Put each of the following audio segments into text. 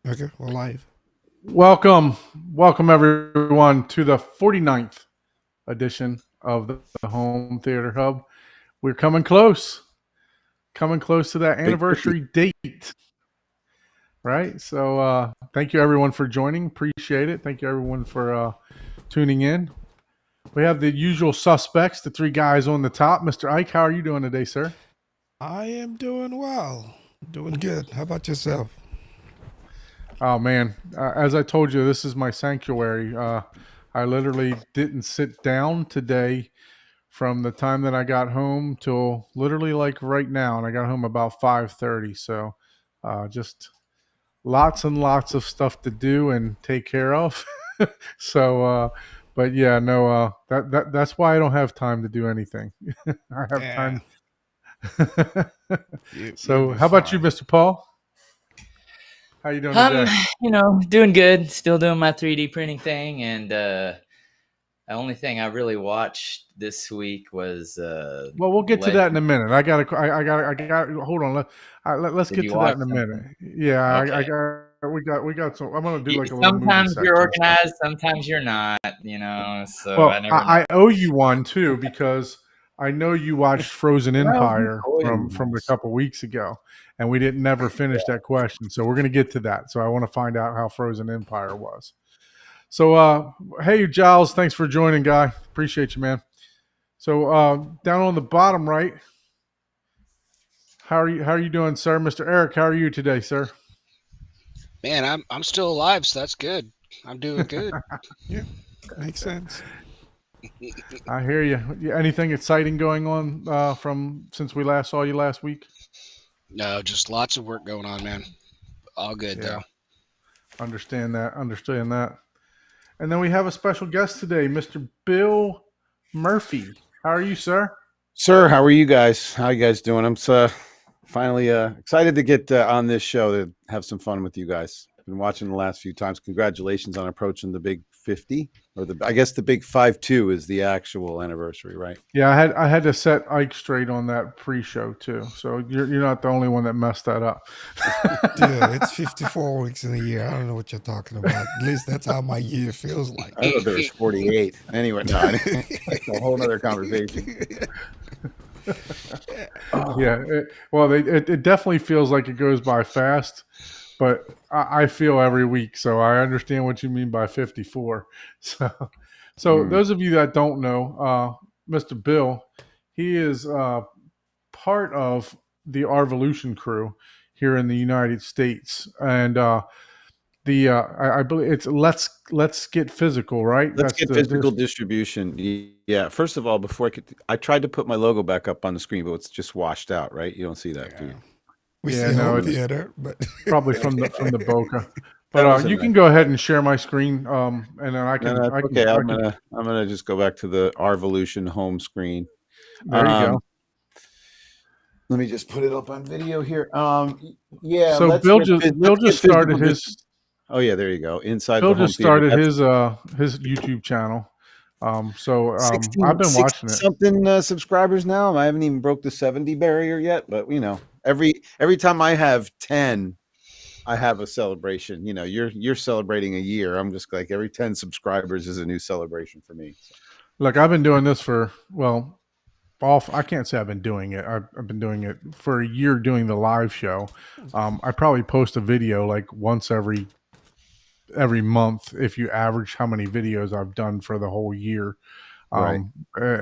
Okay, we're live. Welcome everyone to the 49th edition of the Home Theater Hub. We're coming close to that Big 50. anniversary date, right? So thank you everyone for joining. Appreciate it. Thank you everyone for tuning in. We have the usual suspects, the three guys on the top. Mr. Ike, how are you doing today, sir? I am doing well. Doing good. How about yourself? Oh man, as I told you, this is my sanctuary. I literally didn't sit down today from the time that I got home till literally like right now, and I got home about 5:30. So, just lots and lots of stuff to do and take care of. so, but yeah, no, that's why I don't have time to do anything. I have Yeah, time. you'll So, be how about you, fine. Mr. Paul? How you doing Um, today? doing good. Still doing my 3D printing thing, and the only thing I really watched this week was Well, we'll get to that in Legend. a minute. I got. Hold on. Let's Did get you to that watch in a minute. something? Yeah, I Okay. got. We got some. I'm gonna do like a little movie Sometimes you're section. So, organized, sometimes you're not. So I well, never know. I owe you one too because I know you watched Frozen Well, he's Empire from a organized. couple weeks ago, and we didn't never finish that question. So we're gonna get to that. So I want to find out how Frozen Empire was. So, hey, Giles, thanks for joining, guy. Appreciate you, man. So, down on the bottom right, how are you? How are you doing, sir, Mr. Eric? How are you today, sir? Man, I'm still alive, so that's good. I'm doing good. Yeah, makes sense. I hear you. Anything exciting going on from since we last saw you last week? No, just lots of work going on, man. All good Yeah, though. understand that. Understand that. And then we have a special guest today, Mr. Bill Murphy. How are you, sir? Sir, how are you guys? How you guys doing? I'm finally excited to get on this show to have some fun with you guys. Been watching the last few times. Congratulations on approaching the big 50, or the I guess the big 52 is the actual anniversary, right? Yeah, I had to set Ike straight on that pre-show too. So you're not the only one that messed that up. Dude, it's 54 weeks in a year. I don't know what you're talking about. At least that's how my year feels like. I thought there was 48. Anyway, no, that's a whole other conversation. Oh, Yeah, it definitely feels like it goes by fast, but I feel every week, so I understand what you mean by 54. So, so mm, those of you that don't know, Mr. Bill, he is part of the Arvolution crew here in the United States, and I believe it's let's get physical, right? let's That's get the physical this. distribution. Yeah. First of all, before I tried to put my logo back up on the screen, but it's just washed out, right? You don't see that, do Yeah. you? We Yeah, see no, home it's theater, but probably from the Boca. But That was a you nice. can go ahead and share my screen, and then No, that's okay. I can. I'm gonna just go back to the Arvolution home screen. There you go. Um, Let me just put it up on video here. Yeah, So Bill just Bill let's just get started physical. his Oh yeah, there you go. Inside Bill the home just theater. started That's his YouTube channel. So I've 16, been 60 watching it. something subscribers now. I haven't even broke the 70 barrier yet, but every time I have 10, I have a celebration. You're celebrating a year. I'm just like every 10 subscribers is a new celebration for me. So. Look, I've been doing this for off. I can't say I've been doing it. I've been doing it for a year, doing the live show. I probably post a video like once every month if you average how many videos I've done for the whole year. Right.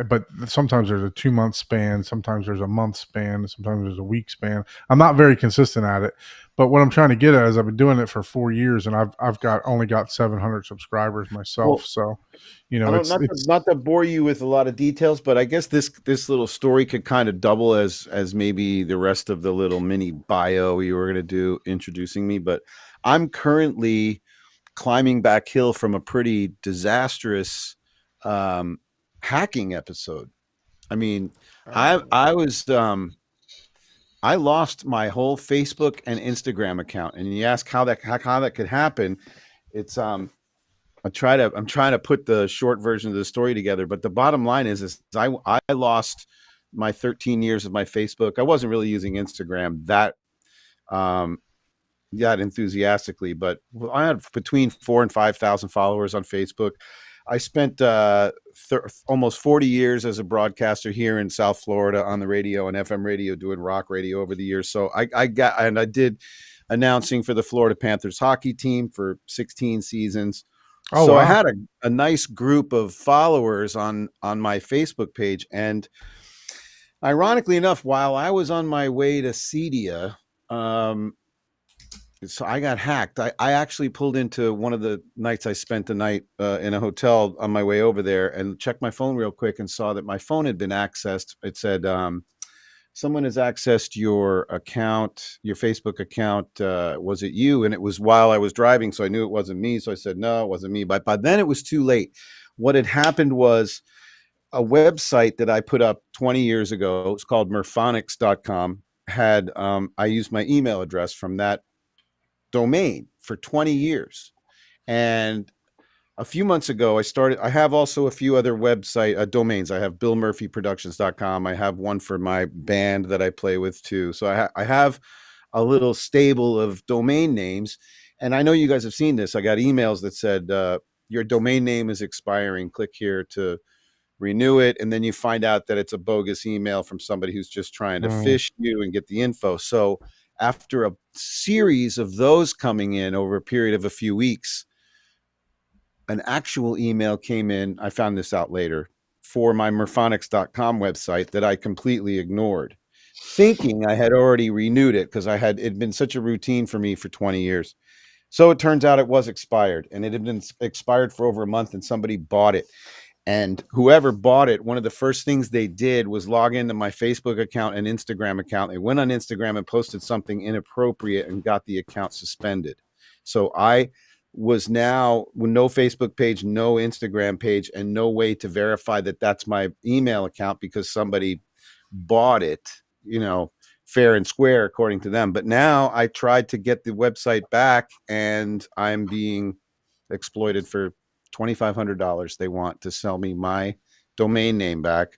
But sometimes there's a 2 month span, sometimes there's a month span, sometimes there's a week span. I'm not very consistent at it, but what I'm trying to get at is I've been doing it for 4 years and I've got only got 700 subscribers myself. Well, So, I don't it's not to bore you with a lot of details, but I guess this little story could kind of double as maybe the rest of the little mini bio you were going to do introducing me. But I'm currently climbing back hill from a pretty disastrous um, hacking episode. I mean, I oh, I was I lost my whole Facebook and Instagram account, and you ask how that could happen. It's I'm trying to put the short version of the story together, but the bottom line is I lost my 13 years of my Facebook. I wasn't really using Instagram that um that enthusiastically, but I had between 4,000 and 5,000 followers on Facebook. I spent almost 40 years as a broadcaster here in South Florida on the radio and FM radio, doing rock radio over the years. So I did announcing for the Florida Panthers hockey team for 16 seasons. Oh, so wow. I had a nice group of followers on my Facebook page. And ironically enough, while I was on my way to Cedia, so I got hacked. I actually pulled into one of the nights I spent the night in a hotel on my way over there and checked my phone real quick and saw that my phone had been accessed. It said, someone has accessed your account, your Facebook account. Was it you? And it was while I was driving, so I knew it wasn't me. So I said, no, it wasn't me. But by then it was too late. What had happened was a website that I put up 20 years ago, it's called Murphonics.com, had I used my email address from that domain for 20 years. And a few months ago, I have also a few other website domains. I have BillMurphyProductions.com. I have one for my band that I play with too. So I have a little stable of domain names. And I know you guys have seen this. I got emails that said, your domain name is expiring. Click here to renew it. And then you find out that it's a bogus email from somebody who's just trying to fish you and get the info. So after a series of those coming in over a period of a few weeks, an actual email came in. I found this out later for my Murphonics.com website that I completely ignored, thinking I had already renewed it because it'd been such a routine for me for 20 years. So it turns out it was expired, and it had been expired for over a month, and somebody bought it. And whoever bought it, one of the first things they did was log into my Facebook account and Instagram account. They went on Instagram and posted something inappropriate and got the account suspended. So I was now with no Facebook page, no Instagram page, and no way to verify that that's my email account because somebody bought it, fair and square according to them. But now I tried to get the website back, and I'm being exploited for $2,500. They want to sell me my domain name back,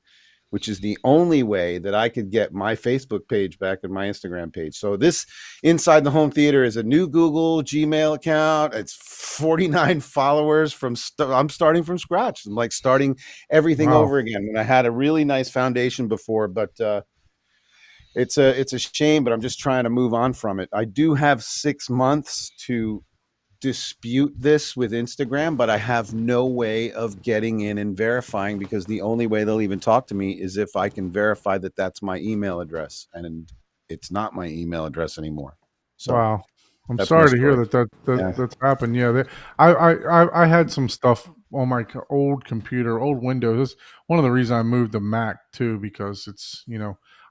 which is the only way that I could get my Facebook page back and my Instagram page. So this Inside the Home Theater is a new Google Gmail account. It's 49 followers I'm starting from scratch. I'm like starting everything over again. And I had a really nice foundation before, but it's a shame, but I'm just trying to move on from it. I do have 6 months to dispute this with Instagram, but I have no way of getting in and verifying, because the only way they'll even talk to me is if I can verify that that's my email address, and it's not my email address anymore. So wow. I'm sorry to hear that's happened. Yeah. I had some stuff on my old computer, old Windows. That's one of the reasons I moved to Mac too, because it's,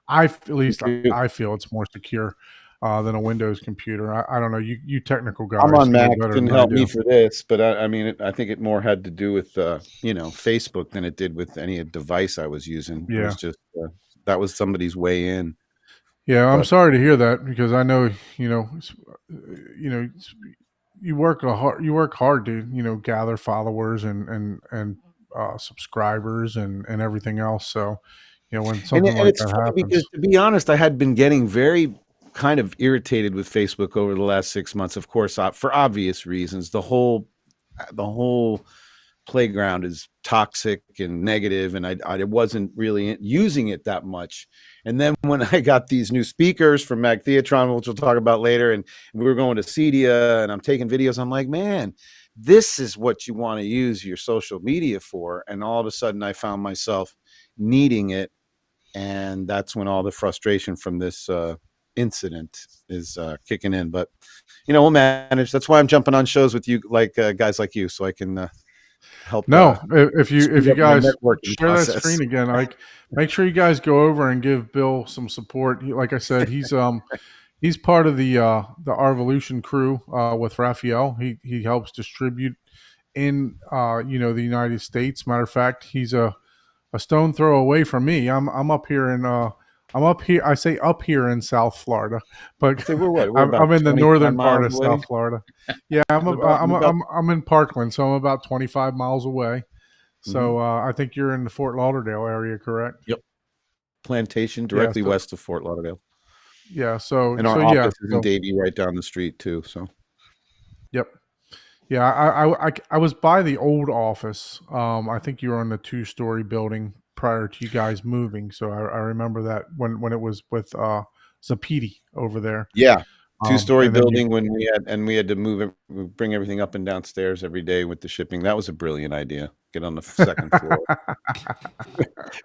I feel it's more secure than a Windows computer. I don't know. You technical guys. I'm on Mac. Better Didn't than help I me do. for this, but I think it more had to do with Facebook than it did with any device I was using. Yeah. It was just that was somebody's way in. Yeah, I'm sorry to hear that, because I know you work hard to gather followers and subscribers and everything else. So when something like it's that funny happens, because, to be honest, I had been getting very kind of irritated with Facebook over the last 6 months. Of course, for obvious reasons. The whole playground is toxic and negative, and I wasn't really using it that much. And then when I got these new speakers from Mag Theatron, which we'll talk about later, and we were going to Cedia, and I'm taking videos, I'm like, man, this is what you want to use your social media for. And all of a sudden I found myself needing it. And that's when all the frustration from this incident is kicking in. But, we'll manage. That's why I'm jumping on shows with you, like guys like you, so I can help. If you guys share process. that screen again, make sure you guys go over and give Bill some support. Like I said, he's part of the Arvolution crew with Raphael. He helps distribute in the United States. Matter of fact, he's a stone throw away from me. I'm up here in I say up here in South Florida, but So we're I'm in the northern part of away. South Florida. Yeah, I'm in Parkland, so I'm about 25 miles away. So I think you're in the Fort Lauderdale area, correct? Yep. Plantation, directly west of Fort Lauderdale. Yeah. So And our yeah. office is in Davie, right down the street too. So Yep. Yeah, I was by the old office. I think you were on the 2-story building prior to you guys moving. So I remember that when it was with Zapiti over there. yeah, 2-story And then you, building when we had to bring everything up and downstairs every day with the shipping. That was a brilliant idea. Get on the second floor.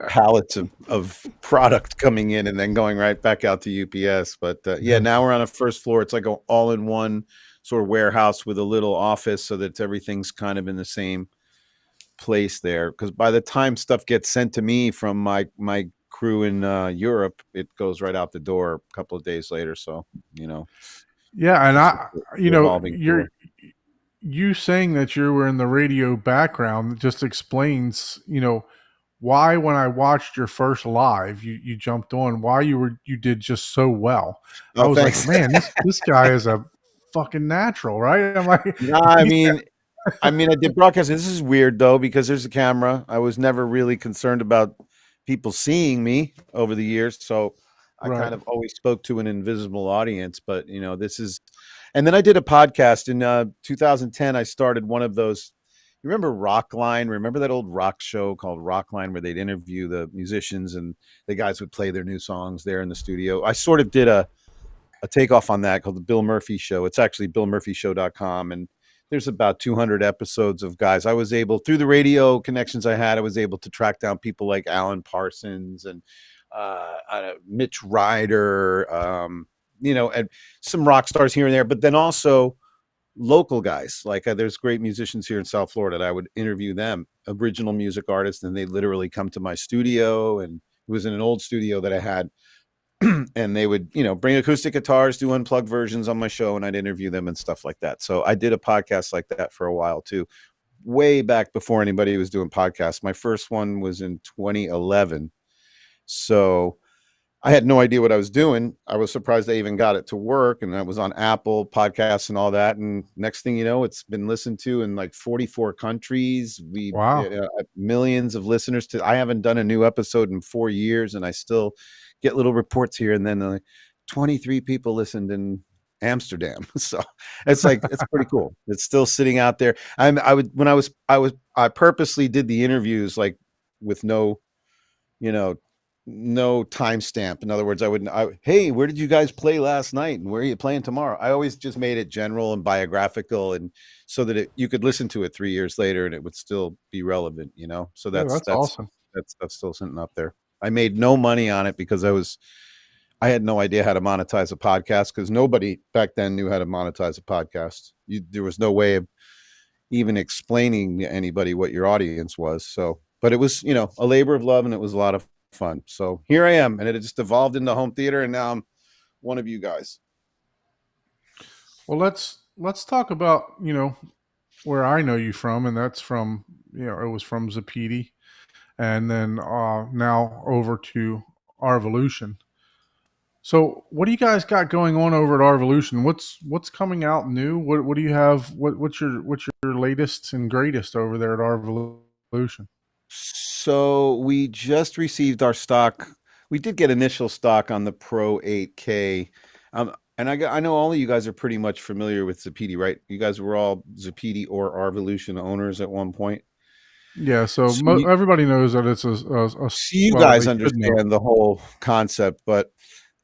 Pallets of product coming in and then going right back out to UPS. But yeah, now we're on a first floor. It's like an all-in-one sort of warehouse with a little office, so that everything's kind of in the same place there. Because by the time stuff gets sent to me from my crew in Europe, it goes right out the door a couple of days later. So yeah, and revolving door. you saying that you were in the radio background just explains, why when I watched your first live, you jumped on, why you did just so well. I Oh, was thanks. like, man, this guy is a fucking natural, right? I'm like, No, I mean, I did broadcasting. This is weird though, because there's a camera. I was never really concerned about people seeing me over the years, so I Right. kind of always spoke to an invisible audience. But this is, and then I did a podcast in 2010. I started one of those. You remember Rockline? Remember that old rock show called Rockline, where they'd interview the musicians and the guys would play their new songs there in the studio? I sort of did a takeoff on that called the Bill Murphy Show. It's actually BillMurphyShow.com, and there's about 200 episodes of guys. I was able, through the radio connections I had, I was able to track down people like Alan Parsons and Mitch Ryder, and some rock stars here and there, but then also local guys. Like there's great musicians here in South Florida that I would interview them, original music artists, and they literally come to my studio. And it was in an old studio that I had. And they would, bring acoustic guitars, do unplugged versions on my show, and I'd interview them and stuff like that. So I did a podcast like that for a while too, way back before anybody was doing podcasts. My first one was in 2011. So I had no idea what I was doing. I was surprised I even got it to work, and I was on Apple Podcasts and all that. And next thing you know, it's been listened to in like 44 countries. Wow. Millions of listeners I haven't done a new episode in 4 years, and I still get little reports here and then. 23 people listened in Amsterdam. So it's pretty cool. It's still sitting out there. I purposely did the interviews like with no timestamp. In other words, hey, where did you guys play last night and where are you playing tomorrow? I always just made it general and biographical, and so that you could listen to it 3 years later and it would still be relevant, So that's awesome. That's still sitting up there. I made no money on it because I had no idea how to monetize a podcast, because nobody back then knew how to monetize a podcast. There was no way of even explaining to anybody what your audience was. So, but it was, a labor of love, and it was a lot of fun. So here I am, and it just evolved into home theater, and now I'm one of you guys. Well, let's talk about, where I know you from, and that's from, it was from Zapiti, and then now over to Arvolution. So what do you guys got going on over at Arvolution? What's coming out new? What do you have? What's your latest and greatest over there at Arvolution? So we just received our stock. We did get initial stock on the Pro 8K. And I know all of you guys are pretty much familiar with Zapiti, right? You guys were all Zapiti or Arvolution owners at one point. Yeah, so everybody knows that it's a so you guys understand the whole concept, but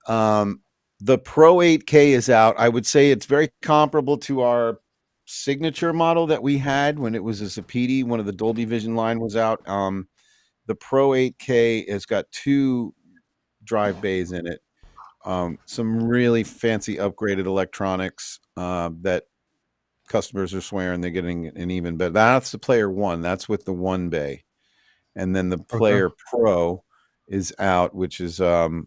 the Pro 8K is out. I would say it's very comparable to our signature model that we had when it was a Zapiti. One of the Dolby Vision line was out. The Pro 8K has got 2 drive bays in it. Some really fancy upgraded electronics that customers are swearing they're getting an even better. That's the Player 1. That's with the 1 bay. And then the Player Pro is out, which is the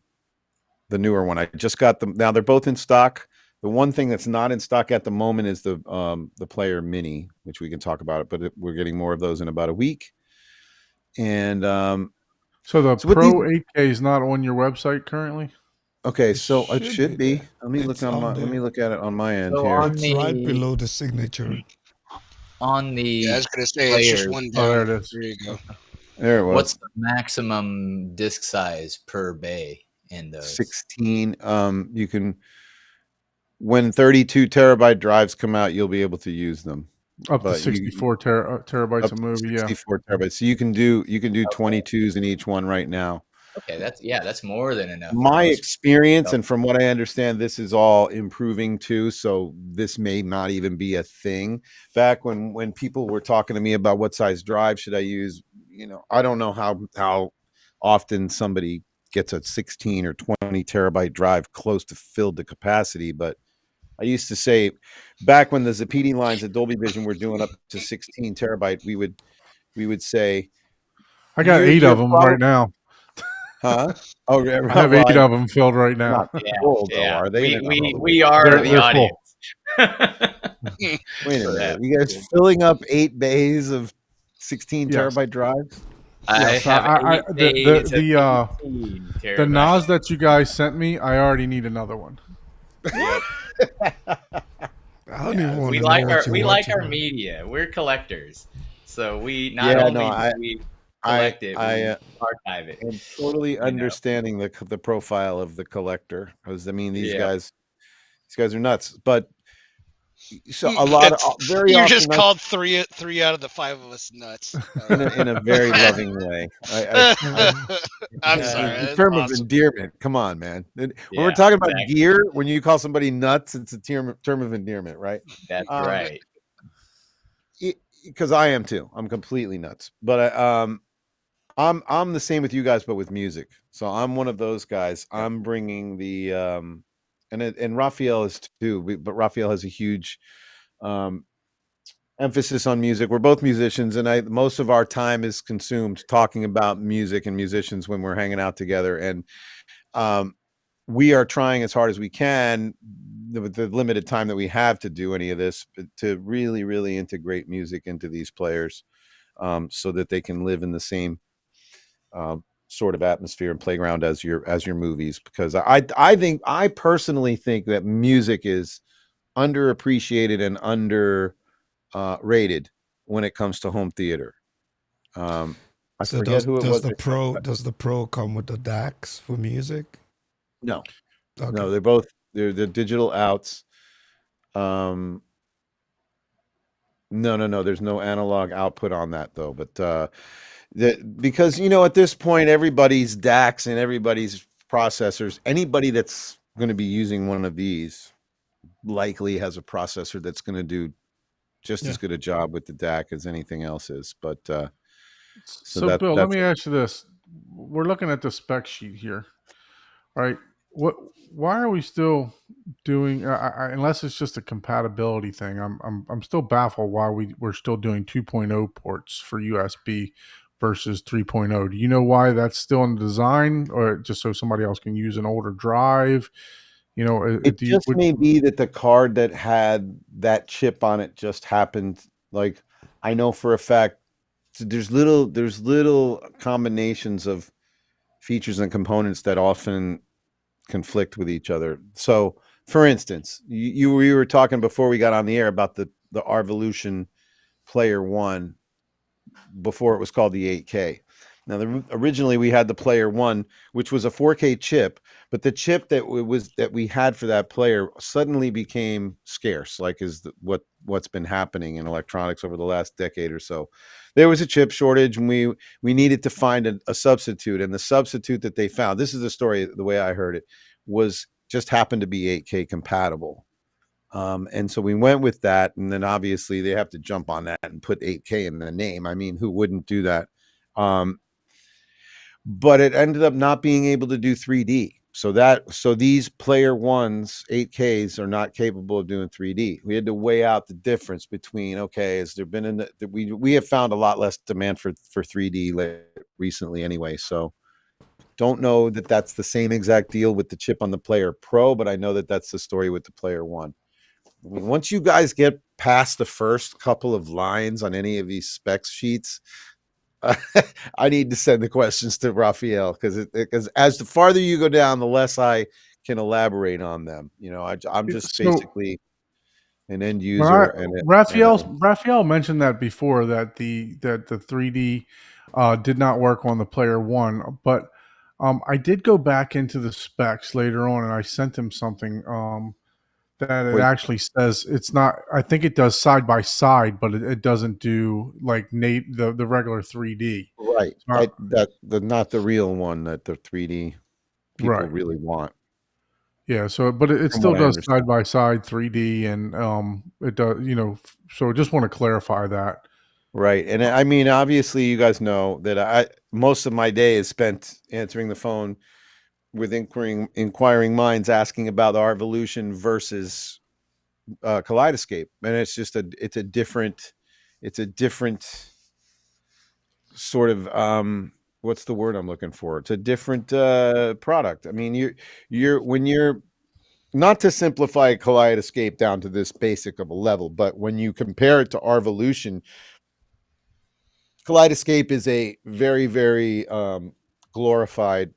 newer one. I just got them. Now they're both in stock. The one thing that's not in stock at the moment is the Player Mini, which we can talk about it, but we're getting more of those in about a week. And so the Pro 8K is not on your website currently? Okay, so it should be. Let me look at it on my end here. It's right below the signature. On the I was gonna say it's just one down. Oh, there it is. There you go. There it was. What's the maximum disc size per bay in those. 16. You can, when 32 terabyte drives come out, you'll be able to use them. Up to But you- 64 terabytes Up a to movie. Yeah. 64 terabytes. So you can do 22s in each one right now. Okay, that's more than enough. for My most- experience, and from what I understand, this is all improving too. So this may not even be a thing. Back when people were talking to me about what size drive should I use, I don't know how often somebody gets a 16 or 20 terabyte drive close to filled to capacity, but I used to say back when the Zapiti lines at Dolby Vision were doing up to 16 terabyte, we would say, I got You're- 8 you're of them probably- right now. huh? Oh, yeah, I have well, 8 of them filled right now. not full, though, Yeah, are they? They're not all the way we are They're- the they're audience. Wait a for minute. that. You guys filling up 8 bays of 16 Yes. terabyte drives? I Yes, have I- 8 the- days of the, 18 The terabytes. NAS that you guys sent me, I already need another one. I don't even want we to like know our what you're we like watching our on. media. We're collectors, so we not Yeah, only no, do we collect it, we archive it. am totally know. understanding the profile of the collector, because I mean these Yeah. guys are nuts. But so a lot of very You often just called three out of the 5 of us nuts. in a very loving way. I'm Yeah. sorry. In That's term of awesome. endearment, come on, man. When Yeah, we're talking about exactly. gear, when you call somebody nuts, it's a term of endearment, right? That's right. right. Because I am too. I'm completely nuts. But I'm the same with you guys, but with music. So I'm one of those guys. I'm bringing the and Raphael is too. But Raphael has a huge emphasis on music. We're both musicians, and most of our time is consumed talking about music and musicians when we're hanging out together. And we are trying as hard as we can, the limited time that we have to do any of this, to really, really integrate music into these players, so that they can live in the same sort of atmosphere and playground as your movies. Because I personally think that music is underappreciated and rated when it comes to home theater. I So forget who it was. does the Pro come with the DACs for music? No, Okay. no, they're digital outs. No, there's no analog output on that though. But because at this point, everybody's DACs and everybody's processors, anybody that's going to be using one of these likely has a processor that's going to do just as good a job with the DAC as anything else is. But So Bill, let me ask you this. We're looking at the spec sheet here, right? Why are we still doing unless it's just a compatibility thing? I'm still baffled why we're still doing 2.0 ports for USB versus 3.0. Do you know why that's still in the design, or just so somebody else can use an older drive? It may be that the card that had that chip on it just happened. Like, I know for a fact there's little combinations of features and components that often conflict with each other. So, for instance, we were talking before we got on the air about the Arvolution Player One before it was called the 8K. Now, originally we had the Player One, which was a 4K chip, but the chip that we had for that player suddenly became scarce, like what's been happening in electronics over the last decade or so. There was a chip shortage, and we needed to find a substitute, and the substitute that they found, this is the story, the way I heard it, was just happened to be 8K compatible. And so we went with that, and then obviously they have to jump on that and put 8K in the name. I mean, who wouldn't do that? But it ended up not being able to do 3D. So these Player Ones 8Ks are not capable of doing 3D. We had to weigh out the difference between, okay, has there been we have found a lot less demand for 3D recently anyway. So don't know that that's the same exact deal with the chip on the Player Pro, but I know that that's the story with the Player One. I mean, once you guys get past the first couple of lines on any of these specs sheets, I need to send the questions to Raphael, because as the farther you go down, the less I can elaborate on them. I'm just basically an end user. Raphael mentioned that before, that the 3D did not work on the Player One, but I did go back into the specs later on, and I sent him something that it Wait. actually says it's not. I think it does side by side, but it doesn't do like the regular 3D. Right. Uh, Not the real one that the 3D people Right. really want, Yeah. So, but it from still what I does understand. side by side 3D, and it does. So I just want to clarify that. Right. And I mean, obviously, you guys know that most of my day is spent answering the phone with inquiring minds asking about the Arvolution versus Kaleidoscape, and it's a different sort of what's the word I'm looking for? It's a different product. I mean, you're not to simplify Kaleidoscape down to this basic of a level, but when you compare it to Arvolution, Kaleidoscape is a very, very glorified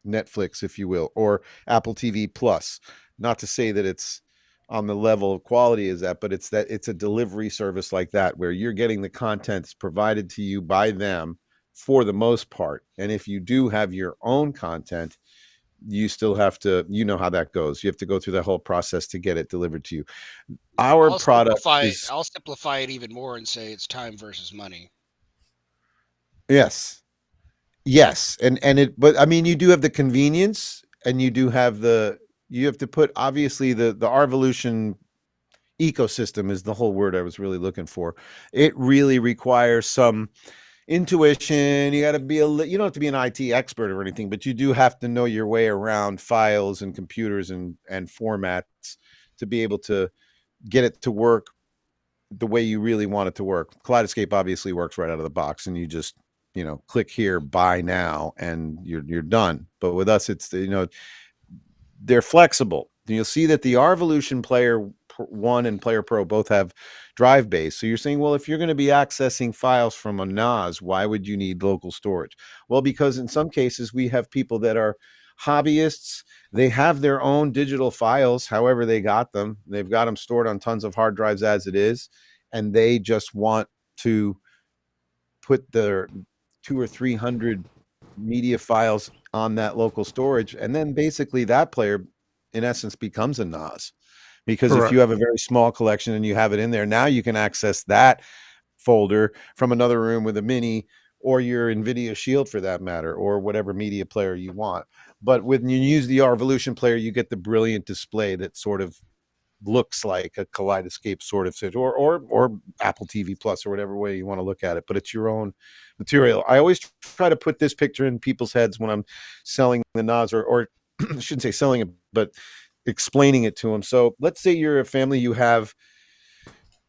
Netflix, if you will, or Apple TV Plus. Not to say that it's on the level of quality as that, but it's a delivery service like that where you're getting the contents provided to you by them for the most part. And if you do have your own content, you still have to, you know how that goes. You have to go through that whole process to get it delivered to you. Our I'll product simplify it. is I'll simplify it even more and say it's time versus money. yes. Yes, but I mean, you do have the convenience, and you have to put obviously the Arvolution ecosystem is the whole word I was really looking for. It really requires some intuition. You got to be you don't have to be an IT expert or anything, but you do have to know your way around files and computers and formats to be able to get it to work the way you really want it to work. Kaleidoscape obviously works right out of the box, and you just click here, buy now, and you're done. But with us, it's they're flexible. You'll see that the Arvolution Player 1 and Player Pro both have drive base. So you're saying, well, if you're going to be accessing files from a NAS, why would you need local storage? Well, because in some cases we have people that are hobbyists. They have their own digital files, however they got them. They've got them stored on tons of hard drives as it is, and they just want to put their 200 or 300 media files on that local storage, and then basically that player in essence becomes a NAS, because if Correct. you have a very small collection and you have it in there, now you can access that folder from another room with a mini or your NVIDIA Shield for that matter, or whatever media player you want. But when you use the Arvolution player, you get the brilliant display that sort of looks like a Kaleidoscape sort of situation, or Apple TV Plus, or whatever way you want to look at it, but it's your own material. I always try to put this picture in people's heads when I'm selling the NAS, or I shouldn't say selling it, but explaining it to them. So let's say you're a family, you have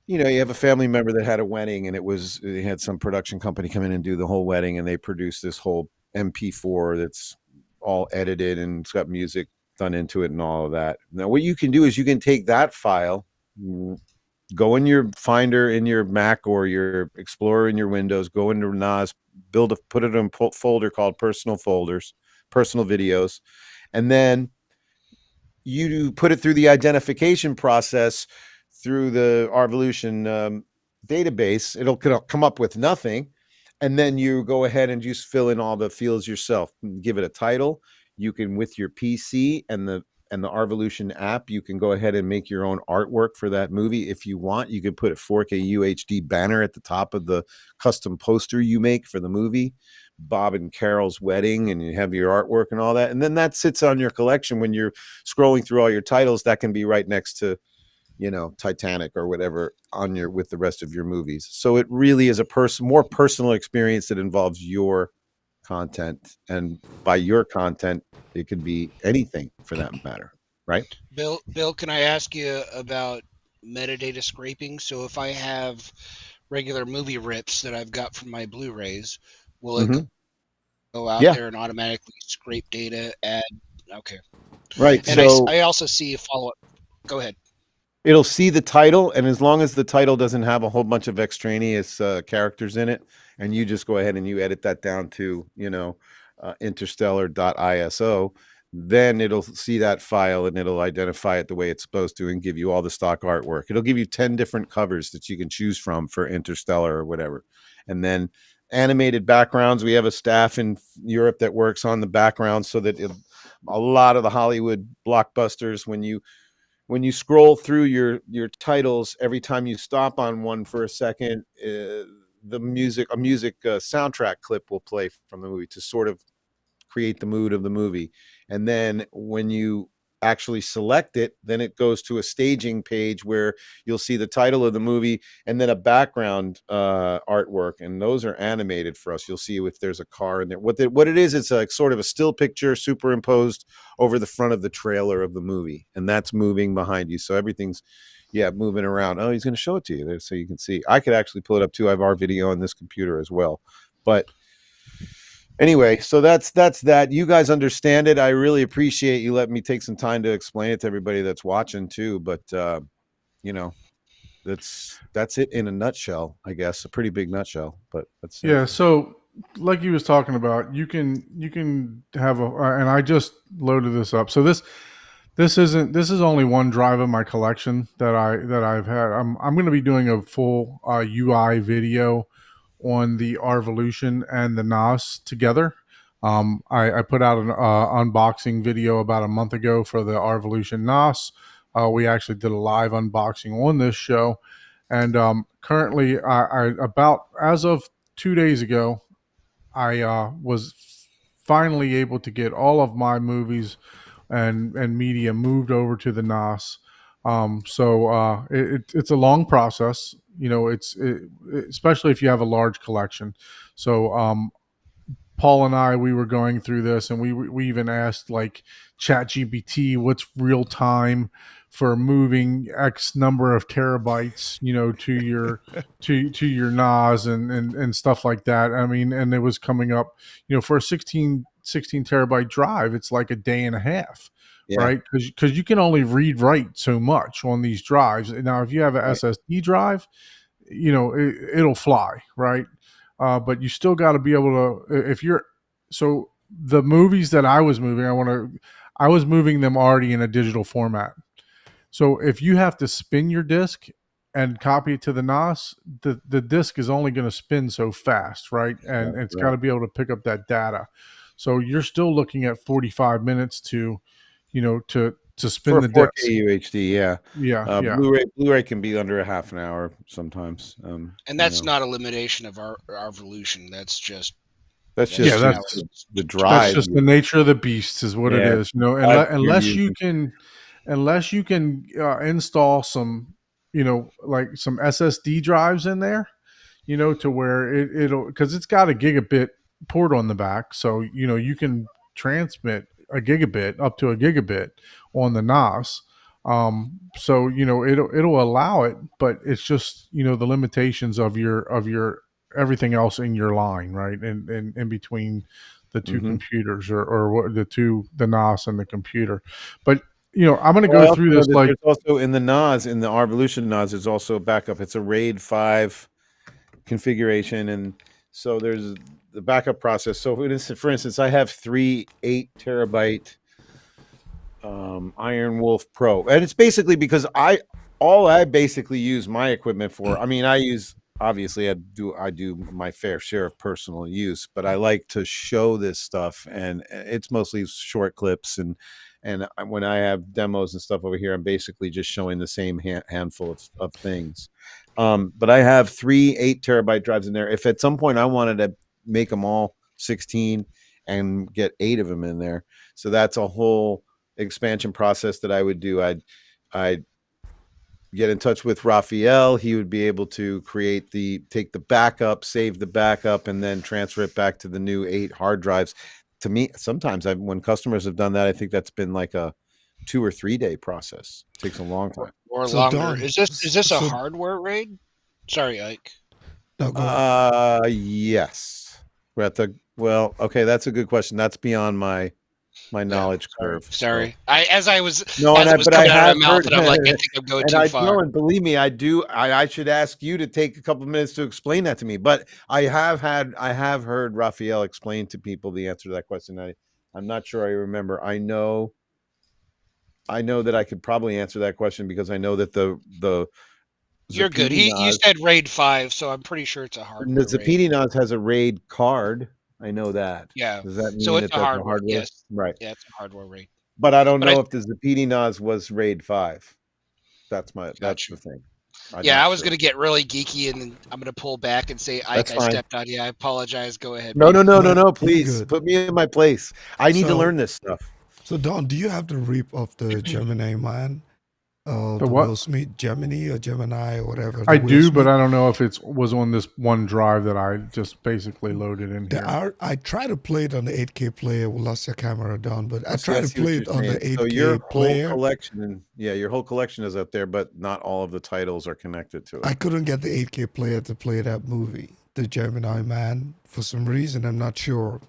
a family member that had a wedding, and they had some production company come in and do the whole wedding, and they produced this whole MP4 that's all edited and it's got music done into it and all of that. Now, what you can do is you can take that file, go in your Finder in your Mac or your Explorer in your Windows, go into NAS, put it in a folder called personal folders, personal videos, and then you put it through the identification process through the Arvolution database. It'll come up with nothing. And then you go ahead and just fill in all the fields yourself. Give it a title. You can, with your PC and the Arvolution app, you can go ahead and make your own artwork for that movie if you want. You could put a 4K UHD banner at the top of the custom poster you make for the movie, Bob and Carol's wedding, and you have your artwork and all that. And then that sits on your collection when you're scrolling through all your titles. That can be right next to Titanic or whatever with the rest of your movies. So it really is a more personal experience that involves your content, and by your content, it could be anything for that matter, right? Bill, can I ask you about metadata scraping? So if I have regular movie rips that I've got from my Blu-rays, will it go out there and automatically scrape data? Okay. Right. And so I also see a follow-up. Go ahead. It'll see the title, and as long as the title doesn't have a whole bunch of extraneous characters in it, and you just go ahead and you edit that down to interstellar.iso, then it'll see that file and it'll identify it the way it's supposed to and give you all the stock artwork. It'll give you 10 different covers that you can choose from for Interstellar or whatever, and then animated backgrounds. We have a staff in Europe that works on the background so that a lot of the Hollywood blockbusters, when you scroll through your titles, every time you stop on one for a second, a music soundtrack clip will play from the movie to sort of create the mood of the movie. And then when you actually select it, then it goes to a staging page where you'll see the title of the movie and then a background artwork, and those are animated for us. You'll see if there's a car in there. What it is, it's a sort of a still picture superimposed over the front of the trailer of the movie, and that's moving behind you, so everything's moving around. Oh, he's going to show it to you there so you can see. I could actually pull it up too. I have our video on this computer as well. But anyway, so that's that. You guys understand it. I really appreciate you letting me take some time to explain it to everybody that's watching too. But that's it in a nutshell, I guess. A pretty big nutshell, but that's Yeah. So like he was talking about, you can have and I just loaded this up. So this is only one drive of my collection that I've had. I'm going to be doing a full UI video on the Arvolution and the NAS together. I put out an unboxing video about a month ago for the Arvolution NAS. We actually did a live unboxing on this show, and currently, I about as of 2 days ago, I was finally able to get all of my movies and media moved over to the NAS. So it's a long process. Especially if you have a large collection. So Paul and I, we were going through this, and we even asked like ChatGPT, what's real time for moving X number of terabytes, to your to your NAS and stuff like that. I mean, and it was coming up, for a 16 terabyte drive, it's like a day and a half. Yeah. Right, because you can only write so much on these drives. Now, if you have an SSD drive, it'll fly, right? But you still got to be able to. So the movies that I was moving, I was moving them already in a digital format. So if you have to spin your disc and copy it to the NAS, the disc is only going to spin so fast, right? And it's got to be able to pick up that data. So you're still looking at 45 minutes to spin the disc. 4K UHD, yeah. Blu-ray can be under a half an hour sometimes. And that's not a limitation of our Arvolution. That's just the drive. That's just the nature of the beast, is what it is. Unless you can install some, like some SSD drives in there, to where it'll, because it's got a gigabit port on the back, so you can transmit a gigabit up to a gigabit on the NAS. So it'll allow it, but it's just the limitations of your everything else in your line, right? And in between the two computers or the NAS and the computer. But I'm going to go through this. Like, there's also in the NAS, in the Arvolution NAS, there's also a backup. It's a RAID 5 configuration, and so there's the backup process. So for instance, I have 3 8 terabyte Iron Wolf Pro, and it's basically because I basically use my equipment for. I mean, obviously I do my fair share of personal use, but I like to show this stuff, and it's mostly short clips, and when I have demos and stuff over here, I'm basically just showing the same handful of things. But I have 3 8 terabyte drives in there. If at some point I wanted to make them all 16 and get 8 of them in there, so that's a whole expansion process that I would do. I'd get in touch with Raphael. He would be able to take the backup, save the backup, and then transfer it back to the new 8 hard drives. To me, sometimes when customers have done that, I think that's been like a 2 or 3 day process. It takes a long time or longer. Don, is this a hardware RAID? Sorry, Ike. No, yes. We're at okay, that's a good question. That's beyond my knowledge curve. Sorry. I have heard, and I'm like, I think I'm going too far. No, and believe me, I do. I should ask you to take a couple minutes to explain that to me. But I have heard Raphael explain to people the answer to that question. I'm not sure I remember. I know that I could probably answer that question because I know that the You're good. Zapiti You Nas. said RAID 5, so I'm pretty sure it's a And hardware the RAID. Zapiti Nas has a RAID card. I know that. Yeah. Does that So mean it's that a that's a hardware. hardware? Yes. Right. Yeah, it's a hardware RAID. But I don't But know if the Zapiti Nas was RAID 5. That's Gotcha. the thing. I was gonna get really geeky, and then I'm gonna pull back and say, Ike, That's I fine. stepped on you. I apologize. Go ahead. No, But please good. put me in my place. I need to So- learn this stuff. So Don, do you have the rip of the Gemini man? The The what? Will Smith Gemini or Gemini or whatever. I the Will do, but Smith? I don't know if it was on this one drive that I just basically loaded in here. I tried to play it on the 8K player. We lost your camera, Don, but I See, tried to see what play you're it on the saying. 8K So your player. whole collection, your whole collection is up there, but not all of the titles are connected to it. I couldn't get the 8K player to play that movie, the Gemini Man, for some reason. I'm not sure.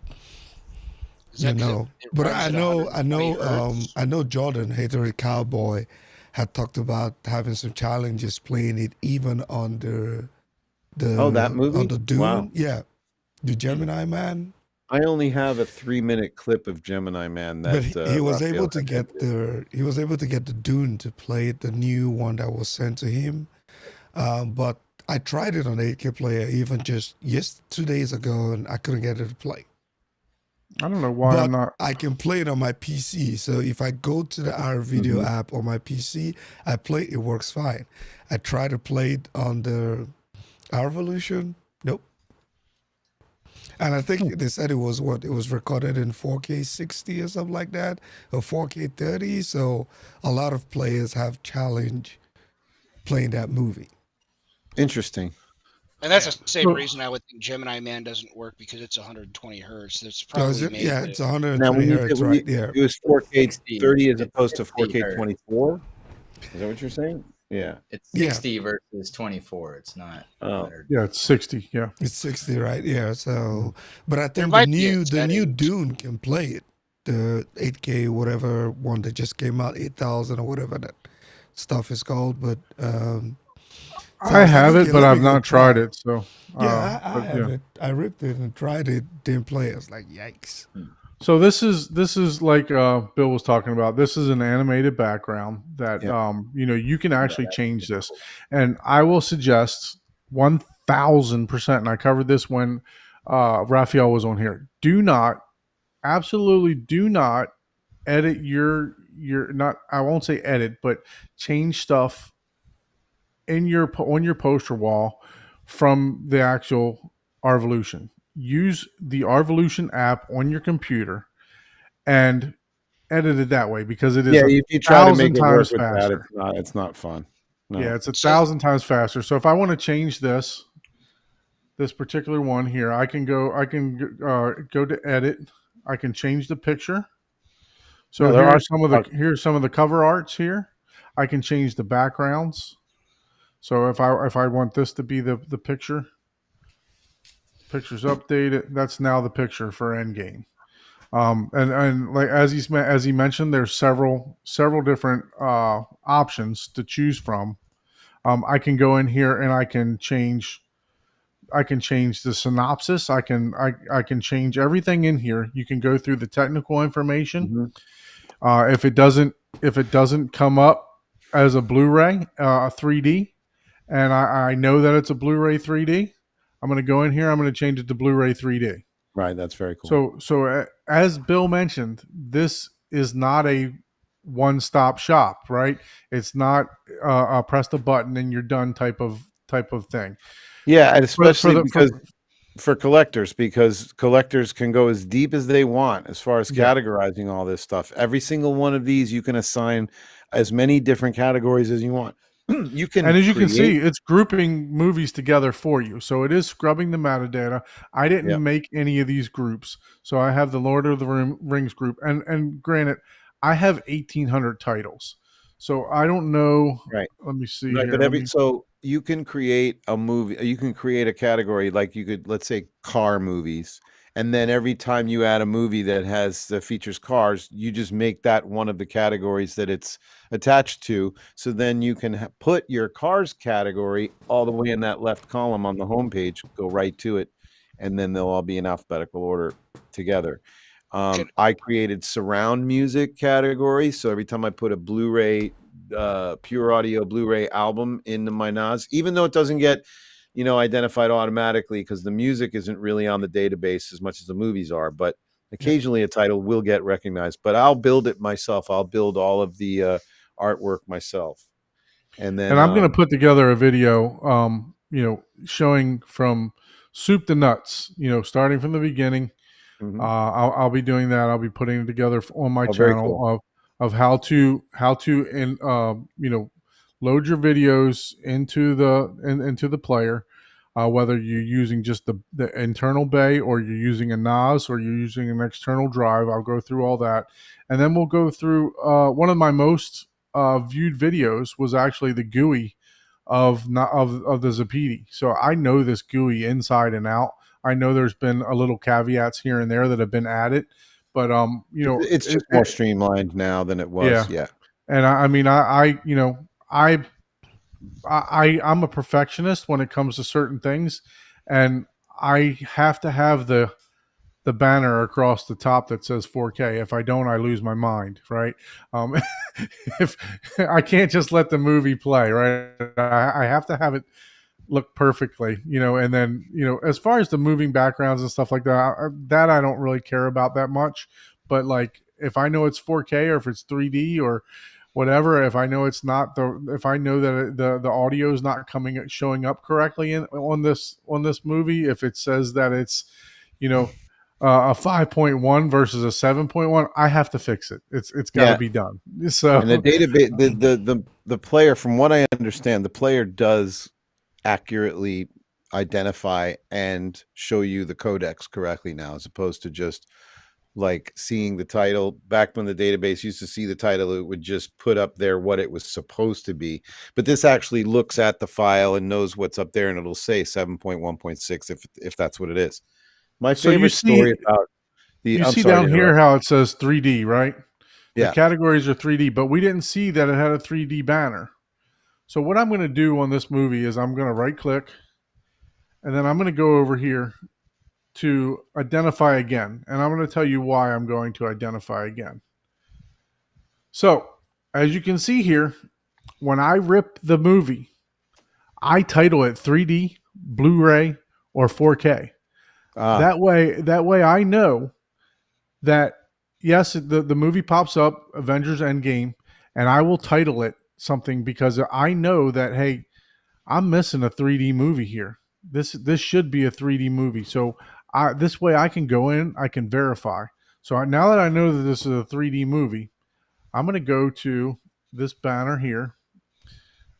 Is that 'cause it But runs I at know, 120 hertz? I know Jordan, Hater Cowboy, had talked about having some challenges playing it even on the that movie? on the Dune. Wow. Yeah, the Gemini Man. I only have a 3-minute clip of Gemini Man that But he was Raphael able to had get the Dune to play it, the new one that was sent to him. But I tried it on the 8K player even just 2 days ago, and I couldn't get it to play. I don't know why But I'm not. I can play it on my PC. So if I go to the R Video app on my PC, I play it works fine. I try to play it on the R Evolution. Nope. And I think they said it was recorded in 4K 60 or something like that, or 4K 30. So a lot of players have challenge playing that movie. Interesting. And that's the same So- reason I would think Gemini Man doesn't work, because it's 120 hertz. That's So is probably it? made Yeah, to- it's Now, 120 hertz, right? Yeah. it was 4K 60. 30 as It's opposed to 60 4K hertz. 24. Is that what you're saying? Yeah. It's Yeah. 60 versus 24. It's not. Oh. 100. Yeah, it's 60. Yeah. It's 60, right? Yeah. So, but I think the might be a new setting. Dune can play it. The 8K whatever one that just came out, 8,000 or whatever that stuff is called. But so I was like, have okay, it, but let I've me go not try tried it. So Yeah, I but have it. I ripped it and tried it. Didn't play. I was like, yikes. So this is like Bill was talking about. This is an animated background that Yeah. you can actually change this, and I will suggest 1,000%. And I covered this when Raphael was on here. Absolutely do not edit your not. I won't say edit, but change stuff on your poster wall from the actual Arvolution. Use the Arvolution app on your computer and edit it that way, because it is If you try to make 1,000 it work times with that, faster. it's not fun. No. Yeah, it's So- 1,000 times faster. So if I want to change this particular one here, I can go to edit. I can change the picture. So No, there here's are- here's some of the cover arts here. I can change the backgrounds. So if I want this to be the picture, picture's updated. That's now the picture for Endgame. And like as he mentioned, there's several different options to choose from. I can go in here and I can change the synopsis. I can change everything in here. You can go through the technical information. Mhm. If it doesn't come up as a Blu-ray 3D, and I know that it's a Blu-ray 3D, I'm going to go in here. I'm going to change it to Blu-ray 3D. Right. That's very cool. So as Bill mentioned, this is not a one-stop shop, right? It's not press the button and you're done type of thing. Yeah, and especially the- for collectors, because collectors can go as deep as they want as far as Yeah. categorizing all this stuff. Every single one of these, you can assign as many different categories as you want. You can, And as you can create- see, it's grouping movies together for you. So it is scrubbing the metadata. I didn't Yeah. make any of these groups. So I have the Lord of the Rings group. And granted, I have 1,800 titles. So I don't know. Right. Let me see Right, here. but so you can create a movie. You can create a category, like you could, let's say, car movies, and then every time you add a movie that features cars, you just make that one of the categories that it's attached to. So then you can put your cars category all the way in that left column on the homepage. Go right to it, and then they'll all be in alphabetical order together. I created surround music category, so every time I put a Blu-ray Pure Audio Blu-ray album into my NAS, even though it doesn't get, identified automatically because the music isn't really on the database as much as the movies are. But occasionally a title will get recognized. But I'll build it myself. I'll build all of the artwork myself, and then I'm going to put together a video, showing from soup to nuts, starting from the beginning. Mhm. I'll be doing that. I'll be putting it together on my very channel cool. of how to load your videos into the player, whether you're using just the internal bay or you're using a NAS or you're using an external drive. I'll go through all that, and then we'll go through one of my most viewed videos was actually the GUI of the Zapiti. So I know this GUI inside and out. I know there's been a little caveats here and there that have been added, but it's just more streamlined now than it was. Yeah. And I'm a perfectionist when it comes to certain things, and I have to have the banner across the top that says 4K. If I don't, I lose my mind, right? If I can't just let the movie play, right? I have to have it look perfectly, and then, as far as the moving backgrounds and stuff like that, I don't really care about that much. But like, if I know it's 4K or if it's 3D or whatever, if I know it's not if I know that the audio is not showing up correctly on this movie, if it says that it's, a 5.1 versus a 7.1, I have to fix it. It's got to be done. So, and the database, the player, from what I understand, the player does accurately identify and show you the codecs correctly now, as opposed to just like seeing the title. Back when the database used to see the title, it would just put up there what it was supposed to be. But this actually looks at the file and knows what's up there, and it'll say 7.1.6 if that's what it is. My favorite story about you see down here how it says 3D, right? Yeah. The categories are 3D, but we didn't see that it had a 3D banner. So what I'm going to do on this movie is I'm going to right click, and then I'm going to go over here to identify again. And I'm going to tell you why I'm going to identify again. So as you can see here, when I rip the movie, I title it 3D, Blu-ray, or 4K. That way I know that, yes, the movie pops up, Avengers Endgame, and I will title it something because I know that, hey, I'm missing a 3D movie here. This should be a 3D movie. So this way I can go in, I can verify. So now that I know that this is a 3D movie, I'm going to go to this banner here.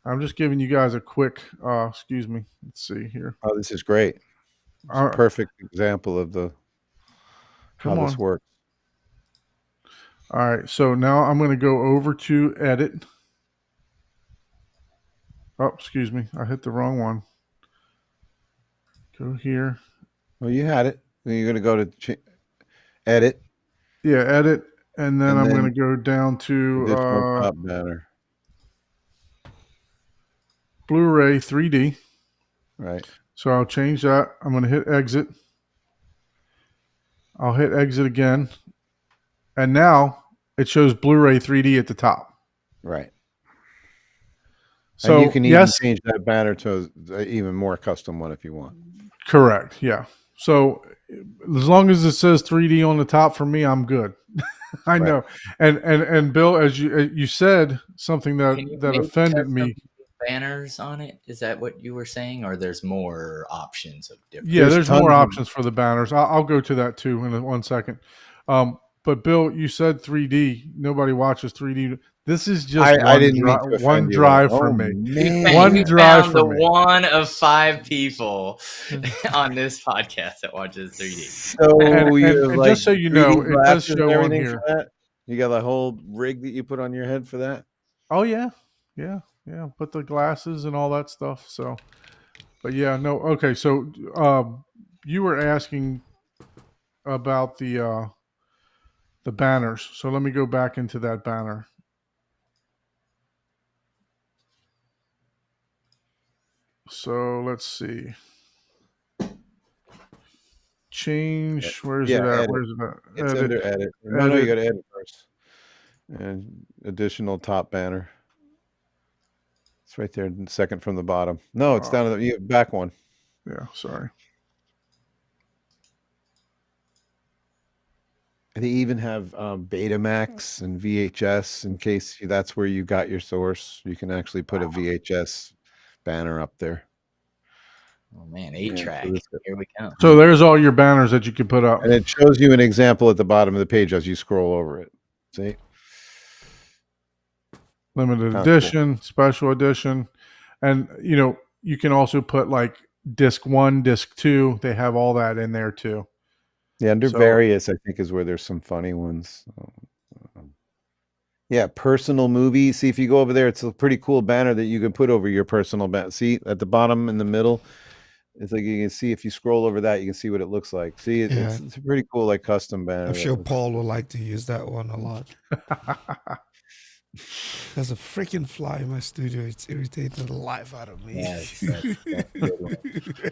I'm just giving you guys a quick, excuse me. Let's see here. Oh, this is great. It's a perfect example of how this works. All right. So now I'm going to go over to edit. Oh, excuse me. I hit the wrong one. Go here. Well, you had it. Then you're going to go to edit. Yeah, edit. And then I'm going to go down to top banner. Blu-ray 3D. Right. So I'll change that. I'm going to hit exit. I'll hit exit again. And now it shows Blu-ray 3D at the top. Right. So and you can even change that banner to an even more custom one if you want. Correct. Yeah. So as long as it says 3D on the top for me, I'm good. I know. And Bill, as you said something that offended me. Banners on it, is that what you were saying, or there's more options of different? Yeah, there's more options for the banners. I'll go to that too in 1 second. But Bill, you said 3D. Nobody watches 3D. This is just one drive for me. One drive for me. One of 5 people on this podcast that watches 3D. So and just so you know, it does show on here. You got a whole rig that you put on your head for that? Oh yeah, yeah. Yeah, put the glasses and all that stuff. So, but yeah, no. Okay, so you were asking about the banners. So let me go back into that banner. So let's see. Change. Where's it at? Edit. Where's it at? It's under edit. No, you got to edit first. And additional top banner. It's right there, second from the bottom. No, it's down to the back one. Yeah, sorry. They even have Betamax and VHS in case that's where you got your source. You can actually put a VHS banner up there. Oh man, Yeah, 8-track. so this- Here we come. So there's all your banners that you can put up. And it shows you an example at the bottom of the page as you scroll over it. See? Limited Cool. edition, special edition. And, you know, you can also put like disc 1, disc 2. They have all that in there too. Yeah, under So- various, I think is where there's some funny ones. Yeah, personal movies. See, if you go over there, it's a pretty cool banner that you can put over your personal banner. See, at the bottom in the middle, it's like you can see if you scroll over that, you can see what it looks like. See, Yeah. it's a pretty cool, like custom banner. I'm sure Paul would like to use that one a lot. There's a freaking fly in my studio. It's irritating the life out of me. Yeah, that's a good one.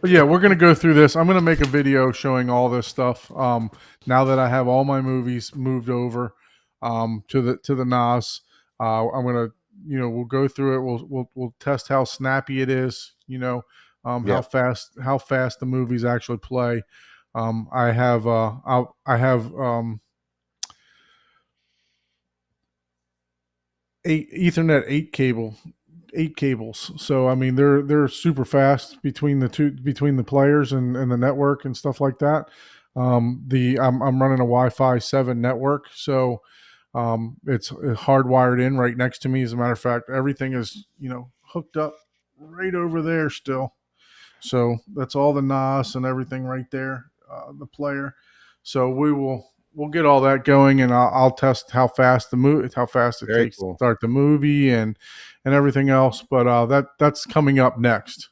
But yeah, we're gonna go through this. I'm gonna make a video showing all this stuff. Now that I have all my movies moved over to the NAS, I'm gonna, you know, we'll go through it. We'll test how snappy it is. You know, Yeah. how fast the movies actually play. I have Ethernet 8 cables. So I mean they're super fast between the players and the network and stuff like that. I'm running a Wi-Fi 7 network, so it's hardwired in right next to me. As a matter of fact, everything is, you know, hooked up right over there still. So that's all the NAS and everything right there, the player. So we'll get all that going, and I'll test how fast it Very takes cool. to start the movie and everything else. But that's coming up next.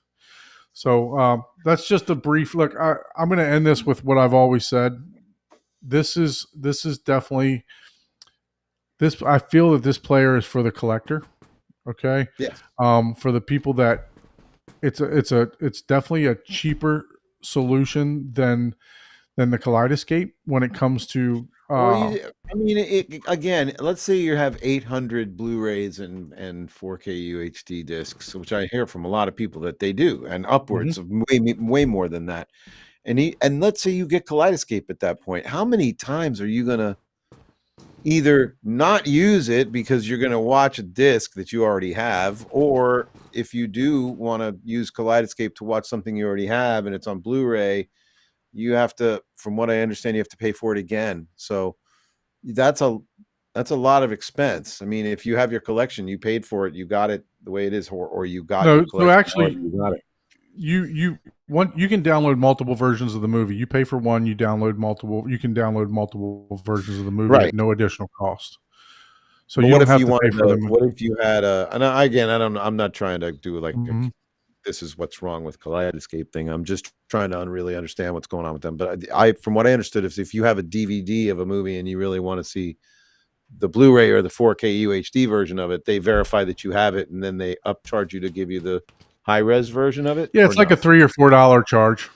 So that's just a brief look. I'm going to end this with what I've always said. This is definitely this. I feel that this player is for the collector. Okay. Yeah. For the people that it's definitely a cheaper solution than the Kaleidoscape when it comes to. I mean, again, let's say you have 800 Blu-rays and 4K UHD discs, which I hear from a lot of people that they do, and upwards of way more than that. And let's say you get Kaleidoscape at that point. How many times are you gonna either not use it because you're gonna watch a disc that you already have, or if you do want to use Kaleidoscape to watch something you already have and it's on Blu-ray, you have to, from what I understand, you have to pay for it again. So that's a lot of expense. I mean, if you have your collection, you paid for it, you got it the way it is, or you got No, your so collection, actually, or you got it. You can download multiple versions of the movie. You pay for one, you can download multiple versions of the movie Right. at no additional cost. So But you what don't if have you to pay wanted for them. what if you had I'm not trying to do like Mhm. this is what's wrong with Kaleidoscape thing. I'm just trying to really understand what's going on with them. But I from what I understood, is if you have a DVD of a movie and you really want to see the Blu-ray or the 4K UHD version of it, they verify that you have it, and then they upcharge you to give you the high-res version of it. Yeah, it's or like no? a $3 or $4 charge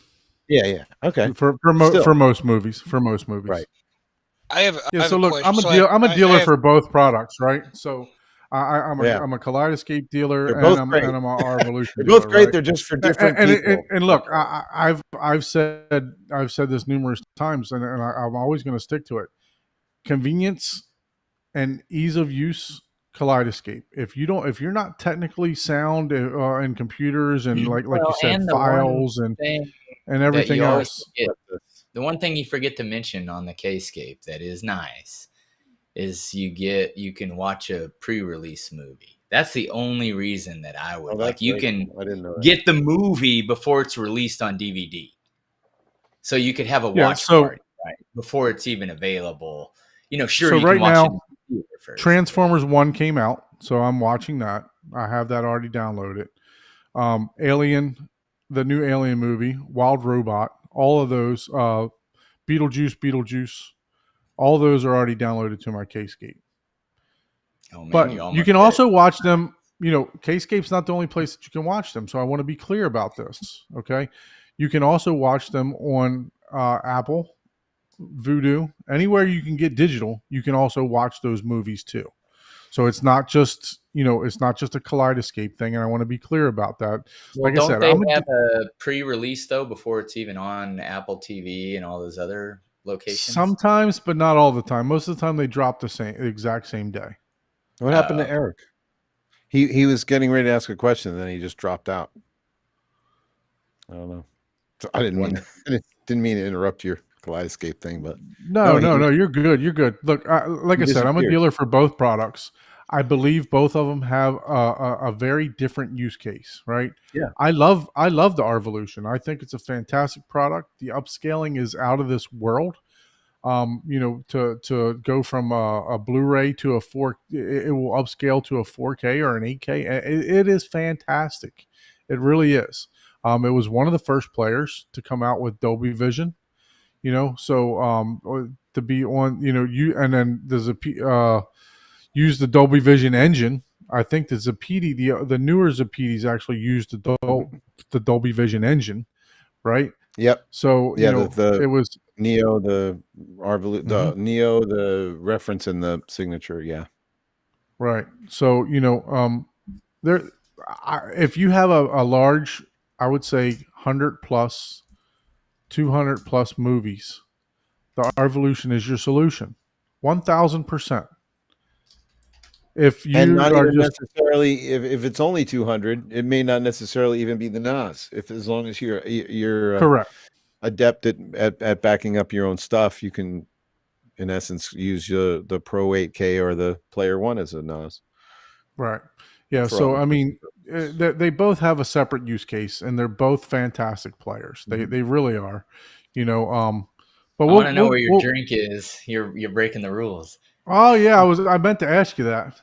Yeah. Okay. for Still. most movies. Right. I have. Yeah. I have So a look, question. I'm a So deal. I'm a I dealer have- for both products, right? So I'm Yeah. a Kaleidoscape dealer, They're and both I'm great. a Revolution They're dealer. both great. Right? They're just for different and, people. and look, I've said this numerous times, and I'm always going to stick to it. Convenience and ease of use, Kaleidoscape. If you're not technically sound in computers and like Well, you said, and the one files and thing everything you always else. forget, the one thing you forget to mention on the Kscape that is nice is you can watch a pre-release movie. That's the only reason that I would like. You can I didn't know that. get the movie before it's released on DVD, so you could have a Yeah, watch so- party right before it's even available. You know, sure. So you right can watch now, it in the theater first. Transformers 1 came out, so I'm watching that. I have that already downloaded. Alien, the new Alien movie, Wild Robot, all of those, Beetlejuice, all those are already downloaded to my Kscape. Oh, man, But you you almost can did. also watch them. You know, Kscape's not the only place that you can watch them. So I want to be clear about this. Okay, you can also watch them on Apple, Vudu, anywhere you can get digital. You can also watch those movies too. So it's not just it's not just a Kaleidoscape thing, and I want to be clear about that. Well, Like I don't said, they have a pre-release though before it's even on Apple TV and all those other locations? sometimes, but not all the time. Most of the time, they drop the exact same day. What happened to Okay. Eric? He was getting ready to ask a question, and then he just dropped out. I don't know. So I didn't mean to interrupt your Kaleidoscape thing, but No, No, he- you're good. You're good. Look, like I said, I'm a disappeared. dealer for both products. I believe both of them have a very different use case, right? Yeah. I love the Arvolution. I think it's a fantastic product. The upscaling is out of this world. To go from a Blu-ray to a 4, it will upscale to a 4K or an 8K. It is fantastic. It really is. It was one of the first players to come out with Dolby Vision. To be on, and then there's use the Dolby Vision engine. I think the Zapiti, the newer Zapitis actually use the Dolby Vision engine, right? Yep. So Yeah, it was Neo, the Arvolu, the Mhm. Neo, the reference and the signature. Yeah. right. So there, if you have a large, I would say 100 plus, 200 plus movies, the Arvolution is your solution, 1,000%. If And you not are even just necessarily if it's only 200, it may not necessarily even be the NAS. If as long as you're correct, adept at backing up your own stuff, you can in essence use the Pro 8K or the Player One as a NAS. right? Yeah. For So all I mean, intents and they both have a separate use case, and they're both fantastic players. Mhm. They really are. But I want to know where your drink is. You're breaking the rules. Oh yeah, I meant to ask you that.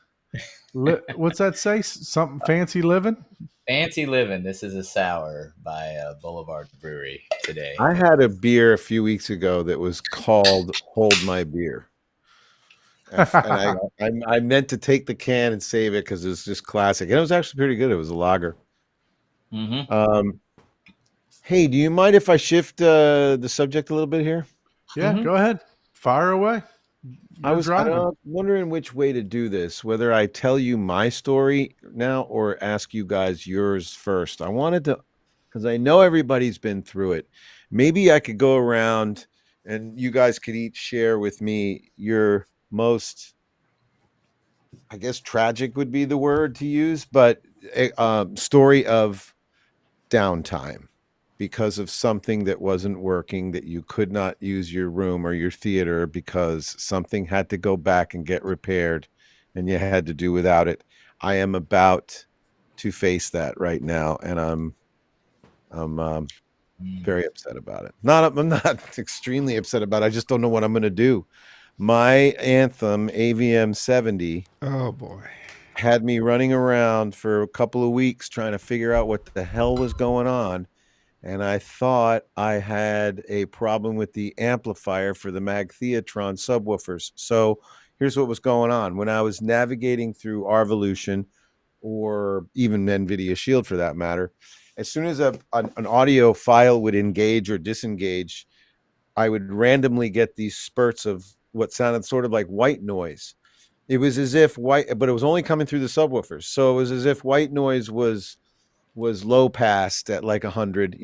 What's that say? Something fancy living? Fancy living. This is a sour by Boulevard Brewery today. I had a beer a few weeks ago that was called Hold My Beer. And I meant to take the can and save it because it was just classic. And it was actually pretty good. It was a lager. Mm-hmm. Hey, do you mind if I shift the subject a little bit here? Yeah, Mhm. go ahead. Fire away. I was wondering which way to do this, whether I tell you my story now or ask you guys yours first. I wanted to, because I know everybody's been through it. Maybe I could go around and you guys could each share with me your most, I guess, tragic would be the word to use, but story of downtime because of something that wasn't working, that you could not use your room or your theater because something had to go back and get repaired and you had to do without it. I am about to face that right now, and I'm very upset about it. I'm not extremely upset about it. I just don't know what I'm going to do. My Anthem AVM 70 Oh boy. had me running around for a couple of weeks trying to figure out what the hell was going on. And I thought I had a problem with the amplifier for the Mag Theatron subwoofers. So here's what was going on. When I was navigating through Arvolution, or even NVIDIA Shield for that matter, as soon as an audio file would engage or disengage, I would randomly get these spurts of what sounded sort of like white noise. It was as if but it was only coming through the subwoofers. So it was as if white noise was low passed at like 100,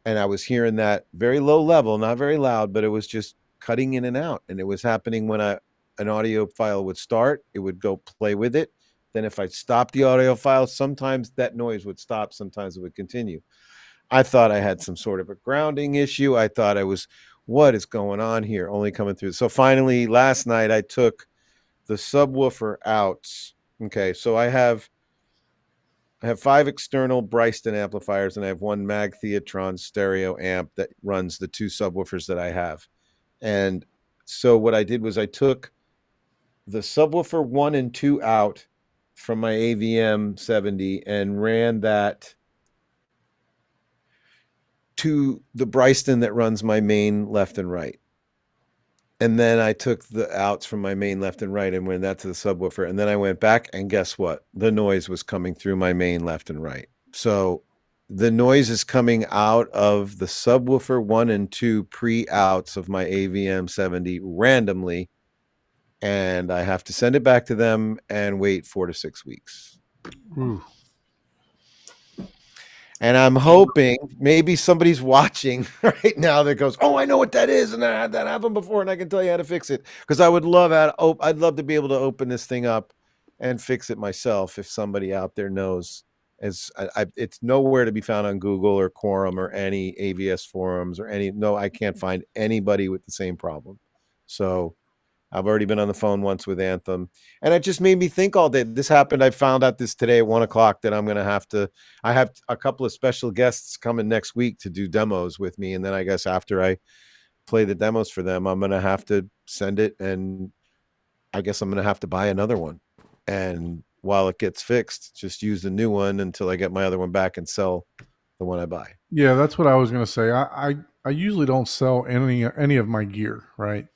and I was hearing that very low level, not very loud, but it was just cutting in and out. And it was happening when an audio file would start, it would go play with it. Then if I stopped the audio file, sometimes that noise would stop, sometimes it would continue. I thought I had some sort of a grounding issue. I thought what is going on here? Only coming through. So finally, last night I took the subwoofer out. Okay, so I have 5 external Bryston amplifiers, and I have one Mag Theatron stereo amp that runs the 2 subwoofers that I have. And so what I did was I took the subwoofer 1 and 2 out from my AVM 70 and ran that to the Bryston that runs my main left and right. And then I took the outs from my main left and right and went that to the subwoofer. And then I went back, and guess what? The noise was coming through my main left and right. So the noise is coming out of the subwoofer 1 and 2 pre-outs of my AVM 70 randomly. and I have to send it back to them and wait 4 to 6 weeks. Ooh. And I'm hoping maybe somebody's watching right now that goes, "Oh, I know what that is, and I had that happen before, and I can tell you how to fix it." Because I'd love to be able to open this thing up and fix it myself. If somebody out there knows, it's nowhere to be found on Google or Quorum or any AVS forums or any. No, I can't find anybody with the same problem. So I've already been on the phone once with Anthem, and it just made me think all day. This happened. I found out this today at 1:00 that I'm going to have to. I have a couple of special guests coming next week to do demos with me, and then I guess after I play the demos for them, I'm going to have to send it, and I guess I'm going to have to buy another one. And while it gets fixed, just use the new one until I get my other one back and sell the one I buy. Yeah, that's what I was going to say. I usually don't sell any of my gear, right?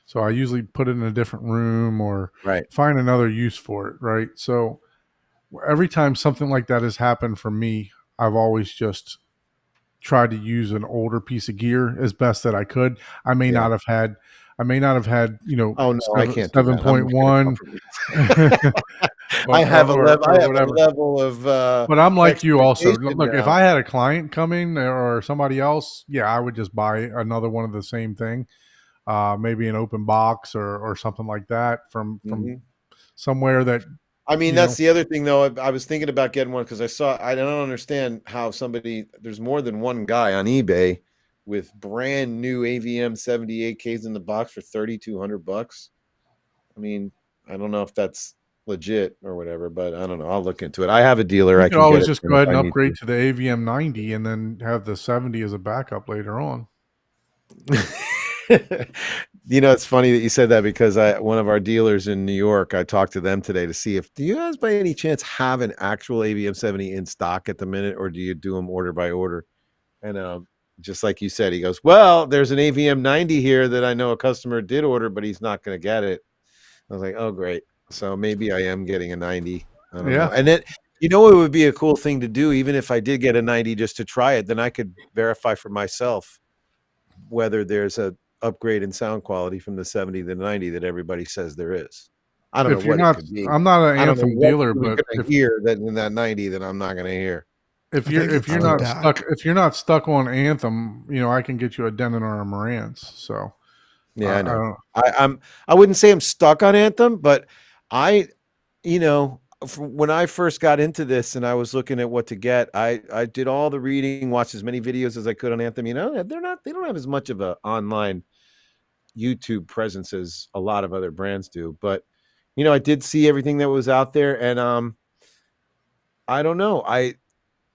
So I usually put it in a different room or Right. find another use for it, right? So every time something like that has happened for me, I've always just tried to use an older piece of gear as best that I could. I may not have had, Oh no, I can't do that. 7.1. I have a whatever. level of But I'm like you also. expectation Look, if now. I had a client coming or somebody else, yeah, I would just buy another one of the same thing. Maybe an open box or something like that from Mhm. somewhere that. I mean, you that's know. the other thing, though. I was thinking about getting one because I don't understand how there's more than one guy on eBay with brand new AVM 78Ks in the box for $3,200. I mean, I don't know if that's legit or whatever, but I don't know. I'll look into it. I have a dealer. You I could can always get it just from go ahead if and I need upgrade to the AVM 90 and then have the 70 as a backup later on. to. It's funny that you said that because one of our dealers in New York, I talked to them today to see do you guys by any chance have an actual AVM 70 in stock at the minute, or do you do them order by order? And just like you said, he goes, "Well, there's an AVM 90 here that I know a customer did order, but he's not going to get it." I was like, "Oh, great. So maybe I am getting a 90. I don't know." Yeah. And then, it would be a cool thing to do, even if I did get a 90 just to try it, then I could verify for myself whether there's a upgrade in sound quality from the 70 to the 90 that everybody says there is. I don't know If you're what it not, could be. I'm not an I don't know Anthem what dealer, you're but going to hear that in that 90 that I'm not going to hear. if I you're think if it's you're the not DAC. stuck if you're not stuck on Anthem, I can get you a Denon or a Marantz. So Yeah, I I know. don't. I wouldn't say I'm stuck on Anthem, but when I first got into this and I was looking at what to get, I did all the reading, watched as many videos as I could on Anthem. They don't have as much of a online YouTube presence as a lot of other brands do, but I did see everything that was out there, and I don't know.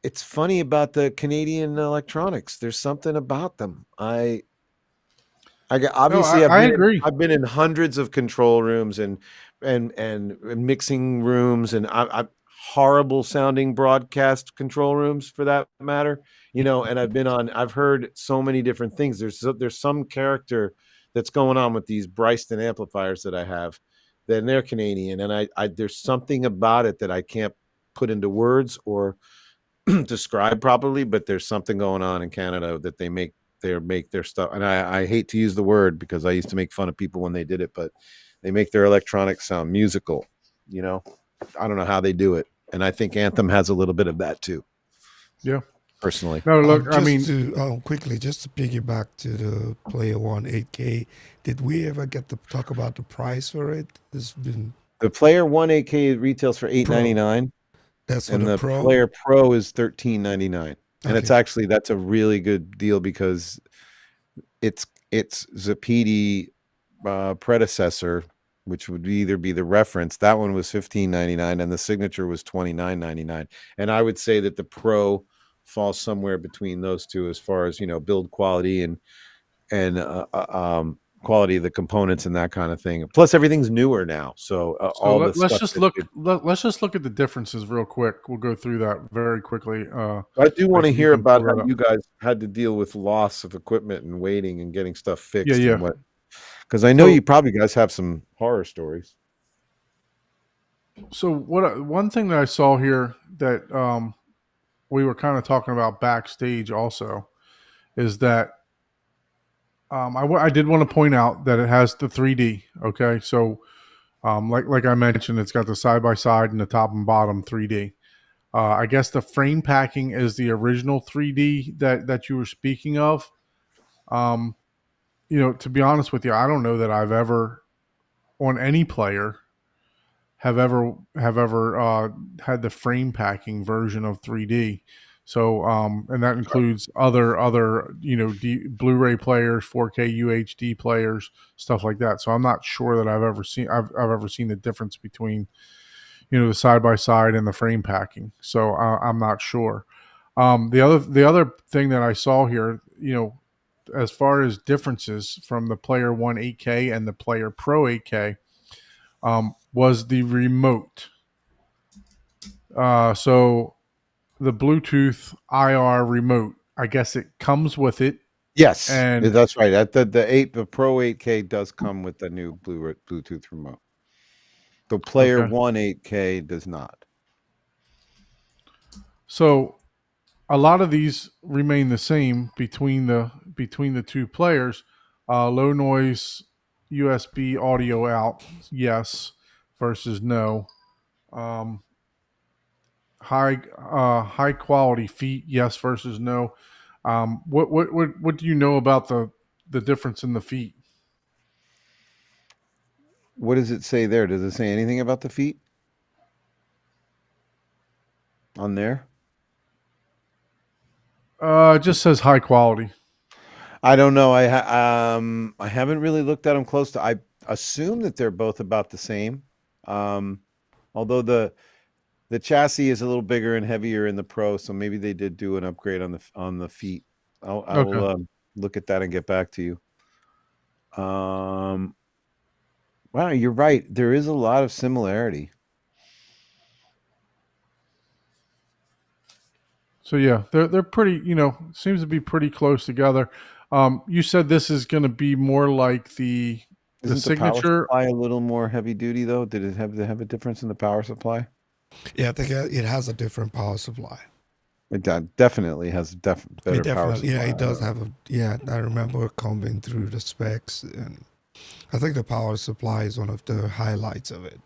It's funny about the Canadian electronics. There's something about them. Obviously I agree. I've been in hundreds of control rooms and mixing rooms and I horrible sounding broadcast control rooms for that matter, and I've heard so many different things. There's some character that's going on with these Bryston amplifiers that I have, then they're Canadian, and I there's something about it that I can't put into words or describe properly, but there's something going on in Canada that they make their stuff, and I hate to use the word because I used to make fun of people when they did it, but they make their electronics sound musical. I don't know how they do it, and I think Anthem has a little bit of that too. Yeah. Personally. No, look, Quickly, just to piggyback to the Player One 8K, did we ever get to talk about the price for it? It's been The Player One 8K retails for $899, that's for and the the Pro. Player Pro is $1399. And Okay. that's a really good deal because it's Zapidi predecessor, which would either be the reference. That one was $15.99 and the signature was $29.99. And I would say that the Pro falls somewhere between those two as far as build quality and quality of the components and that kind of thing. Plus, everything's newer now, so all the let's stuff just that look. did- Let's just look at the differences real quick. We'll go through that very quickly. I do want to you hear can about pull that how up. you guys had to deal with loss of equipment and waiting and getting stuff fixed. Yeah. And what, because I know So- you probably guys have some horror stories. So one thing that I saw here that we were kind of talking about backstage also is that I did want to point out that it has the 3D. Okay, so Like I mentioned, it's got the side by side and the top and bottom 3D. I guess the frame packing is the original 3D that you were speaking of. Um, to be honest with you, I don't know that I've ever on any player have ever had the frame packing version of 3D. So, and that includes other Blu-ray players, 4K UHD players, stuff like that. So I'm not sure that I've ever seen the difference between the side by side and the frame packing. So I'm not sure. The other thing that I saw here, as far as differences from the Player One 8K and the Player Pro 8K, was the remote. So the Bluetooth IR remote, I guess it comes with it. Yes, And that's right. The Pro 8K does come with the new Bluetooth remote. The Player One 8K does not. So a lot of these remain the same between the two players. Low noise USB audio out, yes, versus no. High quality feet, yes, versus no. What do you know about the difference in the feet? What does it say there? Does it say anything about the feet on there? It just says high quality. I don't know. I haven't really looked at them close. I assume that they're both about the same. Although the chassis is a little bigger and heavier in the Pro, so maybe they did do an upgrade on the feet. I'll look at that and get back to you. Wow, you're right. There is a lot of similarity. So yeah, they're pretty. Seems to be pretty close together. You said this is going to be more like the signature. The power supply a little more heavy duty though? Did it have a difference in the power supply? Yeah, I think it has a different power supply. It definitely has better power supply. Yeah, it does have I remember combing through the specs, and I think the power supply is one of the highlights of it.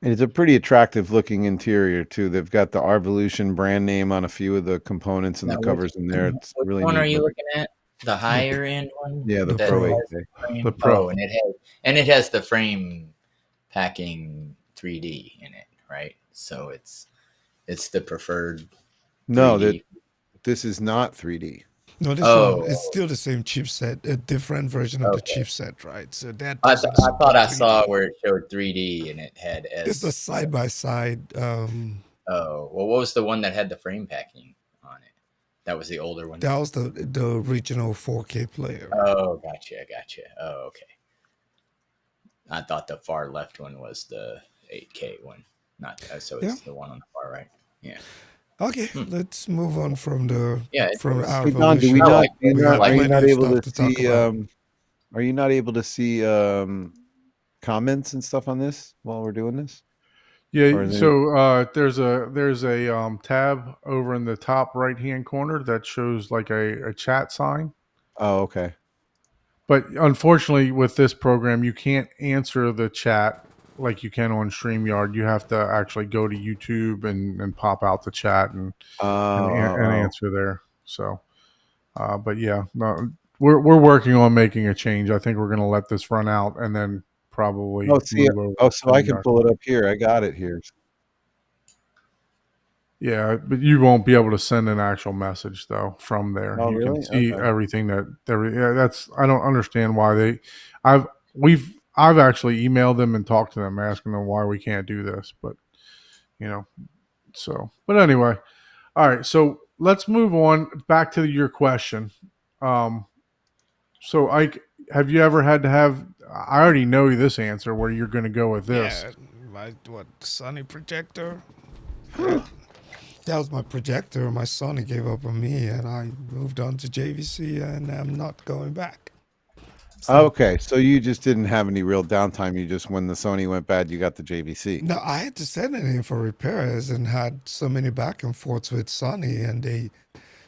And it's a pretty attractive looking interior too. They've got the Arvolution brand name on a few of the components and the covers in there. It's really one neat are you looking at? The higher end one? Yeah, the Pro 8K. The Pro, and it has the frame packing 3D in it, right? So it's the preferred. 3D. No, this is not 3D. No, this one it's still the same chipset, a different version of the chipset, right? So that I thought I saw where it showed 3D and it had it's a side by side. Oh, well, what was the one that had the frame packing on it? That was the older one. That was the original 4K player. Oh, gotcha. Oh, okay. I thought the far left one was the 8K one, not so it's the one on the far right. Yeah. Okay, let's move on from our Don, are you not able to see? Are you not able to see comments and stuff on this while we're doing this? Yeah. So there's a tab over in the top right hand corner that shows like a chat sign. Oh, okay. But unfortunately, with this program, you can't answer the chat like you can on StreamYard. You have to actually go to YouTube and pop out the chat and answer there. So, but yeah, no, we're working on making a change. I think we're going to let this run out and then probably. So I can pull it up here. I got it here. Yeah, but you won't be able to send an actual message though from there. Oh, you really? can see everything that's. I don't understand why I've actually emailed them and talked to them asking them why we can't do this, but but anyway, all right. So let's move on back to your question. So Ike, have you ever had to have? I already know this answer where you're going to go with this. Yeah, my Sony projector. That was my projector. My Sony gave up on me, and I moved on to JVC, and I'm not going back. Okay, so you just didn't have any real downtime. You just, when the Sony went bad, you got the JVC. No, I had to send it in for repairs and had so many back and forths with Sony, and they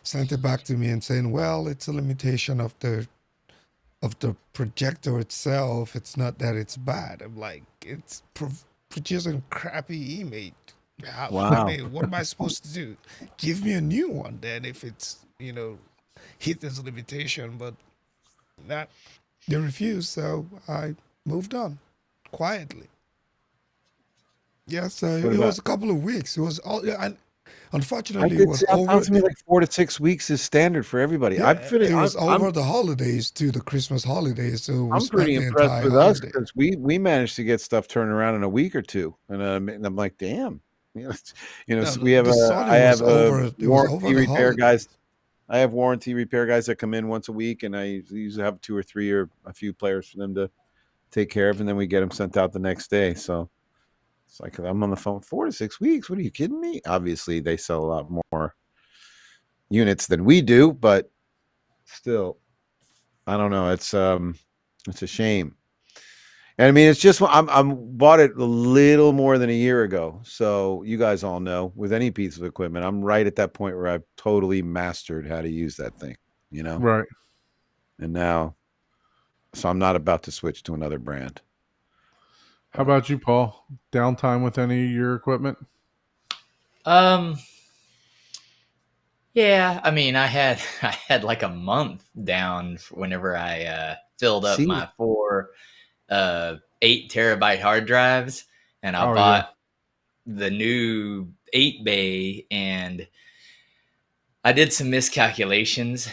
sent it back to me and saying, well, it's a limitation of the of the projector itself, it's not that it's bad. I'm like, it's producing crappy image. I Wow. mean, what am I supposed to do? Give me a new one then if it's, hit this limitation, but not, they refused, so I moved on quietly. Yes, What it about? was a couple of weeks. It was all, yeah, and I unfortunately, it did was see. It over. sounds to me like 4 to 6 weeks is standard for everybody. I'm Yeah, feeling. it was I'm over the holidays too, the Christmas holidays. So we I'm pretty spent the impressed entire with us holiday. because we managed to get stuff turned around in a week or two, and I'm like, damn. No, So no, we have the Sony I was have a over. It was over warranty the repair guys. holidays. I have warranty repair guys that come in once a week, and I usually have 2 or 3 or a few players for them to take care of, and then we get them sent out the next day. So it's like I'm on the phone 4 to 6 weeks. What are you kidding me? Obviously, they sell a lot more units than we do, but still, I don't know. It's a shame. And I mean, it's just I'm bought it a little more than a year ago. So you guys all know with any piece of equipment, I'm right at that point where I've totally mastered how to use that thing, Right. And now, so I'm not about to switch to another brand. How about you, Paul? Downtime with any of your equipment? Um, yeah, I mean, I had like a month down whenever I filled up See, my 8 terabyte hard drives, and I Oh yeah. bought the new 8 bay, and I did some miscalculations,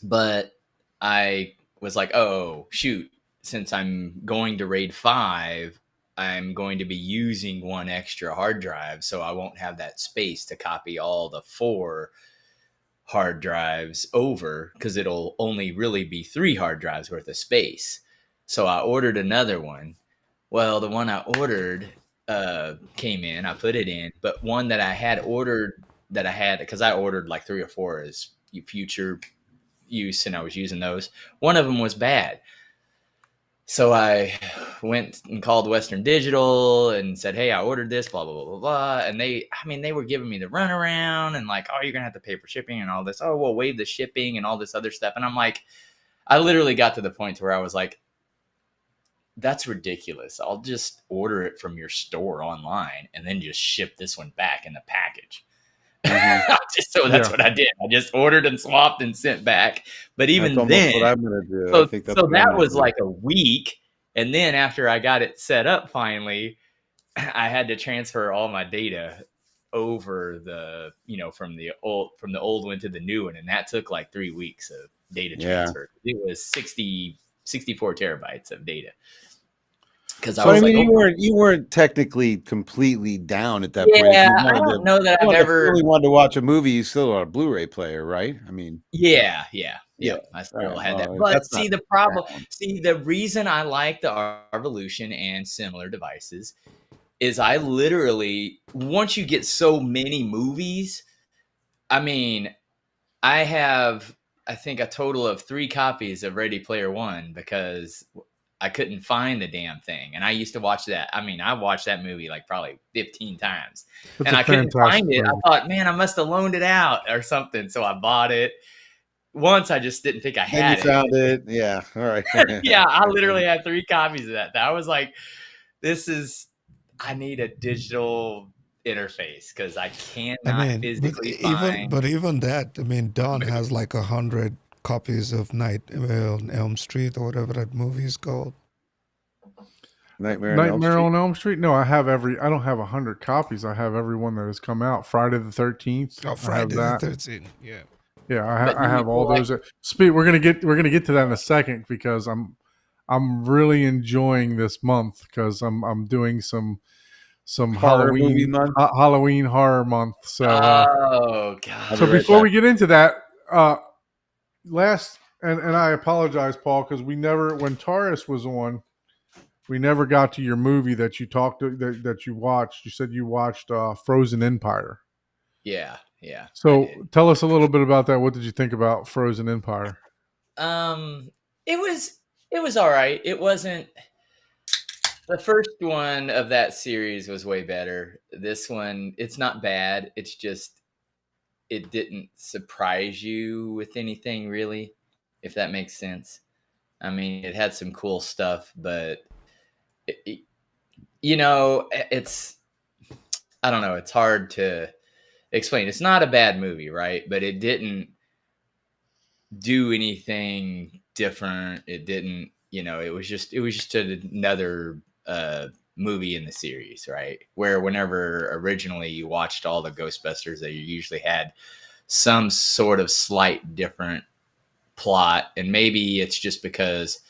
but I was like, oh shoot, since I'm going to RAID 5, I'm going to be using one extra hard drive, so I won't have that space to copy all the 4 hard drives over, because it'll only really be 3 hard drives worth of space. So I ordered another one. Well, the one I ordered came in, I put it in, but one that I had ordered, that I had, because I ordered like 3 or 4 as future use, and I was using those. One of them was bad. So I went and called Western Digital and said, hey, I ordered this, blah, blah, blah, blah, blah. And they were giving me the runaround and like, oh, you're going to have to pay for shipping and all this. Oh, well, waive the shipping and all this other stuff. And I'm like, I literally got to the point where I was like, that's ridiculous. I'll just order it from your store online and then just ship this one back in the package. So that's what I did. I just ordered and swapped and sent back. But even that's almost then, what I'm gonna do. so, I think that's so what I'm that gonna was do. like a week. And then after I got it set up finally, I had to transfer all my data over from the old one to the new one. And that took like 3 weeks of data transfer. It was 64 terabytes of data. Because So I mean, you weren't technically completely down at that point. If yeah, you I wanted don't know that I've ever really wanted to watch a movie, you still had a Blu-ray player, right? I mean, Yeah. Yeah. I still Right. had that. Well, But that's see, not the problem, down. the reason I like the Revolution and similar devices is I literally, once you get so many movies, I mean, I have, I think, a total of 3 copies of Ready Player One because I couldn't find the damn thing. And I used to watch that. I mean, I watched that movie like probably 15 times. It's And a I couldn't fantastic find it. movie. I thought, man, I must have loaned it out or something. So I bought it. Once I just didn't think I Then you had found it. Yeah. All right. Yeah, I literally had 3 copies of that. I was like, I need a digital interface because I I cannot mean, physically find. even that, I mean, Don has like 100 copies of Nightmare on Elm Street or whatever that movie is called. Nightmare on Elm Nightmare Street. on Elm Street? No, I don't have 100 copies. I have every one that has come out. Friday the 13th. Oh, I have Friday the that. 13th. Yeah. Yeah, But I have all those. Speed. We're gonna get to that in a second because I'm really enjoying this month because I'm doing some Horror movie Halloween month. Halloween horror month. So oh god. so before we get into that, and I apologize, Paul, because we never, when Taurus was on, we never got to your movie that you that you watched. You said you watched Frozen Empire. Yeah. So tell us a little bit about that. What did you think about Frozen Empire? It was all right. It wasn't, the first one of that series was way better. This one, it's not bad. It's just, it didn't surprise you with anything really, if that makes sense. I mean, it had some cool stuff, but you know, it's I don't know. It's hard to explain. It's not a bad movie, right? But it didn't do anything different. It didn't, you know, it was just another movie in the series, right? Where whenever originally you watched all the Ghostbusters, that you usually had some sort of slight different plot, and maybe it's just because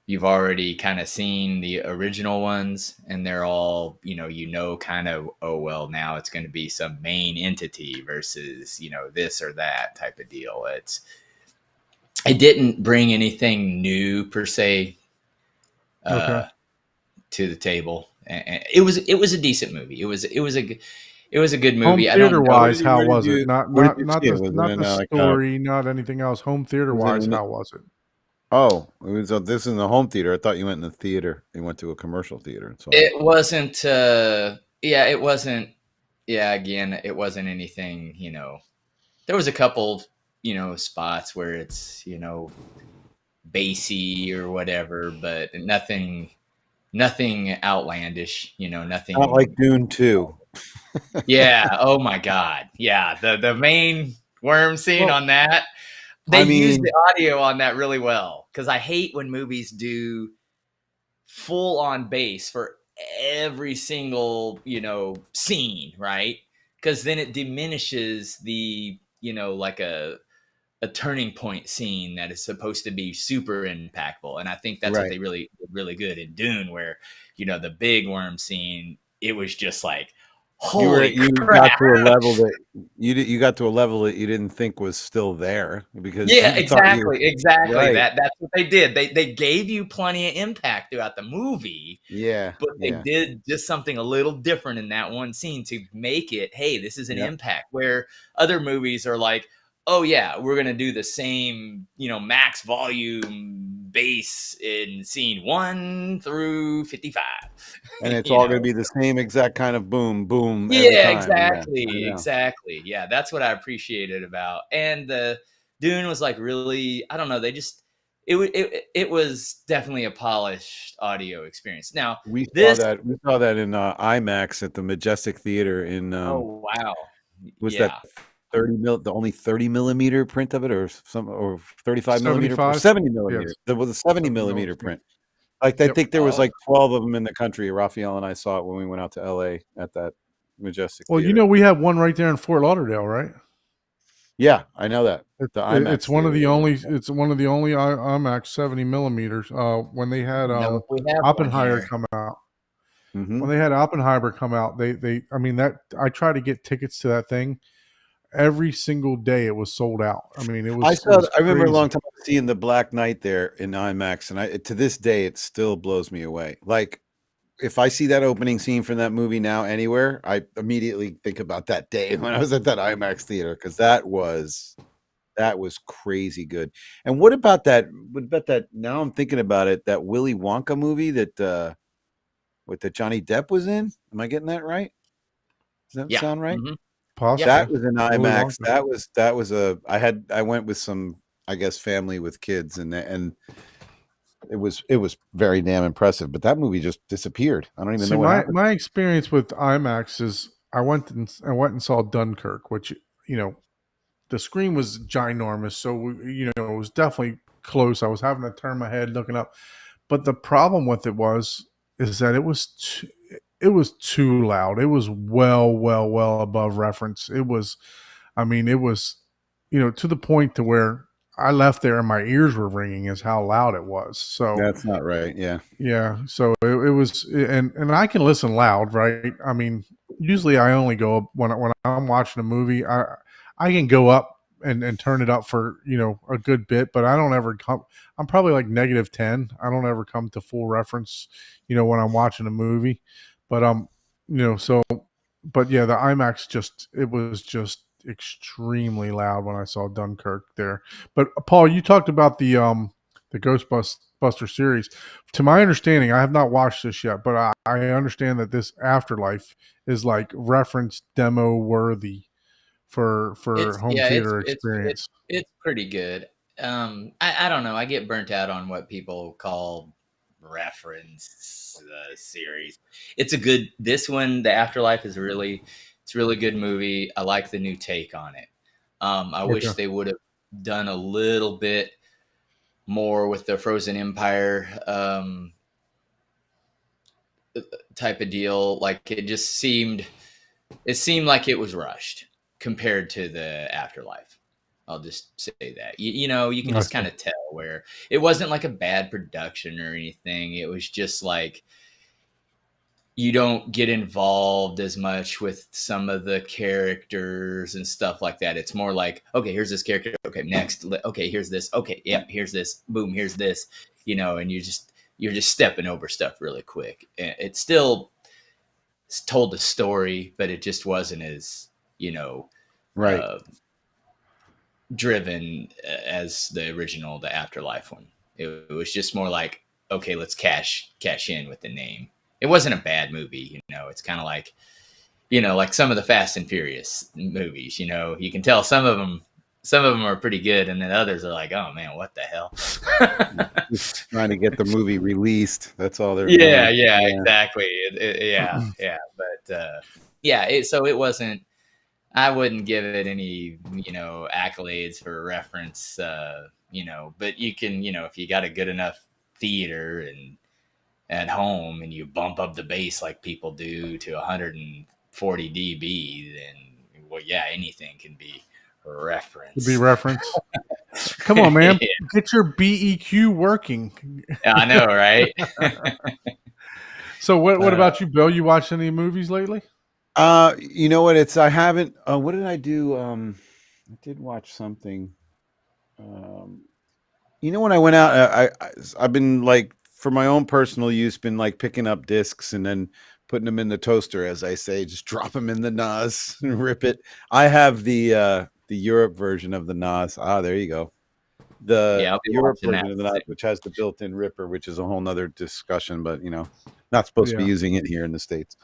you've already kind of seen the original ones and they're all, kind of, oh, well, now it's going to be some main entity versus, this or that type of deal. It didn't bring anything new per se Okay. to the table. And it was a decent movie. It was a good Home movie. I theater don't know. wise, Where how did was you it? Not where did not you not see it? the Was it not in the like story, not anything else. Home theater wise, how was it? oh, it was this in the home theater. I thought you went in the theater. You went to a commercial theater and saw it. It wasn't it wasn't, again, it wasn't anything, there was a couple, spots where it's, bassy or whatever, but nothing outlandish, nothing. Not like Dune 2. Yeah. Oh my God. Yeah. The main worm scene Well, on that, they I use mean, the audio on that really well. Cause I hate when movies do full on bass for every single, scene, right? Cause then it diminishes the, like a turning point scene that is supposed to be super impactful. And I think that's what right. they really did really good in Dune, where, the big worm scene, it was just like, holy You crap. got to a level that you got to a level that you didn't think was still there because Yeah, you thought you exactly. right. That's what they did. They gave you plenty of impact throughout the movie, Yeah. but they Yeah. did just something a little different in that one scene to make it, hey, this is an Yep. impact. Where other movies are like, oh yeah, we're gonna do the same, max volume bass in scene 1 through 55. And it's you all know, going to be the same exact kind of boom, boom every yeah, time. Yeah, I exactly, know. exactly. Yeah, that's what I appreciated about. And the Dune was like really, I don't know. They just it was definitely a polished audio experience. Now We saw this, that. We saw that in IMAX at the Majestic Theater in oh wow, was that yeah, 30 millimeter print of it or 35 millimeter or 75. 70 millimeter. Yes. There was a 70 70 millimeter mils, yeah. print. Like I Yep. think there was oh, like 12 of them in the country. Raphael and I saw it when we went out to LA at that Majestic Well, Theater. we have one right there in Fort Lauderdale, right? Yeah, I know that. The IMAX It's one of the theater. only. It's one of the only IMAX 70 millimeters. When they had no, we have one Oppenheimer here. come out. Mhm. When they had Oppenheimer come out, they I mean that I tried to get tickets to that thing. Every single day it was sold out. I mean, it was I remember a crazy. long time seeing the Black Knight there in IMAX, and to this day it still blows me away. Like if I see that opening scene from that movie now anywhere, I immediately think about that day when I was at that IMAX theater because that was crazy good. And what about that? What about that? Now I'm thinking about it. That Willy Wonka movie that with the Johnny Depp was in. Am I getting that right? Does that Yeah. sound right? Mhm. Possibly. That was an Willy IMAX. Wonka. That was I went with some, I guess, family with kids, and it was very damn impressive. But that movie just disappeared. I don't even See, know what happened. my experience with IMAX is I went and saw Dunkirk, which the screen was ginormous, so it was definitely close. I was having to turn my head looking up, but the problem with it is that it was too loud. It was well above reference. It was, I mean, it was, to the point to where I left there and my ears were ringing is how loud it was. So That's not right. Yeah. yeah, so it was, and I can listen loud, right? I mean, usually I only go up when I'm watching a movie. I can go up and turn it up for a good bit, but I don't ever come. I'm probably like -10. I don't ever come to full reference, when I'm watching a movie. But so, but yeah, the IMAX it was just extremely loud when I saw Dunkirk there. But Paul, you talked about the Ghostbuster series. To my understanding, I have not watched this yet, but I understand that this Afterlife is like reference demo worthy for home theater experience. It's pretty good. I don't know. I get burnt out on what people call reference series. It's a good. This one, The Afterlife, it's a really good movie. I like the new take on it. I Okay. wish they would have done a little bit more with the Frozen Empire type of deal. Like it seemed like it was rushed compared to The Afterlife. I'll just say that. You know, you can I just see. kind of tell where it wasn't like a bad production or anything. It was just like you don't get involved as much with some of the characters and stuff like that. It's more like, okay, here's this character. Okay, next. Okay, here's this. Okay, yep, here's this. Boom, here's this. You know, and you're just stepping over stuff really quick. It's still told the story, but it just wasn't as, you know, Right. uh, driven as the original, the Afterlife one. It was just more like, okay, let's cash in with the name. It wasn't a bad movie, you know. It's kind of like, you know, like some of the Fast and Furious movies. You know, you can tell some of them are pretty good, and then others are like, oh man, what the hell? Just trying to get the movie released. That's all they're Yeah, doing. yeah, Yeah. exactly. Yeah, but yeah. So it wasn't. I wouldn't give it any, you know, accolades for reference, you know, but you can, you know, if you got a good enough theater and at home and you bump up the bass like people do to 140 dB, then well, yeah, anything can be a To be reference. reference. Come on, man. Yeah, Get your BEQ working. I know, right? So what Uh, about you, Bill? You watched any movies lately? You know what? I haven't. What did I do? I did watch something. Um, you know, when I went out, I've been like, for my own personal use, been like picking up discs and then putting them in the toaster, as I say, just drop them in the NAS and rip it. I have the Europe version of the NAS. Ah, there you go. The yeah, I'll be Europe watching that. version of the NAS, which has the built-in ripper, which is a whole nother discussion, but you know, not supposed to be Yeah. using it here in the States.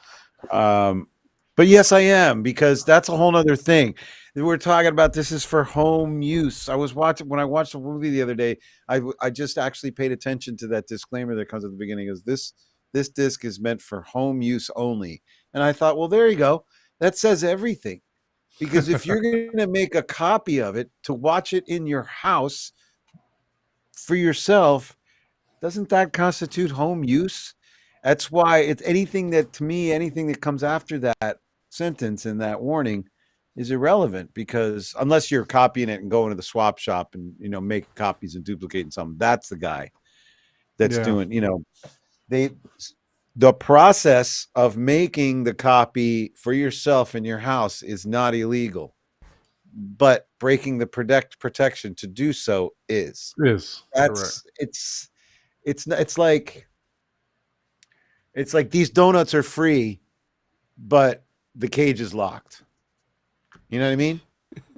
But yes, I am, because that's a whole nother thing. We're talking about this is for home use. I was watching when I watched the movie the other day. I just actually paid attention to that disclaimer that comes at the beginning. Is this disc is meant for home use only? And I thought, well, there you go. That says everything. Because if you're going to make a copy of it to watch it in your house for yourself, doesn't that constitute home use? That's why it's anything that, to me, anything that comes after that sentence and that warning is irrelevant, because unless you're copying it and going to the swap shop and, you know, making copies and duplicating something, that's the guy that's Yeah. doing, you know, the process of making the copy for yourself in your house is not illegal, but breaking the protection to do so is. Is correct. That's it's like these donuts are free, but the cage is locked. You know what I mean?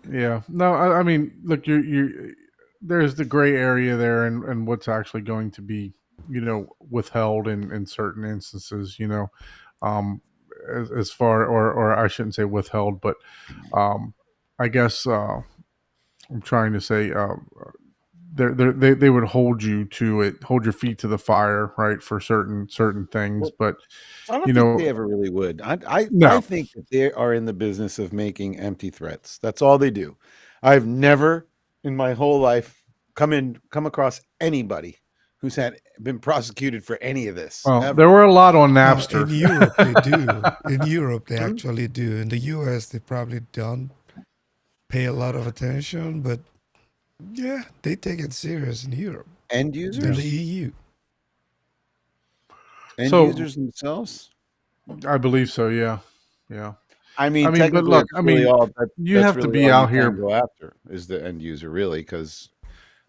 Yeah. No, I mean, look, you there's the gray area there, and what's actually going to be, you know, withheld in certain instances, you know, um, as far, or I shouldn't say withheld, but I guess I'm trying to say they would hold you to it, hold your feet to the fire, right, for certain things, but I don't you think know, they ever really would. I no, think that they are in the business of making empty threats. That's all they do. I've never in my whole life come across anybody who's been prosecuted for any of this well, ever. there were a lot on In Napster. Europe, they do. In Europe, they Hmm? actually do. In the US, they probably don't pay a lot of attention, but yeah, they take it serious in Europe End than users, the EU. end So users themselves. I believe so. Yeah, yeah. I mean, I mean, but technically, look, it's I really mean, all you that's have to really be all you out can here. go after is the end user, really, because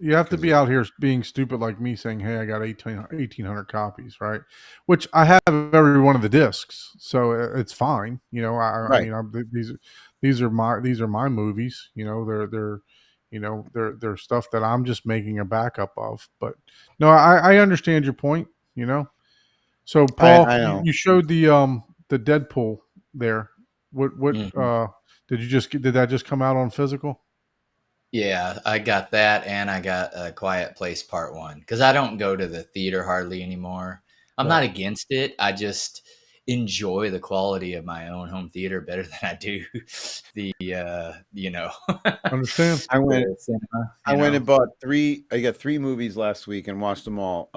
You have to be out here being stupid like me, saying, "Hey, I got 1,800 copies," right? Which I have every one of the discs, so it's fine. You know, I right. mean, these are my movies. You know, they're you know they're stuff that I'm just making a backup of. But no, I understand your point. You know, so Paul, I you, know. you showed the Deadpool there. What mhm. did you just did that just come out on physical? Yeah, I got that, and I got A Quiet Place Part 1 because I don't go to the theater hardly anymore. I'm not Right. against it. I just enjoy the quality of my own home theater better than I do the Understand? I went the cinema. I went and bought three. I got three movies last week and watched them all.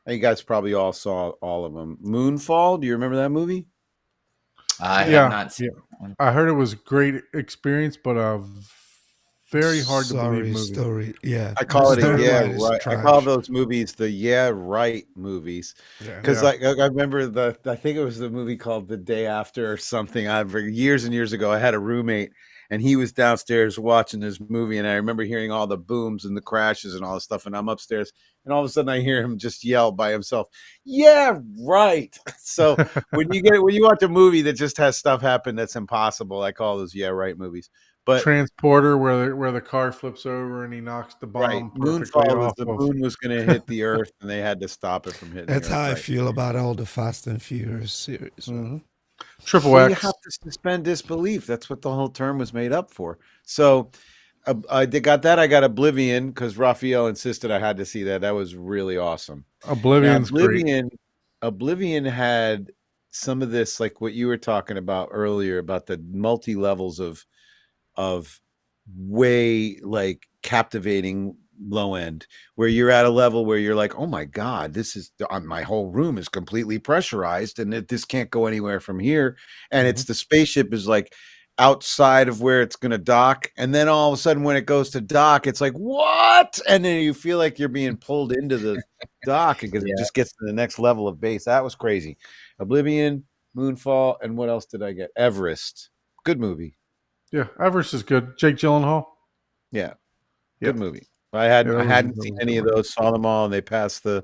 You guys probably all saw all of them. Moonfall. Do you remember that movie? I have Yeah, not yeah. seen that one. I heard it was a great experience, but a very hard to believe Sorry movie. story. Yeah, I the call it a yeah storyline is right. I call trash. those movies the yeah right movies Yeah. because Yeah. like I remember I think it was the movie called The Day After or something. I've years and years ago. I had a roommate and he was downstairs watching this movie, and I remember hearing all the booms and the crashes and all this stuff. And I'm upstairs, and all of a sudden I hear him just yell by himself, "Yeah, right." So when you watch a movie that just has stuff happen that's impossible, I call those yeah right movies. But Transporter, where the car flips over and he knocks the right. bomb perfectly Moonfall was off the of. moon was going to hit the earth and they had to stop it from hitting the That's earth. how I Right. feel about all the Fast and Furious series. Mhm. Triple Well, you X. have to suspend disbelief. That's what the whole term was made up for. So I got that. I got Oblivion because Raphael insisted I had to see that. That was really awesome. Now, Oblivion's great. Oblivion had some of this, like what you were talking about earlier, about the multi levels of way like captivating low end, where you're at a level where you're like, oh my god, this is my whole room is completely pressurized and this can't go anywhere from here, and it's the spaceship is like outside of where it's going to dock, and then all of a sudden when it goes to dock it's like what, and then you feel like you're being pulled into the dock because it Yeah. just gets to the next level of base. That was crazy. Oblivion, Moonfall, and what else did I get? Everest. Good movie. Yeah, Everest is good. Jake Gyllenhaal. Yeah, Yeah, good movie. I yeah, that hadn't was seen a any good of one. those, saw them all, and they passed the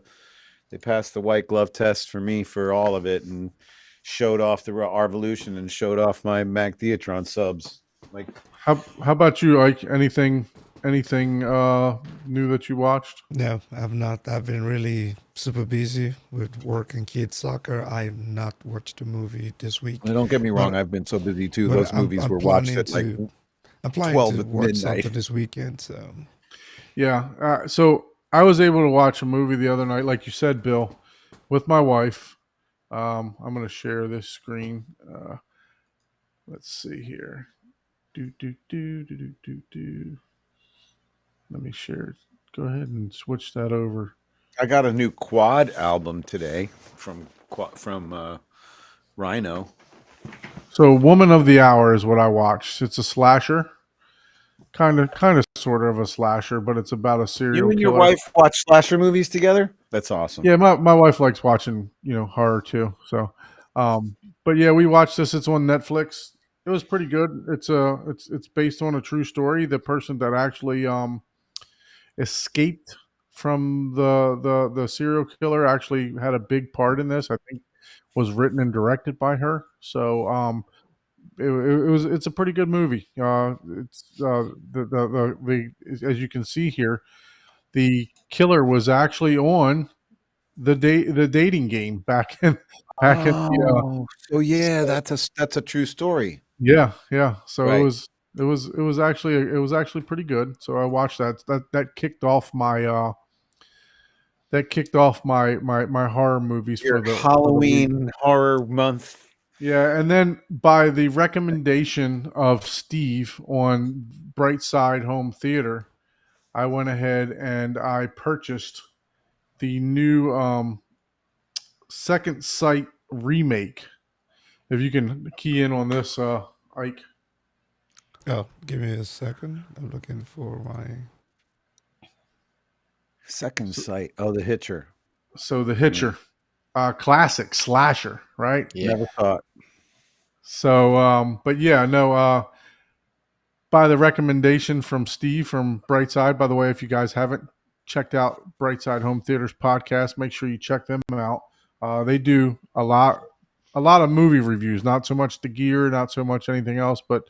white glove test for me for all of it, and showed off the Arvolution and showed off my Mac Theatron subs. Like, How about you, Ike? Anything new that you watched? No, I've not. I've been really super busy with work and kids soccer. I've not watched a movie this week. don't get me wrong, But I've been so busy too. but Those movies I'm were watched planning at like to I'm planning 12 to at watch midnight. something this weekend. So Yeah. So I was able to watch a movie the other night, like you said, Bill, with my wife. I'm going to share this screen. Let's see here. Do do do do do do do. Let me share. Go ahead and switch that over. I got a new Quad album today from Rhino. So, Woman of the Hour is what I watched. It's a slasher, kind of, sort of a slasher, but it's about a serial You and your killer. wife watch slasher movies together? That's awesome. Yeah, my wife likes watching horror too. So, but yeah, we watched this. It's on Netflix. It was pretty good. It's based on a true story. The person that actually escaped from the serial killer actually had a big part in this. I think was written and directed by her. So it's a pretty good movie. It's the as you can see here, the killer was actually on the dating game back in the Oh, so yeah, that's a true story. yeah. So Right. it was actually pretty good. So I watched that. That kicked off my my horror movies Your for the week. Halloween horror month. Yeah, and then by the recommendation of Steve on Brightside Home Theater, I went ahead and I purchased the new Second Sight remake. If you can key in on this, Ike. oh, give me a second. I'm looking for my. Second Sight. Oh, The Hitcher. So the Hitcher, classic slasher, right? Yeah. Never thought. So, but yeah, no. By the recommendation from Steve from Brightside. By the way, if you guys haven't checked out Brightside Home Theaters podcast, make sure you check them out. They do a lot of movie reviews, not so much the gear, not so much anything else, but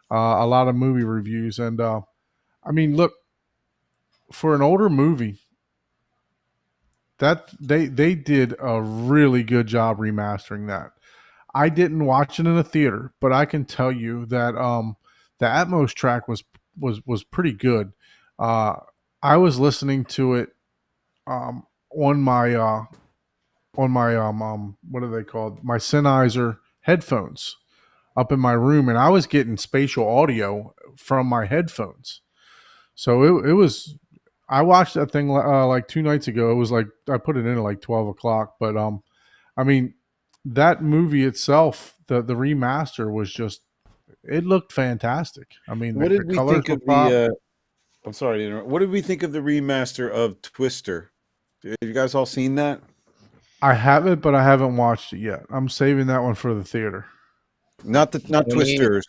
a lot of movie reviews. And I mean, look, for an older movie, that they did a really good job remastering that. I didn't watch it in a theater, but I can tell you that the Atmos track was was pretty good. I was listening to it on my what are they called? My Sennheiser headphones up in my room, and I was getting spatial audio from my headphones. So it was. I watched that thing like 2 nights ago. It was like I put it in at like 12 o'clock. But I mean, that movie itself, the remaster was just. It looked fantastic. I mean, What the did we colors think were of pop. the? I'm sorry to interrupt. What did we think of the remaster of Twister? Have you guys all seen that? I haven't, but I haven't watched it yet. I'm saving that one for the theater. Not When you- Twisters.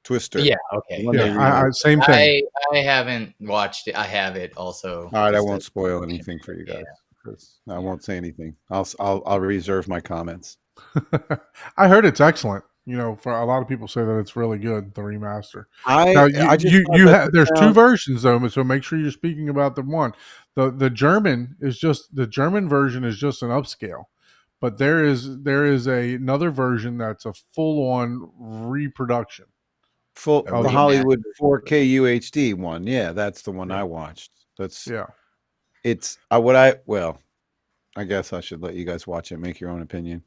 Twister. Yeah, The okay. one they Yeah, remade. same thing. I haven't watched it. I have it also. All right, I just won't as- spoil anything for you guys. 'Cause I won't say anything. I'll reserve my comments. I heard it's excellent. You know, for a lot of people say that it's really good, the remaster. I Now I just thought that the there's two sound- versions though, so make sure you're speaking about the one. The German is just the German version is just an upscale, but there is another version that's a full on reproduction. full Oh, the yeah. Hollywood 4K UHD one. Yeah, that's the one I watched. That's Yeah, it's I guess I should let you guys watch it, make your own opinion.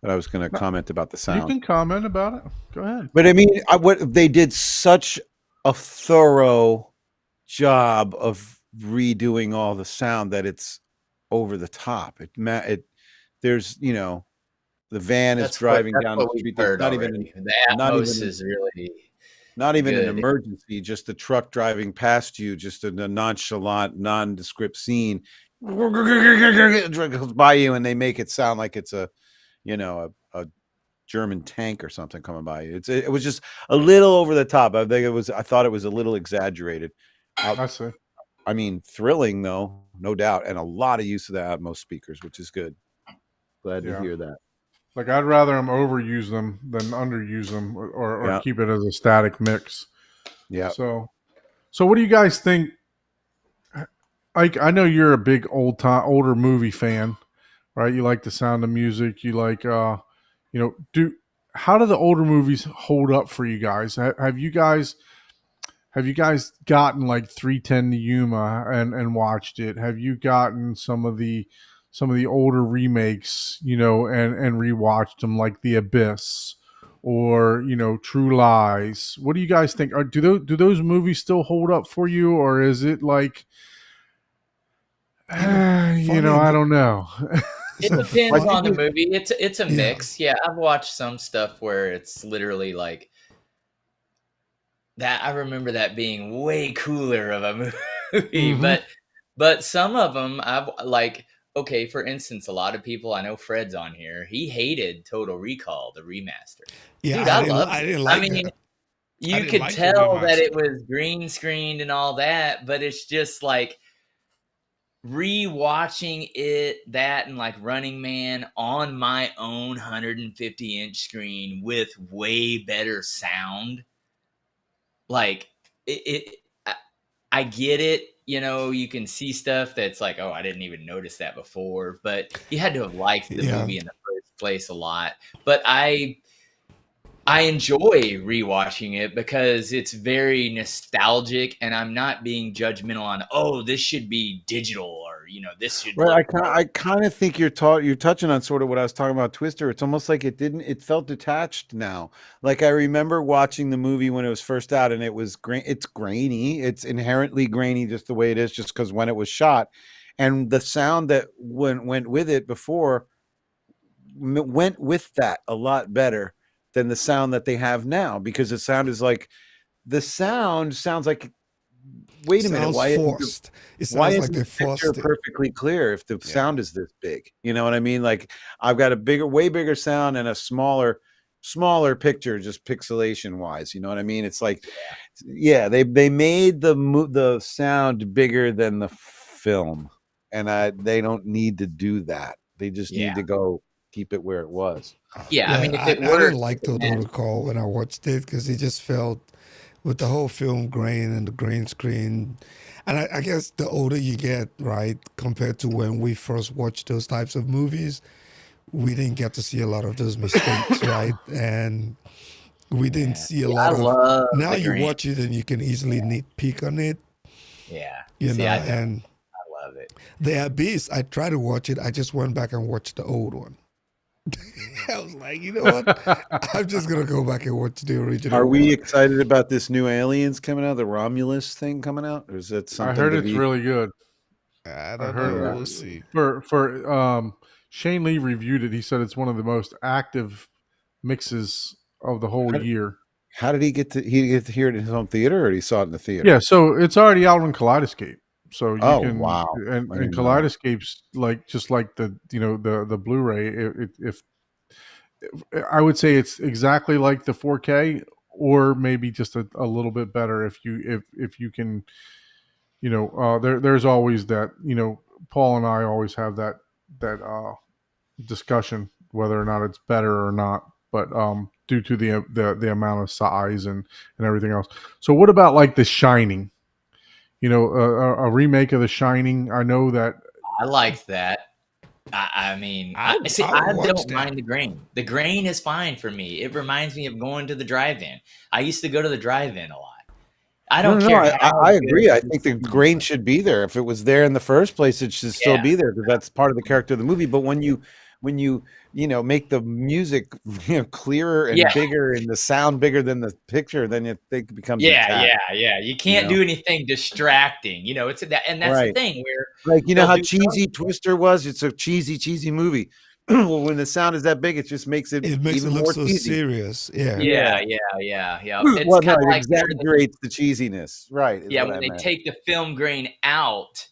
But I was going to comment about the you sound. can comment about it. Go ahead. But I mean, what they did such a thorough job of redoing all the sound that it's over the top. There's the van is driving down the street. There's Not even the Atmos is really not even an good. emergency. Just the truck driving past you, just a nonchalant, nondescript scene. It goes by you, and they make it sound like it's a German tank or something coming by you. It was just a little over the top. I thought it was a little exaggerated. I see. I mean, thrilling though, no doubt, and a lot of use of the Atmos speakers, which is good. Glad to hear that. Like I'd rather them overuse them than underuse them, or Yeah. keep it as a static mix. Yeah. So what do you guys think? Ike, I know you're a big older movie fan, right? You like the Sound of Music. You like, how do the older movies hold up for you guys? Have you guys gotten like 310 to Yuma and watched it? Have you gotten some of the older remakes, and rewatched them, like The Abyss or True Lies? What do you guys think? Do those movies still hold up for you, or is it like, I don't know. It depends on the think movie. It's a mix. Yeah, I've watched some stuff where it's literally like that. I remember that being way cooler of a movie, but some of them I've like. Okay, for instance, a lot of people, I know Fred's on here. He hated Total Recall, the remaster. Yeah, Dude, I didn't like mean, that. you didn't could like the tell that it remaster. was green screened and all that, but it's just like rewatching that and like Running Man on my own 150-inch screen with way better sound. Like I get it. You can see stuff that's like, oh, I didn't even notice that before, but you had to have liked the movie in the first place a lot. But I enjoy rewatching it because it's very nostalgic, and I'm not being judgmental on, oh, this should be digital, or this should. Right. I kind of think you're touching on sort of what I was talking about Twister. It's almost like it felt detached now. Like I remember watching the movie when it was first out, and it's grainy. It's inherently grainy just the way it is, just because when it was shot, and the sound that went with it before went with that a lot better than the sound that they have now, because the sound sounds like, wait a minute, why forced? It why sounds like isn't they the forced picture it. perfectly clear if the sound is this big? You know what I mean? Like I've got a way bigger sound and a smaller picture, just pixelation wise. You know what I mean? It's like, they made the sound bigger than the film, and they don't need to do that. They just need to go keep it where it was. Yeah, I mean, if I it works, didn't like Total Recall when I watched it because it just felt, with the whole film grain and the green screen, and I guess the older you get, right, compared to when we first watched those types of movies, we didn't get to see a lot of those mistakes, right? And We didn't Yeah. see a See, lot I of. love Now the you Grinch. watch it and you can easily nitpick on it, Yeah. you See, know. I don't. And I love it. The Abyss, I tried to watch it. I just went back and watched the old one. I was like, you know what? I'm just gonna go back and watch the original Are we one. excited about this new Aliens coming out, the Romulus thing coming out, or is that I something heard to it's be? really good. I I don't heard know. Yeah. We'll see. for Shane Lee reviewed it. He said it's one of the most active mixes of the whole How, year. how did he get to hear it in his home theater, or he saw it in the theater? Yeah, so it's already out on Kaleidoscape. So you Oh can wow! I and didn't know that. Kaleidoscape's like just like the the Blu-ray. If I would say it's exactly like the 4K, or maybe just a little bit better if you can, there's always that, Paul and I always have that discussion whether or not it's better or not, but due to the amount of size and everything else. So what about like The Shining? A remake of The Shining. I know that. I like that. I mean, I'll I watch don't that. mind the grain. The grain is fine for me. It reminds me of going to the drive-in. I used to go to the drive-in a lot. I No, don't no, care I, I how I good agree. I the think the movie grain was. should be there. If it was there in the first place, it should still Yeah, be there because that's part of the character of the movie. But when you make the music clearer and yeah, bigger and the sound bigger than the picture, then it think it becomes yeah, attack. yeah. You You can't know, do anything distracting. It's that, and that's the right? thing where Like they'll how do cheesy something. Twister was. It's a cheesy movie. Well, when the sound is that big, it just makes it It makes it even look more so cheesy. serious. Yeah. Yeah, Yeah. yeah. It's Well, no, kind of it like exaggerates the cheesiness. Right, is what when I they meant. take the film grain out,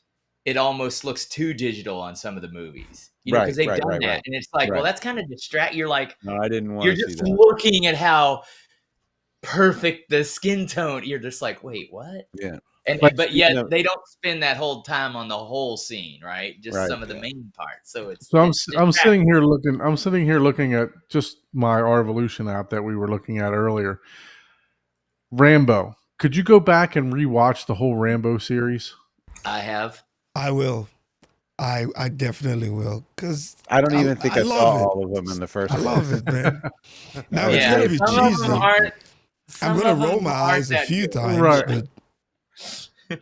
it almost looks too digital on some of the movies. Right, Because they've right, done right, that, right, and it's like, well, right. that's kind of distract. You're like, No, I didn't want you're to see just that. looking at how perfect the skin tone. You're just like, wait, what? Yeah. And Like but speaking yet of they don't spend that whole time on the whole scene, right? Just right. some of the main parts. So So it's I'm distracting. sitting here looking. I'm sitting here looking at just my Arvolution app that we were looking at earlier. Rambo. Could you go back and rewatch the whole Rambo series? I have. I will. I definitely will. Cause I don't I even think I I saw love it. all of them in the first I place. love it, man. Now it's Yeah, gonna be some of them cheesy. aren't. I'm Some gonna of roll them my aren't eyes a that few good. times, Right. but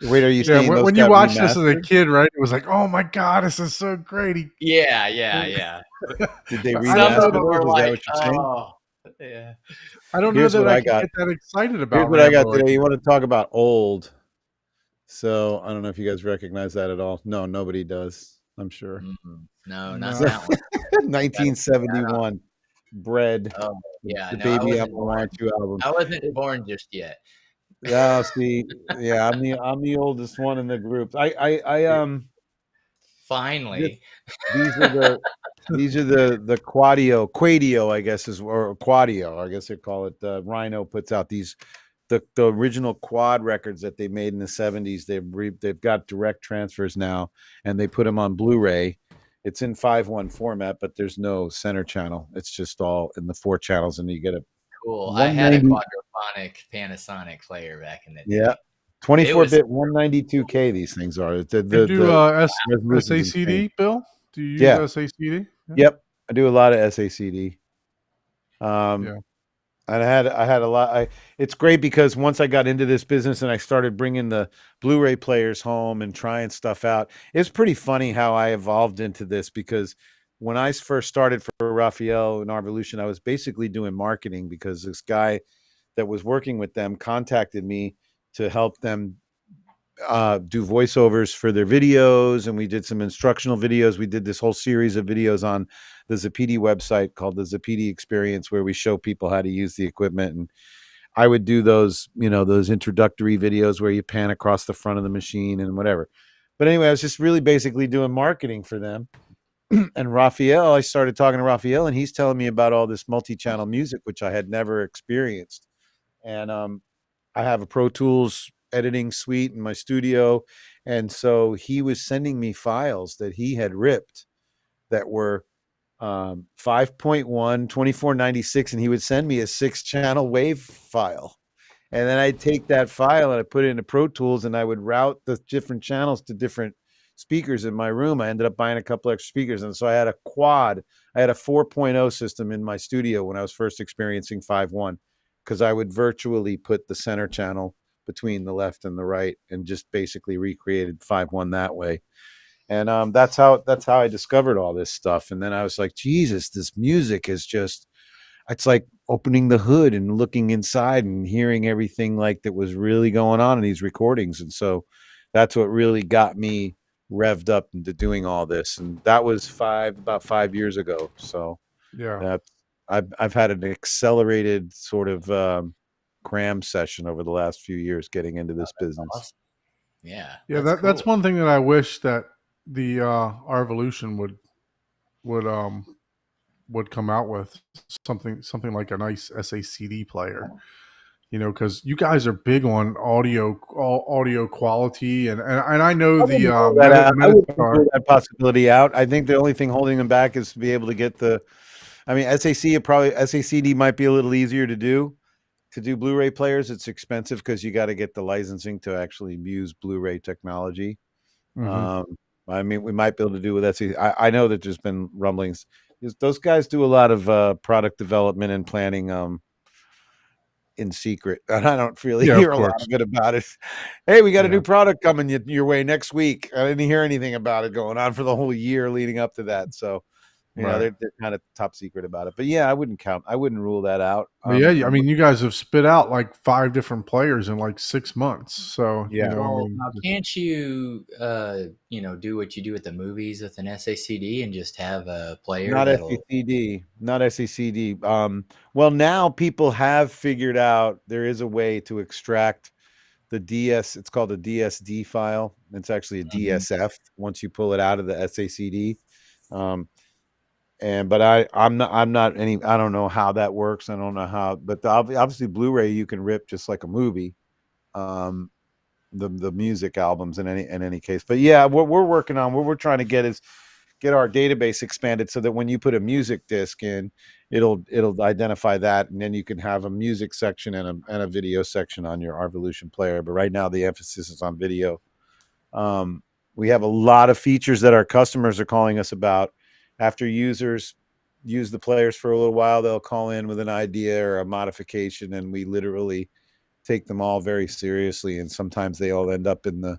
Wait, are you Yeah. saying those When you got watched this as a remastered? kid, right? It was like, oh my god, this is so great. Yeah. Did they I Some don't know. of remaster them those? are Is that like, what you're saying? oh, yeah. I don't know Here's that what I I can got. get that excited about Here's what I got Rambo. today. You want to talk about old? So I don't know if you guys recognize that at all. No, nobody does. I'm sure. No, not No. that one. 1971, Bread, Oh, yeah. the No, I Baby I wasn't born. Want You album. I wasn't born just yet. Oh, see, yeah, I'm the oldest one in the group. Finally. These are the Quadio, I guess is, or Quadio, I guess they call it. Rhino puts out these the original quad records that they made in the 70s. They've got direct transfers now, and they put them on Blu-ray. It's in 5:1 format, but there's no center channel. It's just all in the 4 channels, and you get a Cool. I had a 190. quadraphonic Panasonic player back in the day. Yeah, It was 24-bit 192K. These things are You do resolution's insane. SACD, Bill? Do you use Yeah. SACD? Yeah. Yep, I do a lot of SACD. Yeah. And I had a lot. It's great because once I got into this business and I started bringing the Blu-ray players home and trying stuff out, it's pretty funny how I evolved into this. Because when I first started for Raphael and Arvolution, I was basically doing marketing because this guy that was working with them contacted me to help them do voiceovers for their videos, and we did some instructional videos. We did this whole series of videos on the Zapedi website called the Zapedi Experience, where we show people how to use the equipment. And I would do those, those introductory videos where you pan across the front of the machine and whatever. But anyway, I was just really basically doing marketing for them. And Raphael, I started talking to Raphael, and he's telling me about all this multi-channel music, which I had never experienced. And I have a Pro Tools editing suite in my studio. And so he was sending me files that he had ripped that were 5.1, 2496, and he would send me a 6-channel wave file. And then I'd take that file and I put it into Pro Tools, and I would route the different channels to different speakers in my room. I ended up buying a couple extra speakers. And so I had a quad. I had a 4.0 system in my studio when I was first experiencing 5.1. because I would virtually put the center channel between the left and the right and just basically recreated 5-1 that way. And that's how I discovered all this stuff. And then I was like, Jesus, this music is just, it's like opening the hood and looking inside and hearing everything like that was really going on in these recordings. And so that's what really got me revved up into doing all this. And that was about 5 years ago. So Yeah. I've had an accelerated sort of cram session over the last few years getting into this business. Awesome. Yeah. Yeah, that's that's cool. one thing that I wish that the Arvolution would come out with, something like a nice SACD player. Because you guys are big on audio quality, and I know the I wouldn't Metatar. rule that possibility out. I think the only thing holding them back is to be able to get SACD might be a little easier to do. To do Blu-ray players, it's expensive because you got to get the licensing to actually use Blu-ray technology. Mm-hmm. We might be able to do with SACD. I know that there's been rumblings. Those guys do a lot of product development and planning in secret, and I don't really hear a lot of it about it. Hey, we got a new product coming your way next week. I didn't hear anything about it going on for the whole year leading up to that. So, they're kind of top secret about it. But yeah, I wouldn't rule that out. But yeah, I mean, you guys have spit out like 5 different players in like 6 months. So yeah. Now, can't you, do what you do at the movies with an SACD and just have a player? Not SACD. Well, now people have figured out there is a way to extract the DS. It's called a DSD file. It's actually a DSF once you pull it out of the SACD. But I don't know how that works. I don't know how, but obviously Blu-ray you can rip just like a movie, the music albums in any case. But yeah, what we're working on, what we're trying to get our database expanded so that when you put a music disc in, it'll identify that, and then you can have a music section and a video section on your Arvolution player. But right now the emphasis is on video. We have a lot of features that our customers are calling us about. After users use the players for a little while, they'll call in with an idea or a modification, and we literally take them all very seriously. And sometimes they all end up in the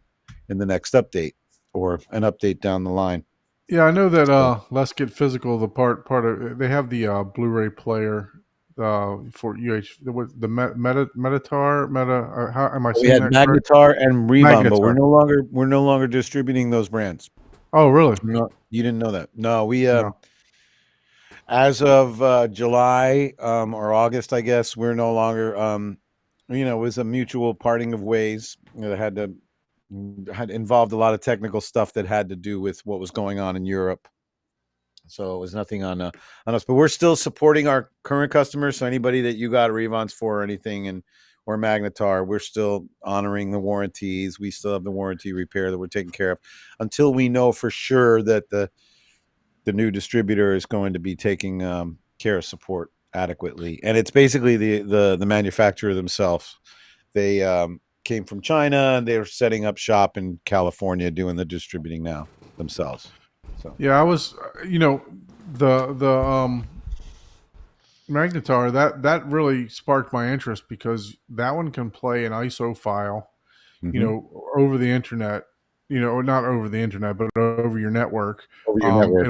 next update or an update down the line. Yeah, I know that Let's Get Physical, the part of they have the Blu-ray player for the Metatar. How am I saying we had that Magnetar and Revon, but Magnetar. we're no longer distributing those brands. Oh, really? No, you didn't know that. No, we as of July or August, I guess, we're no longer. It was a mutual parting of ways. That had involved a lot of technical stuff that had to do with what was going on in Europe. So it was nothing on us, but we're still supporting our current customers. So anybody that you got Revons for or anything, or Magnetar, we're still honoring the warranties. We still have the warranty repair that we're taking care of until we know for sure that the new distributor is going to be taking care of support adequately. And it's basically the manufacturer themselves. They came from China and they're setting up shop in California doing the distributing now themselves. So yeah, I was, the Magnetar, that really sparked my interest because that one can play an ISO file, over the internet, not over the internet, but over your network. Over your network,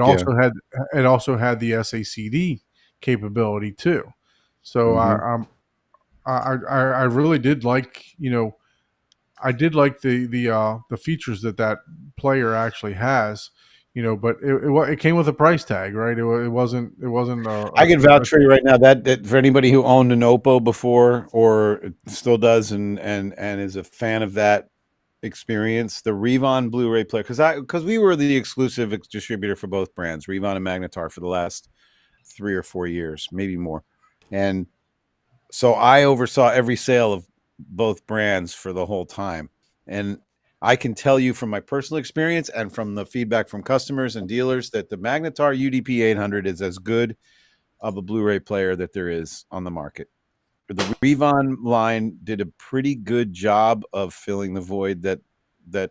it also had the SACD capability too. So I really did like, I did like the features that player actually has. But it came with a price tag, right? It wasn't. I can vouch for you right now that for anybody who owned an Oppo before or still does and is a fan of that experience, the Revon Blu-ray player, because we were the exclusive distributor for both brands, Revon and Magnetar, for the last 3 or 4 years, maybe more, and so I oversaw every sale of both brands for the whole time, and I can tell you from my personal experience and from the feedback from customers and dealers that the Magnetar UDP 800 is as good of a Blu-ray player that there is on the market. The Revon line did a pretty good job of filling the void that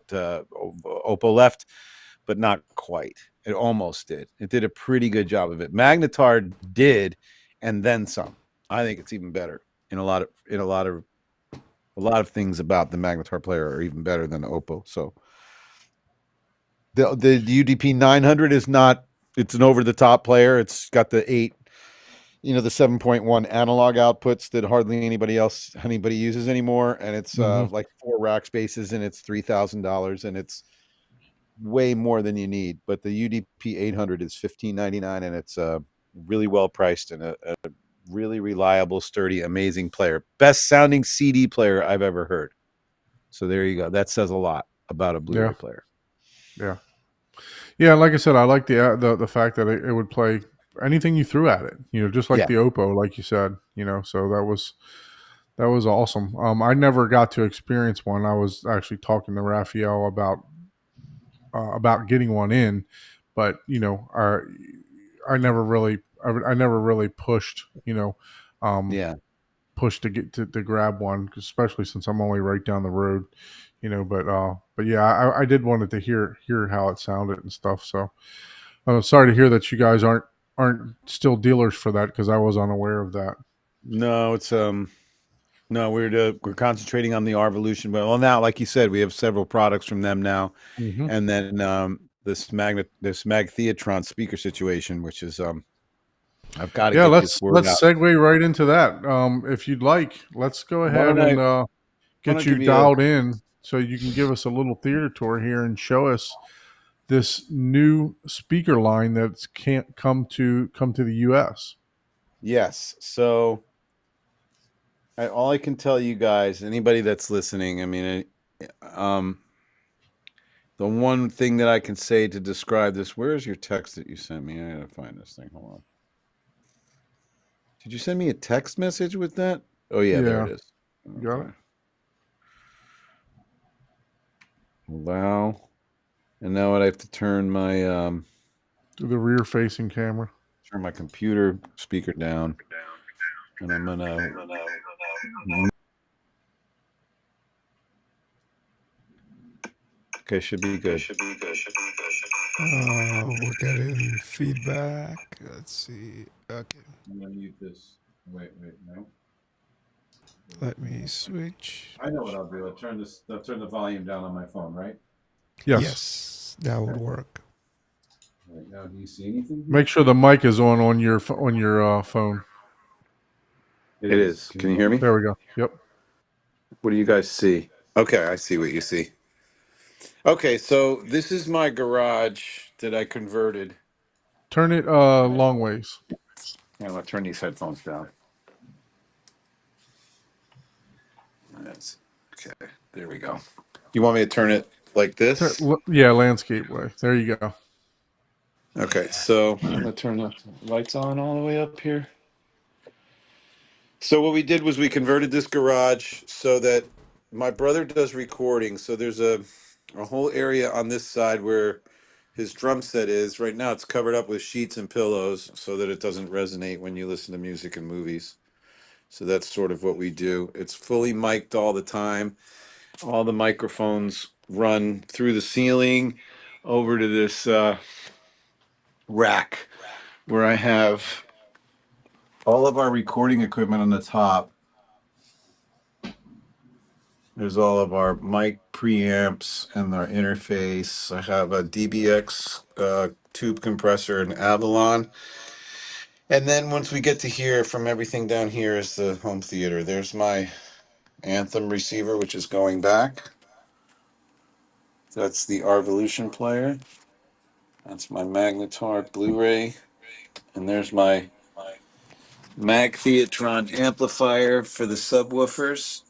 Oppo left, but not quite. It almost did. It did a pretty good job of it. Magnetar did, and then some. I think it's even better. in a lot of things about the Magnetar player are even better than the Oppo. So the UDP 900 is not. It's an over the top player. It's got the 8, the 7.1 analog outputs that hardly anybody uses anymore, and it's like 4 rack spaces, and it's $3,000, and it's way more than you need. But the UDP 800 is $1,599, and it's really well priced and a really reliable, sturdy, amazing player. Best sounding CD player I've ever heard. So there you go. That says a lot about a Blu-ray player. Yeah. Like I said, I like the fact that it would play anything you threw at it. Just like the Oppo, like you said. So that was awesome. I never got to experience one. I was actually talking to Raphael about getting one in, but I never really pushed. Pushed to get to grab one, especially since I'm only right down the road. But yeah, I did wanted to hear how it sounded and stuff. So I'm sorry to hear that you guys aren't still dealers for that, because I was unaware of that. No, it's no, we're concentrating on the Arvolution. Well, now, like you said, we have several products from them now, and then this Magtheatron speaker situation, which is I've got to get this word out. Let's segue right into that. If you'd like, let's go ahead and get you dialed in so you can give us a little theater tour here and show us this new speaker line that's can't come to the U.S. Yes. So all I can tell you guys, anybody that's listening, I mean, the one thing that I can say to describe this, where's your text that you sent me? I gotta find this thing. Hold on. Did you send me a text message with that? Oh yeah, there it is. Okay. Got it. Allow. And now I have to turn my to the rear facing camera. Turn my computer speaker down. And I'm gonna okay, should be good. We're getting feedback. Let's see. Okay. I'm gonna mute this. Wait, no. Let me switch. I know what I'll do. I'll turn the volume down on my phone, right? Yes, that would work. Right now, do you see anything? Make sure the mic is on your phone. It is. Can you hear me? There we go. Yep. What do you guys see? Okay, I see what you see. Okay, so this is my garage that I converted. Turn it long ways. I'm gonna turn these headphones down. That's okay. There we go. You want me to turn it like this? Yeah, landscape way. There you go. Okay, so I'm gonna turn the lights on all the way up here. So what we did was we converted this garage so that my brother does recording. So there's a whole area on this side where his drum set is. Right now it's covered up with sheets and pillows so that it doesn't resonate when you listen to music and movies. So that's sort of what we do. It's fully mic'd all the time. All the microphones run through the ceiling over to this rack where I have all of our recording equipment on the top. There's all of our mic preamps and our interface. I have a DBX tube compressor and Avalon. And then once we get to here, from everything down here is the home theater. There's my Anthem receiver, which is going back. That's the Arvolution player. That's my Magnetar Blu-ray. And there's my Magtheatron amplifier for the subwoofers.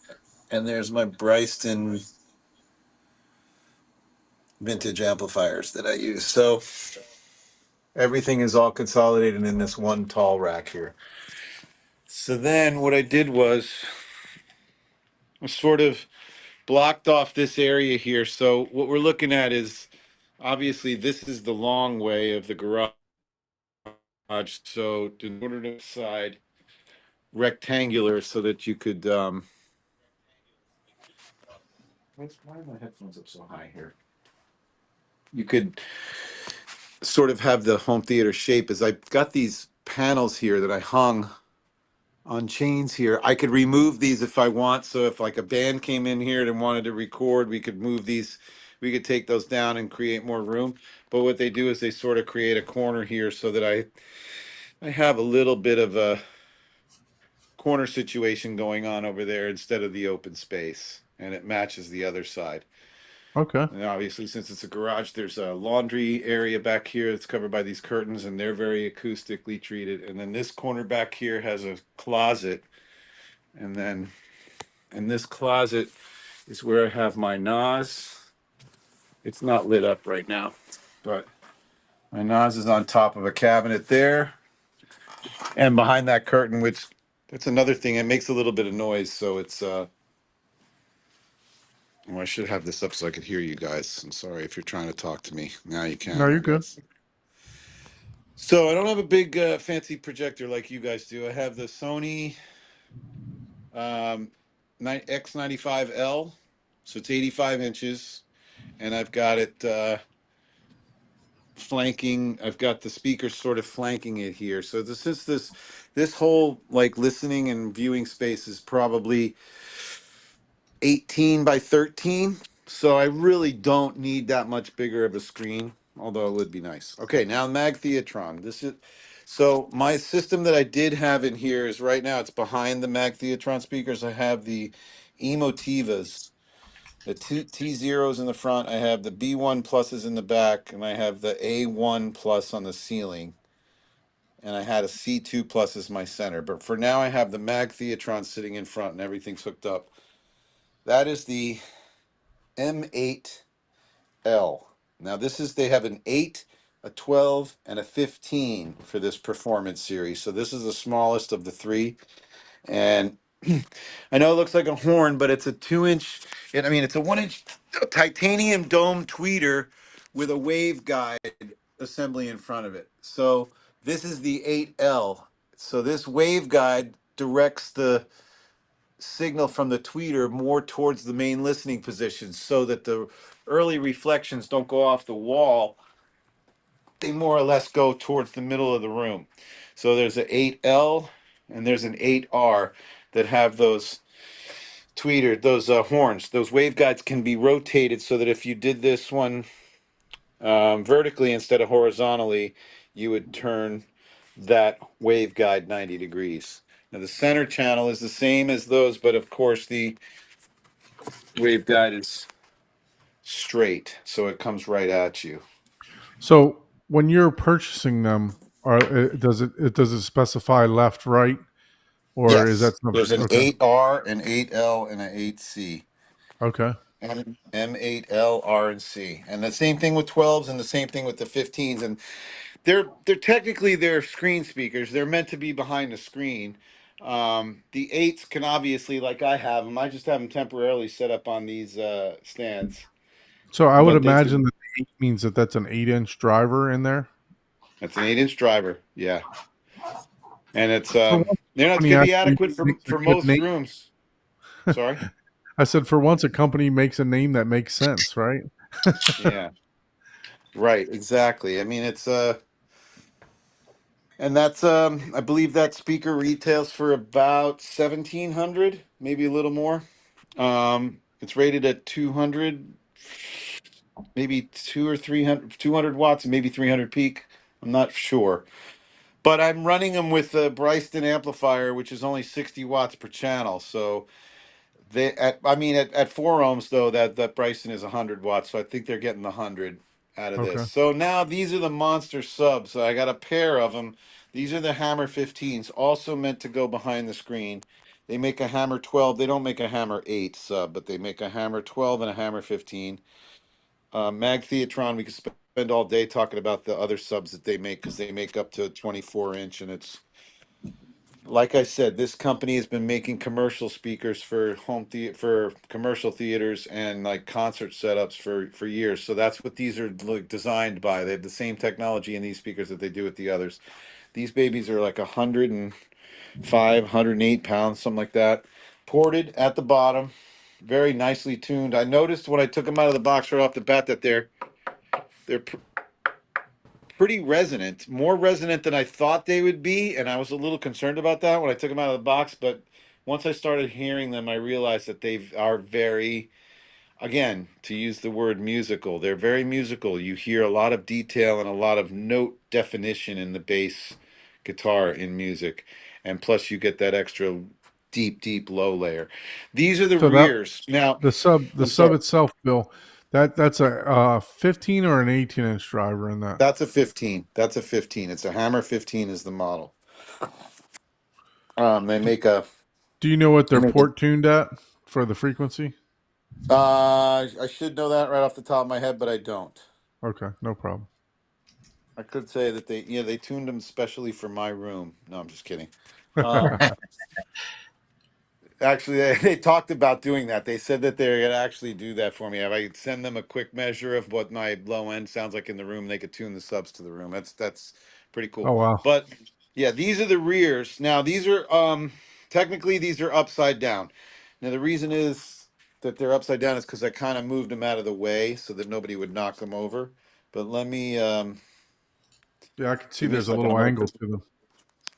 And there's my Bryston vintage amplifiers that I use. So everything is all consolidated in this one tall rack here. So then what I did was I sort of blocked off this area here. So what we're looking at is obviously this is the long way of the garage. So in order to decide rectangular so that you could why are my headphones up so high here? You could sort of have the home theater shape. Is I've got these panels here that I hung on chains here. I could remove these if I want. So if like a band came in here and wanted to record, we could move these. We could take those down and create more room. But what they do is they sort of create a corner here so that I have a little bit of a corner situation going on over there instead of the open space, and it matches the other side. Okay. And obviously, since it's a garage, there's a laundry area back here that's covered by these curtains, and they're very acoustically treated. And then this corner back here has a closet. And then in this closet is where I have my NAS. It's not lit up right now, but my NAS is on top of a cabinet there. And behind that curtain, which that's another thing, it makes a little bit of noise. So it's, oh, I should have this up so I could hear you guys. I'm sorry if you're trying to talk to me. Now you No, can. you're good. So I don't have a big fancy projector like you guys do. I have the Sony X95L, so it's 85 inches, and I've got it flanking. I've got the speakers sort of flanking it here. So since this whole like listening and viewing space is probably 18 by 13, so I really don't need that much bigger of a screen, although it would be nice. Okay, now Mag Theatron. This is so my system that I did have in here is right now it's behind the Mag Theatron speakers. I have the Emotivas, the two T zeros in the front. I have the B1 pluses in the back, and I have the A1 plus on the ceiling. And I had a C2 plus as my center. But for now, I have the Mag Theatron sitting in front, and everything's hooked up. That is the M8L. Now this is, they have an 8, a 12, and a 15 for this performance series. So this is the smallest of the three. And I know it looks like a horn, but it's a 2-inch, I mean, it's a 1-inch titanium dome tweeter with a wave guide assembly in front of it. So this is the 8L. So this wave guide directs the signal from the tweeter more towards the main listening position so that the early reflections don't go off the wall. They more or less go towards the middle of the room. So there's an 8L and there's an 8R that have those those horns. Those waveguides can be rotated so that if you did this one vertically instead of horizontally, you would turn that waveguide 90 degrees. Now the center channel is the same as those, but of course the waveguide is straight, so it comes right at you. So when you're purchasing them, does it specify left, right, or is that Yes, something? there's an Okay. 8R, an 8L, and an 8C. Okay. M8L, R, and C. And the same thing with 12s and the same thing with the 15s. And they're technically they're screen speakers. They're meant to be behind the screen. The 8s can obviously, like I have them, I just have them temporarily set up on these stands. So I would But they imagine can, that the 8 means that that's an 8-inch driver in there. that's an 8-inch driver. Yeah. And it's For once, they're not company going to be actually adequate makes a for good most name. rooms. Sorry. I said for once a company makes a name that makes sense, right? Yeah. Right, exactly. I mean, it's and that's I believe that speaker retails for about 1700, maybe a little more. It's rated at 200, maybe 2 or 300, 200 watts and maybe 300 peak. I'm not sure. But I'm running them with a Bryston amplifier, which is only 60 watts per channel. So at 4 ohms though, that Bryson is 100 watts, so I think they're getting the 100 out of this. Okay. So now these are the monster subs. So I got a pair of them. These are the Hammer 15s, also meant to go behind the screen. They make a Hammer 12. They don't make a Hammer 8 sub, but they make a Hammer 12 and a Hammer 15. Mag Theatron, we could spend all day talking about the other subs that they make because they make up to 24-inch, and it's like I said, this company has been making commercial speakers for for commercial theaters and like concert setups for years. So that's what these are like designed by. They have the same technology in these speakers that they do with the others. These babies are like 105, 108 pounds, something like that. Ported at the bottom, very nicely tuned. I noticed when I took them out of the box right off the bat that they're pretty resonant, more resonant than I thought they would be, and I was a little concerned about that when I took them out of the box. But once I started hearing them, I realized that they are very, again, to use the word musical, they're very musical. You hear a lot of detail and a lot of note definition in the bass guitar in music, and plus you get that extra deep low layer. These are the So that rears. Now, the I'm sub sorry. itself, Bill, that's a 15 or an 18-inch driver in that. That's a 15. That's a 15. It's a Hammer 15 is the model. They make a Do you know what they they're make a port tuned at for the frequency? I should know that right off the top of my head, but I don't. Okay, no problem. I could say that they tuned them specially for my room. No, I'm just kidding. Um, Actually, they talked about doing that. They said that they're gonna actually do that for me. If I could send them a quick measure of what my low end sounds like in the room, they could tune the subs to the room. That's pretty Oh cool. wow. But yeah, these are the rears. Now these are technically these are upside down. Now the reason is that they're upside down is because I kind of moved them out of the way so that nobody would knock them over. But let me Yeah, I can see give me a there's a second. little angle to them.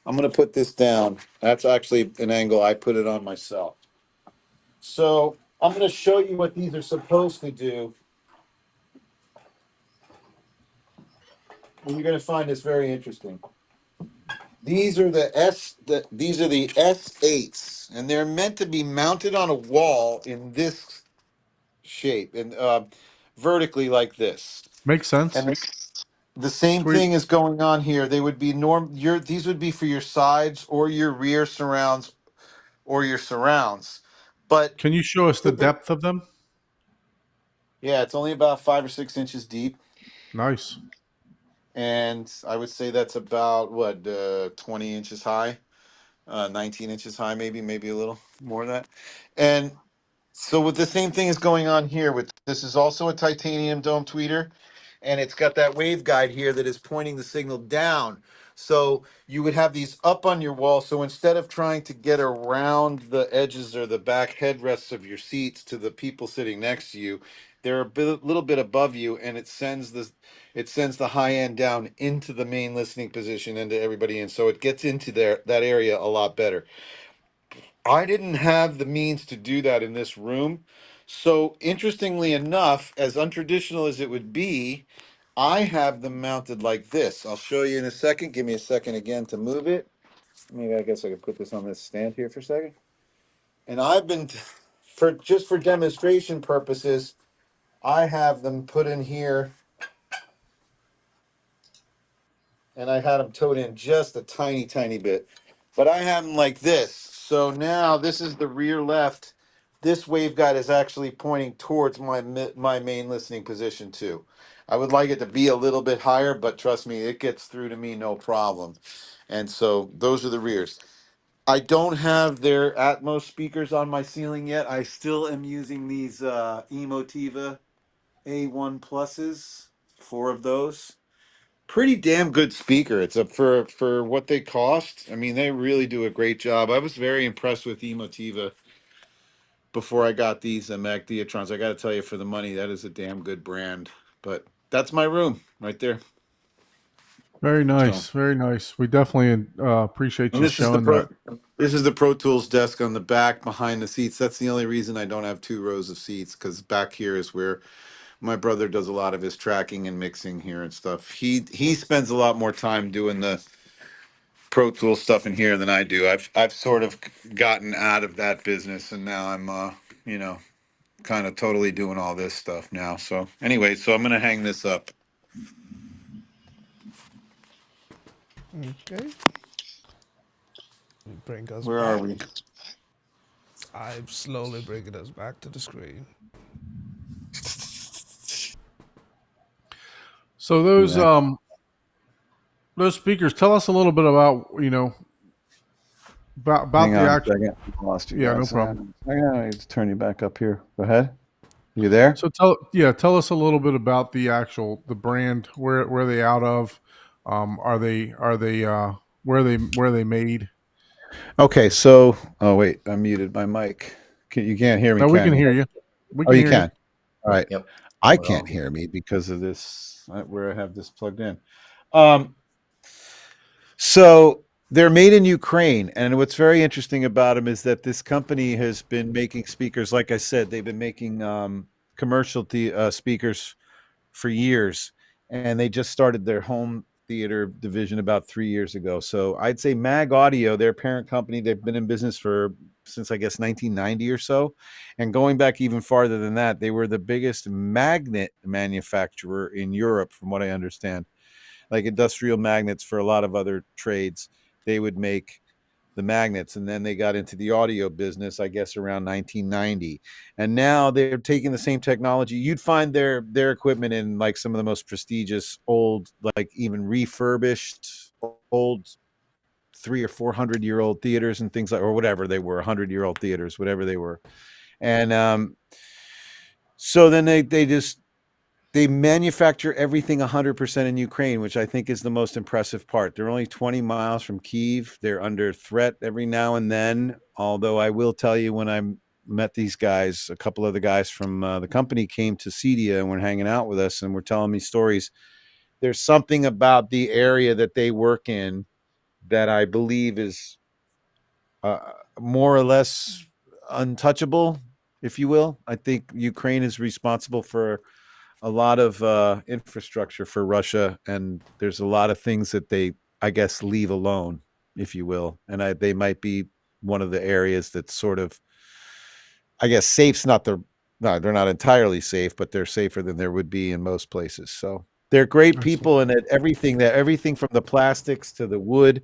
I'm gonna put this down. That's actually an angle I put it on myself. So I'm going to show you what these are supposed to do. And you're going to find this very interesting. These are these are the S8s, and they're meant to be mounted on a wall in this shape and vertically like this. Makes sense. And the same Sweet. thing is going on here. They would be these would be for your sides or your rear surrounds or your surrounds. But Can you show us the depth of them? yeah, it's only about 5 or 6 inches deep. Nice. And I would say that's about what 20 inches high, 19 inches high, maybe a little more than that. And so with the same thing is going on here with this is also a titanium dome tweeter, and it's got that waveguide here that is pointing the signal down. So you would have these up on your wall. So instead of trying to get around the edges or the back headrests of your seats to the people sitting next to you, they're little bit above you, and it sends the high end down into the main listening position into everybody, and so it gets into that area a lot better. I didn't have the means to do that in this room. So, interestingly enough, as untraditional as it would be, I have them mounted like this. I'll show you in a second. Give me a second again to move it. Maybe I guess I could put this on this stand here for a second. And I've been, for demonstration purposes, I have them put in here, and I had them towed in just a tiny bit. But I have them like this. So now this is the rear left. This waveguide is actually pointing towards my main listening position too. I would like it to be a little bit higher, but trust me, it gets through to me no problem. And so those are the rears. I don't have their Atmos speakers on my ceiling yet. I still am using these Emotiva A1 pluses, 4 of those. Pretty damn good speaker. It's a for what they cost. I mean, they really do a great job. I was very impressed with Emotiva before I got these Mac Diatrons. I got to tell you, for the money, that is a damn good brand. But that's my room right there. Very So, nice. Very nice. We definitely appreciate and you showing that. this is the Pro Tools desk on the back behind the seats. That's the only reason I don't have 2 rows of seats, because back here is where my brother does a lot of his tracking and mixing here and stuff. He spends a lot more time doing the Pro Tools stuff in here than I do. I've sort of gotten out of that business, and now I'm you know, kind of totally doing all this stuff now. So anyway, so I'm gonna hang this up. Okay. Bring us Where back. are we? I'm slowly bringing us back to the screen. So those speakers, tell us a little bit about, about Hang the on a actual. second. I lost you Yeah, guys. no problem. Hang on, I need to turn you back up here. Go ahead. You there? So tell us a little bit about the brand. Where they out of? Are they where they made? Okay, so oh wait, I muted my mic. You can't hear me, No, we can can you? hear you. We Oh, can you hear can. All right. Yep. I Well, can't hear me because of this where I have this plugged in. Um, so they're made in Ukraine, and what's very interesting about them is that this company has been making speakers. Like I said, they've been making commercial speakers for years, and they just started their home theater division about 3 years ago. So I'd say Mag Audio, their parent company, they've been in business since I guess 1990 or so, and going back even farther than that, they were the biggest magnet manufacturer in Europe, from what I understand, like industrial magnets for a lot of other trades. They would make the magnets, and then they got into the audio business, I guess, around 1990. And now they're taking the same technology. You'd find their equipment in like some of the most prestigious old, like even refurbished old 300 or 400 year old theaters and things like, or whatever they were, 100-year-old theaters, whatever they were. And so then they manufacture everything 100% in Ukraine, which I think is the most impressive part. They're only 20 miles from Kyiv. They're under threat every now and then. Although I will tell you, when I met these guys, a couple of the guys from the company came to Cedia and were hanging out with us and were telling me stories. There's something about the area that they work in that I believe is more or less untouchable, if you will. I think Ukraine is responsible for a lot of infrastructure for Russia, and there's a lot of things that they, I guess, leave alone, if you will. And they might be one of the areas that's sort of, I guess, safe's not no, they're not entirely safe, but they're safer than there would be in most places. So they're great people, and everything from the plastics to the wood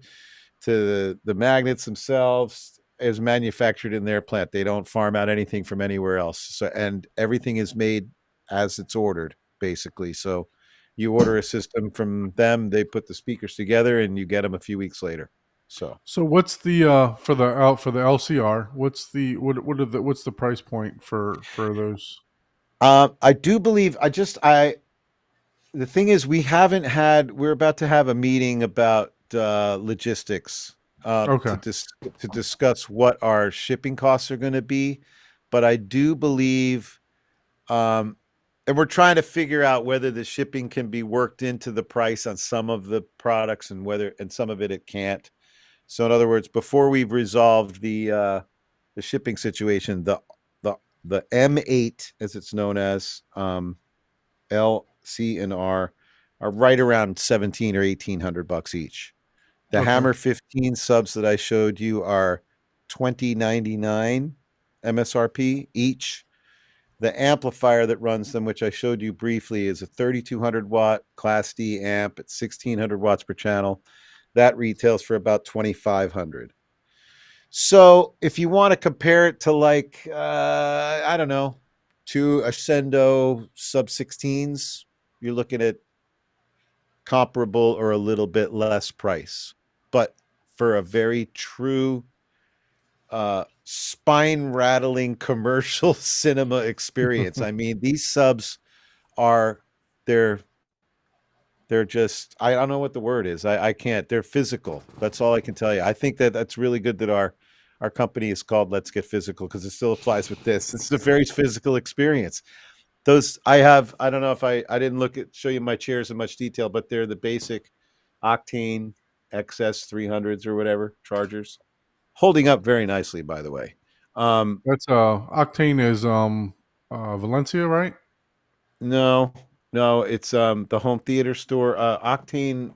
to the magnets themselves is manufactured in their plant. They don't farm out anything from anywhere else. So, and everything is made as it's ordered, basically. So you order a system from them, they put the speakers together, and you get them a few weeks later. So what's the for the LCR? What's the price point for those? I do believe the thing is, we're about to have a meeting about logistics Okay. to discuss what our shipping costs are going to be. But I do believe, and we're trying to figure out whether the shipping can be worked into the price on some of the products, and some of it can't. So in other words, before we've resolved the shipping situation, the M8, as it's known as, L, C, and R, are right around 17 or 1800 bucks each. The Okay. Hammer 15 subs that I showed you are $20.99 MSRP each. The amplifier that runs them, which I showed you briefly, is a 3200 watt Class D amp at 1600 watts per channel. That retails for about 2500. So if you want to compare it to, like, I don't know, to Ascendo sub 16s, you're looking at comparable or a little bit less price. But for a very true spine rattling commercial cinema experience, I mean, these subs are, they're just, I don't know what the word is. I can't. They're physical. That's all I can tell you. I think that's really good that our company is called Let's Get Physical, because it still applies with this. It's a very physical experience. I don't know if I didn't show you my chairs in much detail, but they're the basic Octane XS 300s or whatever chargers, holding up very nicely, by the way. That's Octane is Valencia, right? No, it's the home theater store. Octane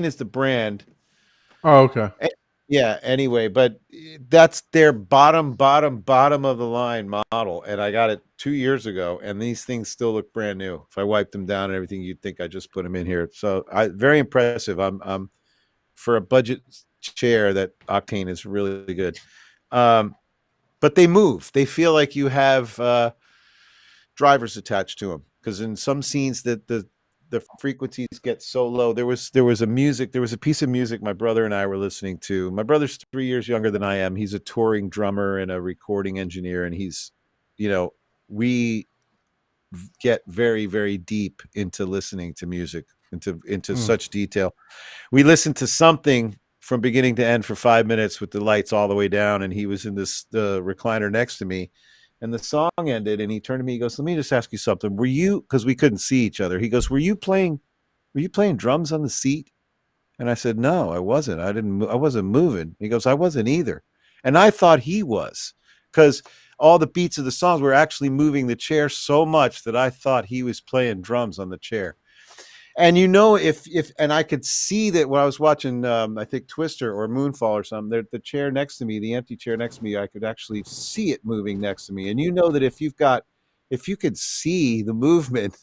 is the brand. Oh, okay. Yeah, anyway, but that's their bottom of the line model, and I got it 2 years ago, and these things still look brand new. If I wiped them down and everything, you'd think I just put them in here. So very impressive. I'm for a budget chair, that Octane is really good. But they move. They feel like you have drivers attached to them, because in some scenes that the frequencies get so low. There was a piece of music my brother and I were listening to. My brother's 3 years younger than I am. He's a touring drummer and a recording engineer, and he's, we get very, very deep into listening to music, into such detail. We listened to something from beginning to end for 5 minutes with the lights all the way down, and he was in the recliner next to me. And the song ended, and he turned to me, he goes, "Let me just ask you something. Because we couldn't see each other. He goes, were you playing were you playing drums on the seat? And I said, no, I wasn't. I wasn't moving. He goes, I wasn't either. And I thought he was, because all the beats of the songs were actually moving the chair so much that I thought he was playing drums on the chair. And if and I could see that when I was watching, I think Twister or Moonfall or something, the chair next to me, the empty chair next to me, I could actually see it moving next to me. And that if you could see the movement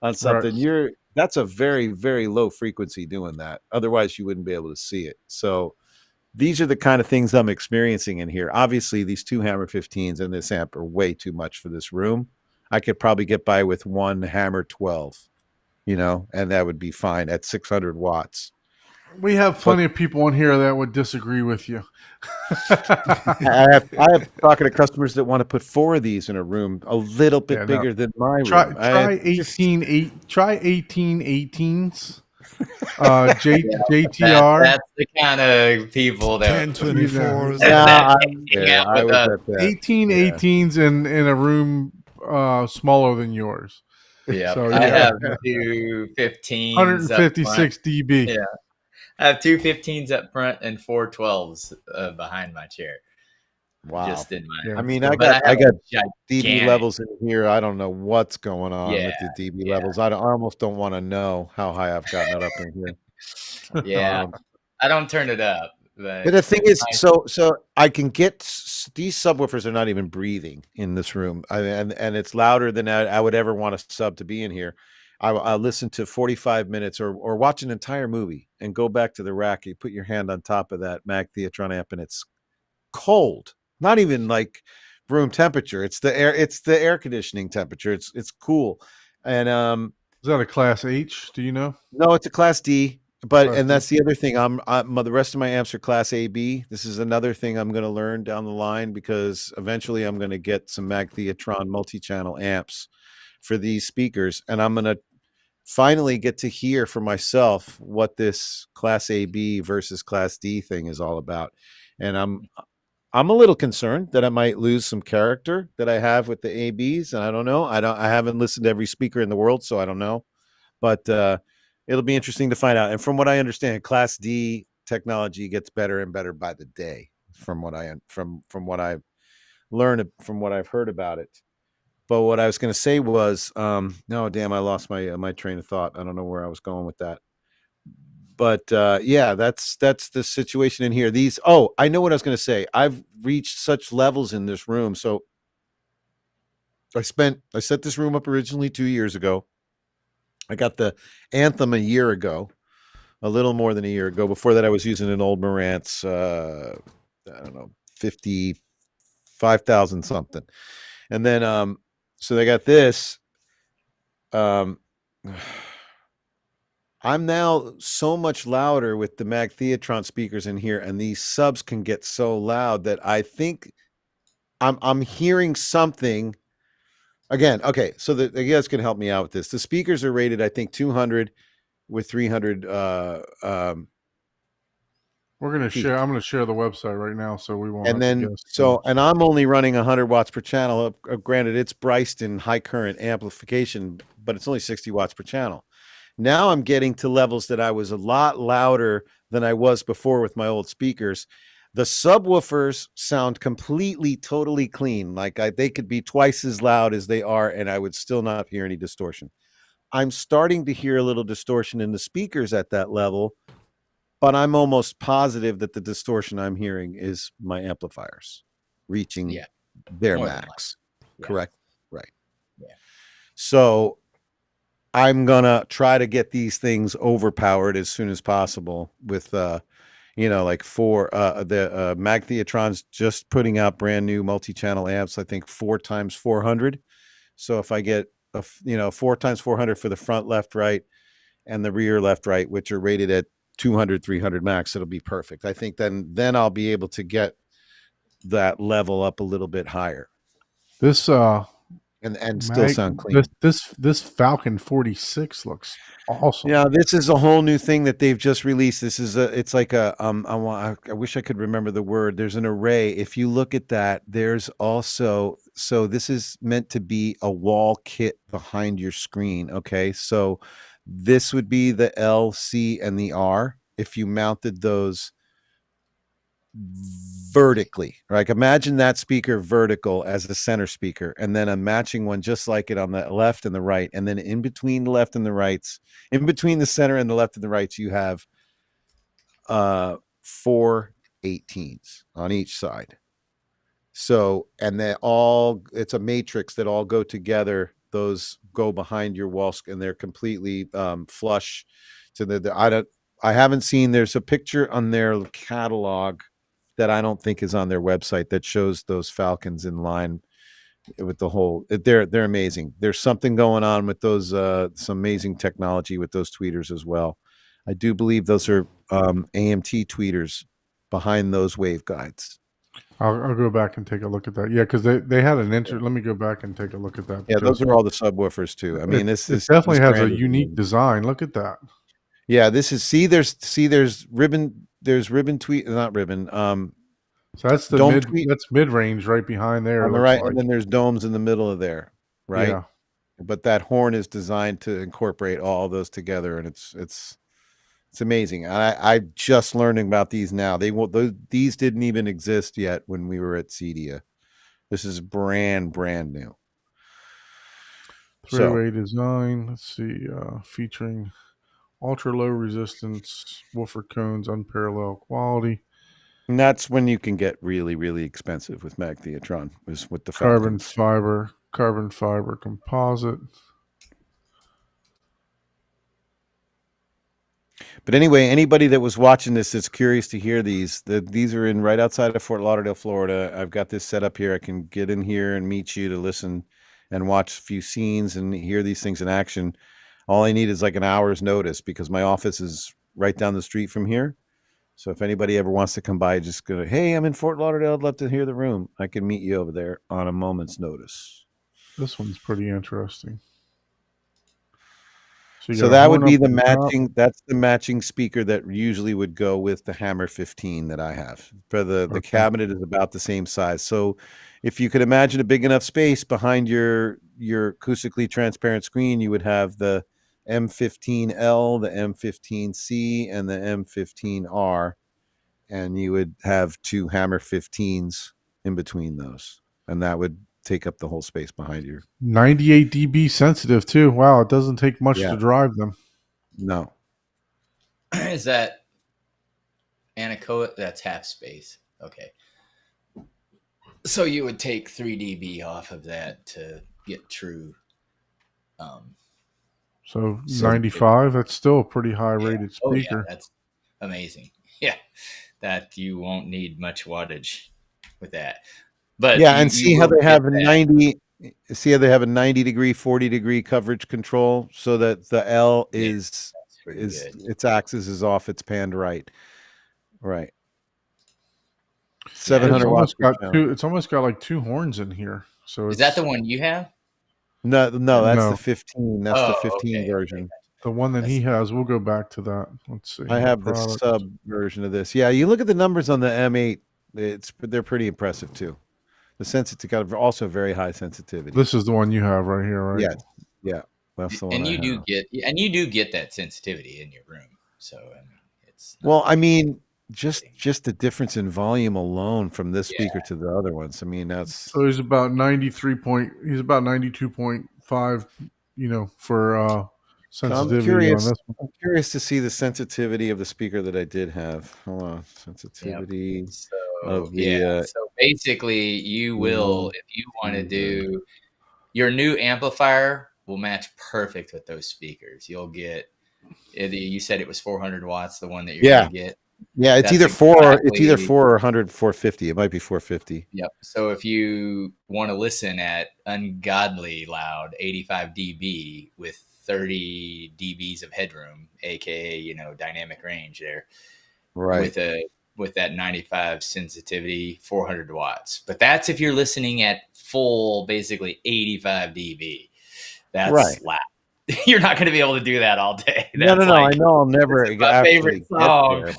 on something, that's a very, very low frequency doing that. Otherwise you wouldn't be able to see it. So these are the kind of things I'm experiencing in here. Obviously these two Hammer 15s and this amp are way too much for this room. I could probably get by with one Hammer 12. And that would be fine at 600 watts. We have plenty of people in here that would disagree with you. I have talking to customers that want to put 4 of these in a room a little bit bigger than my room. Try 1818s. JTR. That's the kind of people that 1024s. Yeah, I was at that. 1818s in a room smaller than yours. Yeah, So, I have two 15s. 156 dB. Yeah, I have two 15s up front and 4 12s behind my chair. Wow. Just in my. I mean, I got dB levels in here. I don't know what's going on with the dB levels. I almost don't want to know how high I've gotten it up in here. Yeah, I don't turn it up. But the thing is, so I can get these subwoofers are not even breathing in this room, and it's louder than I would ever want a sub to be in here. I listen to 45 minutes or watch an entire movie and go back to the rack. You put your hand on top of that Mag Theatron amp, and it's cold. Not even like room temperature. It's the air conditioning temperature. It's cool. And is that a Class H? Do you know? No, it's a Class D. But that's the other thing. The rest of my amps are Class AB. This is another thing I'm going to learn down the line, because eventually I'm going to get some Mag Theatron multi-channel amps for these speakers, and I'm going to finally get to hear for myself what this Class AB versus Class D thing is all about. And I'm a little concerned that I might lose some character that I have with the ABs, and I don't know. I haven't listened to every speaker in the world, so I don't know. But it'll be interesting to find out. And from what I understand, Class D technology gets better and better by the day. From what I've learned, from what I've heard about it. But what I was going to say was, no, damn, I lost my train of thought. I don't know where I was going with that. But yeah, that's the situation in here. I know what I was going to say. I've reached such levels in this room. So I set this room up originally 2 years ago. I got the Anthem a year ago, a little more than a year ago. Before that, I was using an old Marantz, I don't know, 55,000 something. And then, so they got this. I'm now so much louder with the Mag Theatron speakers in here, and these subs can get so loud that I think I'm hearing something. Again, okay, so you guys can help me out with this. The speakers are rated, I think, 200 with 300. We're gonna share. I'm gonna share the website right now, so we won't. And then, and I'm only running 100 watts per channel. Granted, it's priced in high current amplification, but it's only 60 watts per channel. Now I'm getting to levels that I was a lot louder than I was before with my old speakers. The subwoofers sound completely, totally clean. Like they could be twice as loud as they are, and I would still not hear any distortion. I'm starting to hear a little distortion in the speakers at that level, but I'm almost positive that the distortion I'm hearing is my amplifiers reaching their max. Yeah. Correct? Right. Yeah. So I'm going to try to get these things overpowered as soon as possible with like the Mag Theatron's just putting out brand new multi-channel amps, I think 4x400. So if I get 4x400 for the front left, right, and the rear left, right, which are rated at 200, 300 max, it'll be perfect. I think then I'll be able to get that level up a little bit higher. This and still sound clean. This Falcon 46 looks awesome. Yeah, this is a whole new thing that they've just released. This is it's like a I wish I could remember the word. There's an array. If you look at that, there's also, so this is meant to be a wall kit behind your screen. Okay, so This would be the L, C, and the R if you mounted those vertically. Like imagine that speaker vertical as the center speaker, and then a matching one just like it on the left and the right, and then in between the left and the rights, in between the center and the left and the rights, you have 4 18s on each side. So, and they all, it's a matrix that all go together. Those go behind your wall, and they're completely flush. So I haven't seen, there's a picture on their catalog that I don't think is on their website that shows those Falcons in line with the whole, they're amazing. There's something going on with those, some amazing technology with those tweeters as well. I do believe those are AMT tweeters behind those waveguides. I'll go back and take a look at that. Yeah, because they had an let me go back and take a look at that. Yeah, those are all the subwoofers too. I mean, this definitely has a brand unique design. Look at that. Yeah, this is there's ribbon tweet, not ribbon. So that's the dome mid tweet that's mid range right behind there. on the right, and then there's domes in the middle of there, right? Yeah. But that horn is designed to incorporate all those together, and it's amazing. I just learning about these now. These didn't even exist yet when we were at CEDIA. This is brand new. Three-way design. Let's see, featuring ultra low resistance woofer cones, unparalleled quality. And that's when you can get really, really expensive with Magtheatron, is with the carbon Falcons. fiber composite. But anyway, anybody that was watching this that's curious to hear these are in right outside of Fort Lauderdale, Florida. I've got this set up here. I can get in here and meet you to listen and watch a few scenes and hear these things in action. All I need is like an hour's notice because my office is right down the street from here. So if anybody ever wants to come by, just go, hey, I'm in Fort Lauderdale. I'd love to hear the room. I can meet you over there on a moment's notice. This one's pretty interesting. So that would be the matching. That's the matching speaker that usually would go with the Hammer 15 that I have. For the cabinet is about the same size. So if you could imagine a big enough space behind your acoustically transparent screen, you would have the M15L, the M15C, and the M15R, and you would have two Hammer 15s in between those, and that would take up the whole space behind you. 98 dB sensitive too. Wow, it doesn't take much to drive them. No. Is that anechoic? That's half space. Okay. So you would take 3 dB off of that to get true. So 95, that's still a pretty high rated speaker. Oh, yeah, that's amazing. Yeah, that you won't need much wattage with that. But yeah, and see how they have a 90. See how they have a 90 degree, 40 degree coverage control, so that the L is its axis is off, it's panned right. Right. 700 watts. It's almost got like two horns in here. So is that the one you have? No, that's the 15. That's the 15 version. The one that he has, we'll go back to that. Let's see. I have the sub version of this. Yeah, you look at the numbers on the M8, they're pretty impressive too. The sensitivity, also very high sensitivity. This is the one you have right here, right? Yeah, yeah. That's the one. And you do get that sensitivity in your room. So I mean, it's well, I mean, just the difference in volume alone from this speaker to the other ones. I mean, that's so he's about 92.5. You know, for sensitivity on this one. I'm curious to see the sensitivity of the speaker that I did have. Hold on, sensitivity. Yep. So basically, you will, if you want to do your new amplifier, will match perfect with those speakers. You'll get. You said it was 400 watts. The one that you're going to get. Yeah, it's either 4 or 100, 450. It might be 450. Yep. So if you want to listen at ungodly loud 85 dB with 30 dBs of headroom, aka dynamic range there, right? With that 95 sensitivity, 400 watts. But that's if you're listening at full, basically 85 dB. That's loud. You're not going to be able to do that all day. That's no. I know I'll never. My favorite song,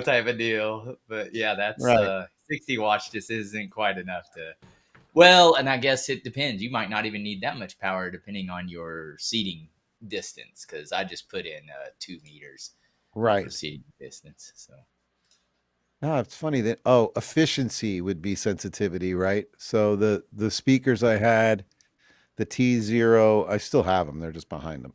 type of deal. But yeah, that's 60 watts just isn't quite enough to. Well, and I guess it depends. You might not even need that much power depending on your seating distance because I just put in 2 meters Right. proceeding distance. So No, it's funny that efficiency would be sensitivity, right? So the speakers I had, the T0, I still have them. They're just behind them.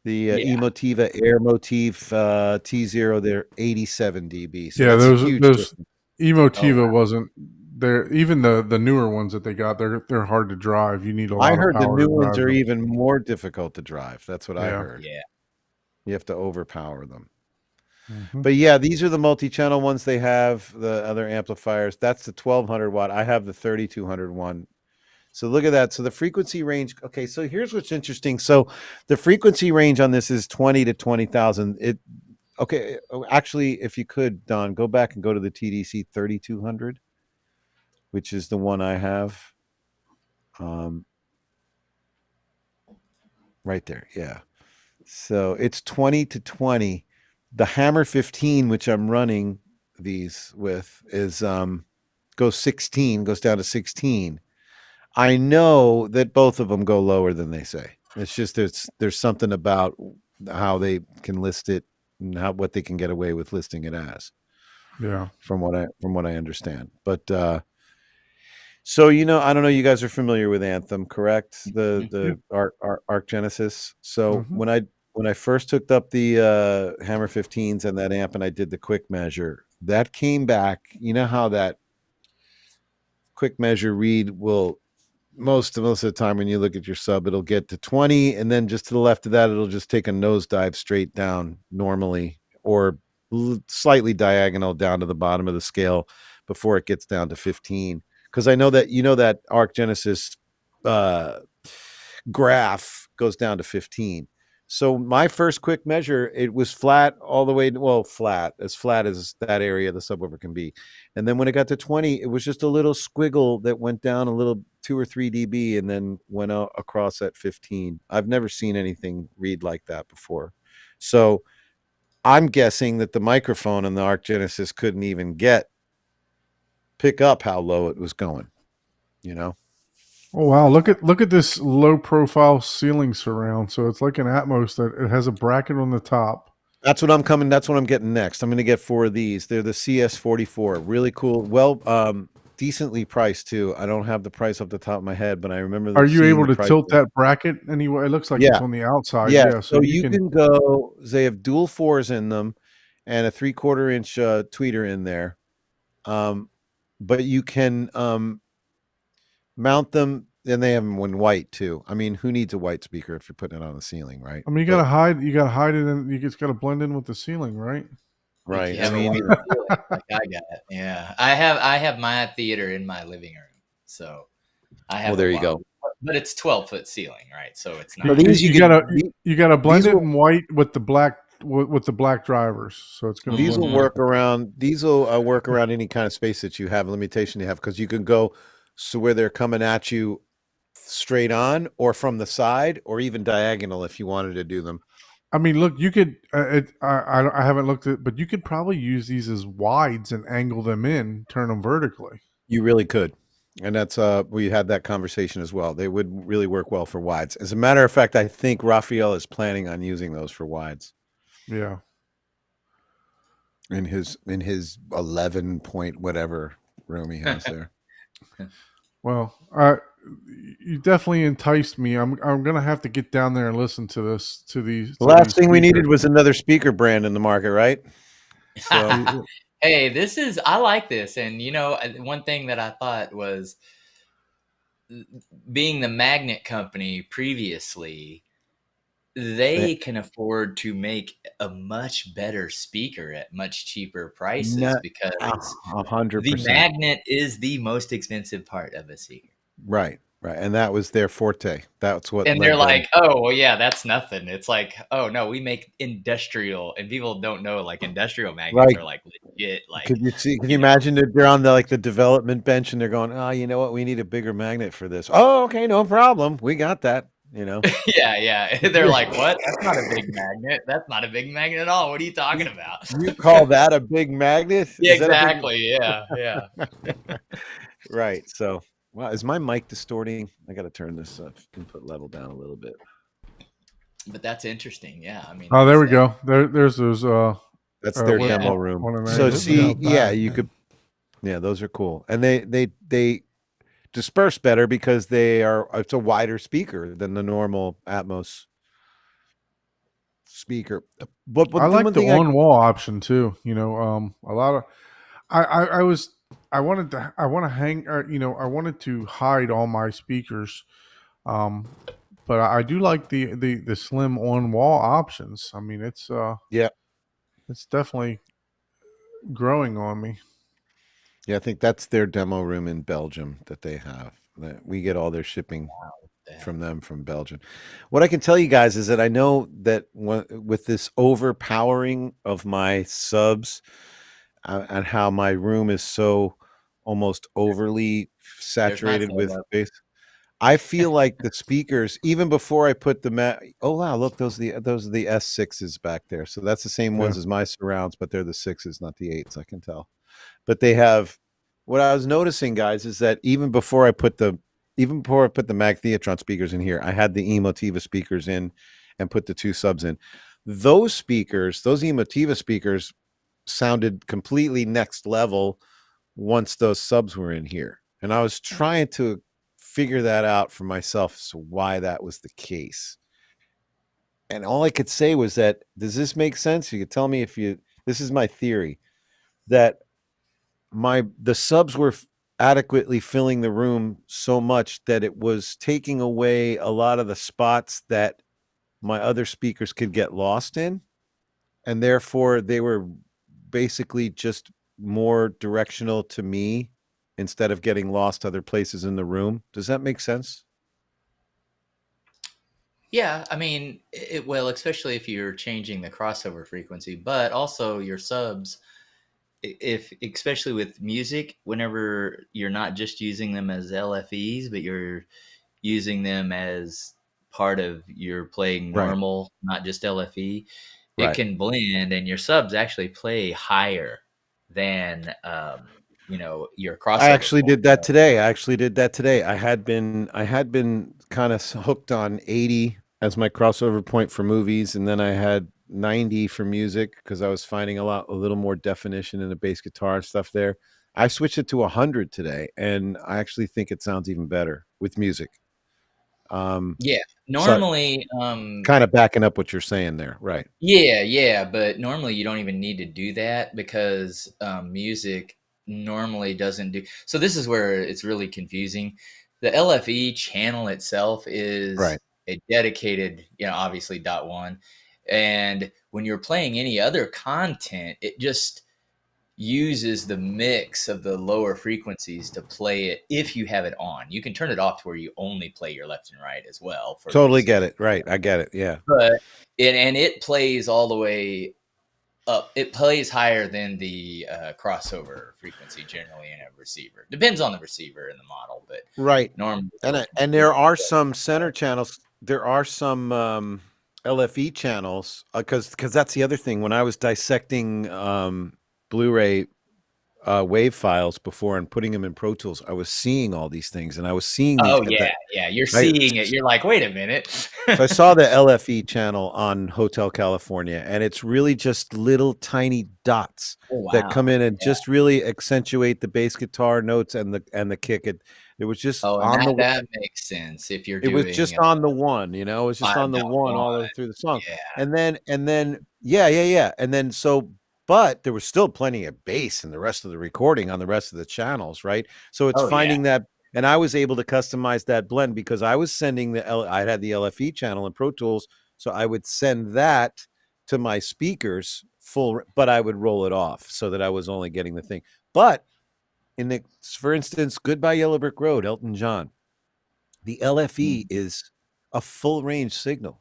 The Emotiva Air Motif T0, they're 87 dB. So Yeah, that's a huge those difference. Emotiva wasn't there. Even the newer ones that they got, they're hard to drive. You need a lot I of heard the power new to ones drive are them. even more difficult to drive. That's what I Yeah. heard. yeah, You have to overpower them. Mhm. But yeah, these are the multi-channel ones they have, the other amplifiers. That's the 1200 watt. I have the 3200 one. So look at that. So the frequency range. Okay, so here's what's interesting. So the frequency range on this is 20 to 20,000. Actually, if you could, Don, go back and go to the TDC 3200, which is the one I have. Right there. Yeah. So it's 20 to 20. The Hammer 15, which I'm running these with, is goes down to 16. I know that both of them go lower than they say. It's just there's something about how they can list it and what they can get away with listing it as, Yeah. from what I understand. But so I don't know. You guys are familiar with Anthem, correct? The Arc Genesis. So Mhm. when I first hooked up the Hammer 15s and that amp, and I did the quick measure, that came back. You know how that quick measure read will most of the time when you look at your sub, it'll get to 20, and then just to the left of that, it'll just take a nosedive straight down normally, or slightly diagonal down to the bottom of the scale before it gets down to 15. Because I know that that Arc Genesis graph goes down to 15. So my first quick measure, it was flat all the way, flat as that area of the subwoofer can be. And then when it got to 20, it was just a little squiggle that went down a little 2 or 3 dB and then went out across at 15. I've never seen anything read like that before. So I'm guessing that the microphone in the Arc Genesis couldn't even pick up how low it was going, Oh wow! Look at this low profile ceiling surround. So it's like an Atmos that it has a bracket on the top. That's what I'm getting next. I'm going to get 4 of these. They're the CS44. Really cool. Well, decently priced too. I don't have the price off the top of my head, but I remember Are you seeing able the to price. tilt that bracket anyway? It looks like it's Yeah. on the outside. Yeah. Yeah. So you can go. They have dual 4s in them, and a 3/4 inch tweeter in there. But you can mount them. And they have them in white too. I mean, who needs a white speaker if you're putting it on the ceiling, right? I mean, you gotta hide it, and you just gotta blend in with the ceiling, right? Right. You have a white ceiling like I got. Yeah, I have my theater in my living room, so I have. Well, there you go. But it's 12-foot ceiling, right? So it's not. No, these you gotta blend it in white with the black drivers. So it's gonna. These will blend work around. These will work around any kind of space that you have, limitation you have, because you can go so where they're coming at you straight on, or from the side, or even diagonal if you wanted to do them. I mean, look, you could. I haven't looked at, but you could probably use these as wides and angle them in, turn them vertically. You really could, and that's we had that conversation as well. They would really work well for wides. As a matter of fact, I think Raphael is planning on using those for wides. Yeah. In his 11 point whatever room he has there. Well, you definitely enticed me. I'm gonna have to get down there and listen to this. The last thing we needed was another speaker brand in the market, right? So, hey, I like this, and one thing that I thought was, being the Magnet company previously, they can afford to make a much better speaker at much cheaper prices because 100%. the Magnet is the most expensive part of a speaker. Right. And that was their forte. That's what. And they're like, oh, well, yeah, that's nothing. It's like, oh no, we make industrial, and people don't know, like, industrial magnets are like legit. Like, Can you imagine that they're on the development bench and they're going, oh, you know what, we need a bigger magnet for this. Oh, okay, no problem, we got that. Yeah. They're like, what? That's not a big magnet. That's not a big magnet at all. What are you talking about? You call that a big magnet? Yeah, exactly. Yeah. Right. So, wow, is my mic distorting? I got to turn this input level down a little bit. But that's interesting. Yeah, I mean, Oh, there that's we go. There's those. That's their What demo Yeah. room. one of So those. Those are see, not yeah, bad, you man. could, yeah, those are cool, and they disperse better because they are. It's a wider speaker than the normal Atmos speaker. I But the like one the thing I on wall option too. You know, a lot of I was I wanted to I want to hang. You know, I wanted to hide all my speakers. Um, but I do like the slim on wall options. I mean, yeah it's definitely growing on me. yeah I think that's their demo room in Belgium that they have. That we get all their shipping Yeah. from them from Belgium. What I can tell you guys is that I know that with this overpowering of my subs and how my room is so almost overly There's my saturated with photo. bass, I feel like the speakers, even before I put the oh wow, look, those are the S6s back there. So that's the same Yeah. ones as my surrounds, but they're the sixes, not the eights. I can tell. But they have. What I was noticing, guys, is that even before I put the Mag Theatron speakers in here, I had the Emotiva speakers in and put the two subs in. Those speakers, those Emotiva speakers, sounded completely next level once those subs were in here. And I was trying to figure that out for myself as to why that was the case. And all I could say was that, does this make sense? You could tell me if you, this is my theory, that the subs were adequately filling the room so much that it was taking away a lot of the spots that my other speakers could get lost in. And therefore they were basically just more directional to me instead of getting lost other places in the room. Does that make sense? Yeah, I mean, it will, especially if you're changing the crossover frequency, but also your subs. If especially with music, whenever you're not just using them as LFEs, but you're using them as part of your playing Right. normal, not just LFE, it Right. can blend, and your subs actually play higher than your crossover. I actually point. did that today. I had been kind of hooked on 80 as my crossover point for movies, and then I had 90 for music because I was finding a little more definition in the bass guitar and stuff there. I switched it to 100 today, and I actually think it sounds even better with music. Yeah, So normally, kind of backing up what you're saying there, right? yeah, but normally you don't even need to do that because music normally doesn't do. So this is where it's really confusing. The LFE channel itself is Right. a dedicated, obviously .1, and when you're playing any other content, it just uses the mix of the lower frequencies to play it if you have it on. You can turn it off to where you only play your left and right as well. For Totally get it. Right. I get it. Yeah. but it plays all the way up. It plays higher than the crossover frequency generally in a receiver. Depends on the receiver and the model, but Right. normally. And there are some center channels. There are some LFE channels because that's the other thing. When I was dissecting Blu-ray wave files before and putting them in Pro Tools, I was seeing all these things, and I was seeing these. Oh yeah. You're seeing it. You're like, wait a minute. So I saw the LFE channel on Hotel California, and it's really just little tiny dots that come in and just really accentuate the bass guitar notes and the kick. It was just on that makes sense if you're it doing. was just on the one, it was just on the one all the way through the song. Yeah. And then yeah. And then but there was still plenty of bass in the rest of the recording on the rest of the channels, right? So it's finding that, and I was able to customize that blend because I was sending I had the LFE channel in Pro Tools, so I would send that to my speakers full, but I would roll it off so that I was only getting the thing. But for instance, Goodbye Yellow Brick Road, Elton John, the LFE is a full range signal.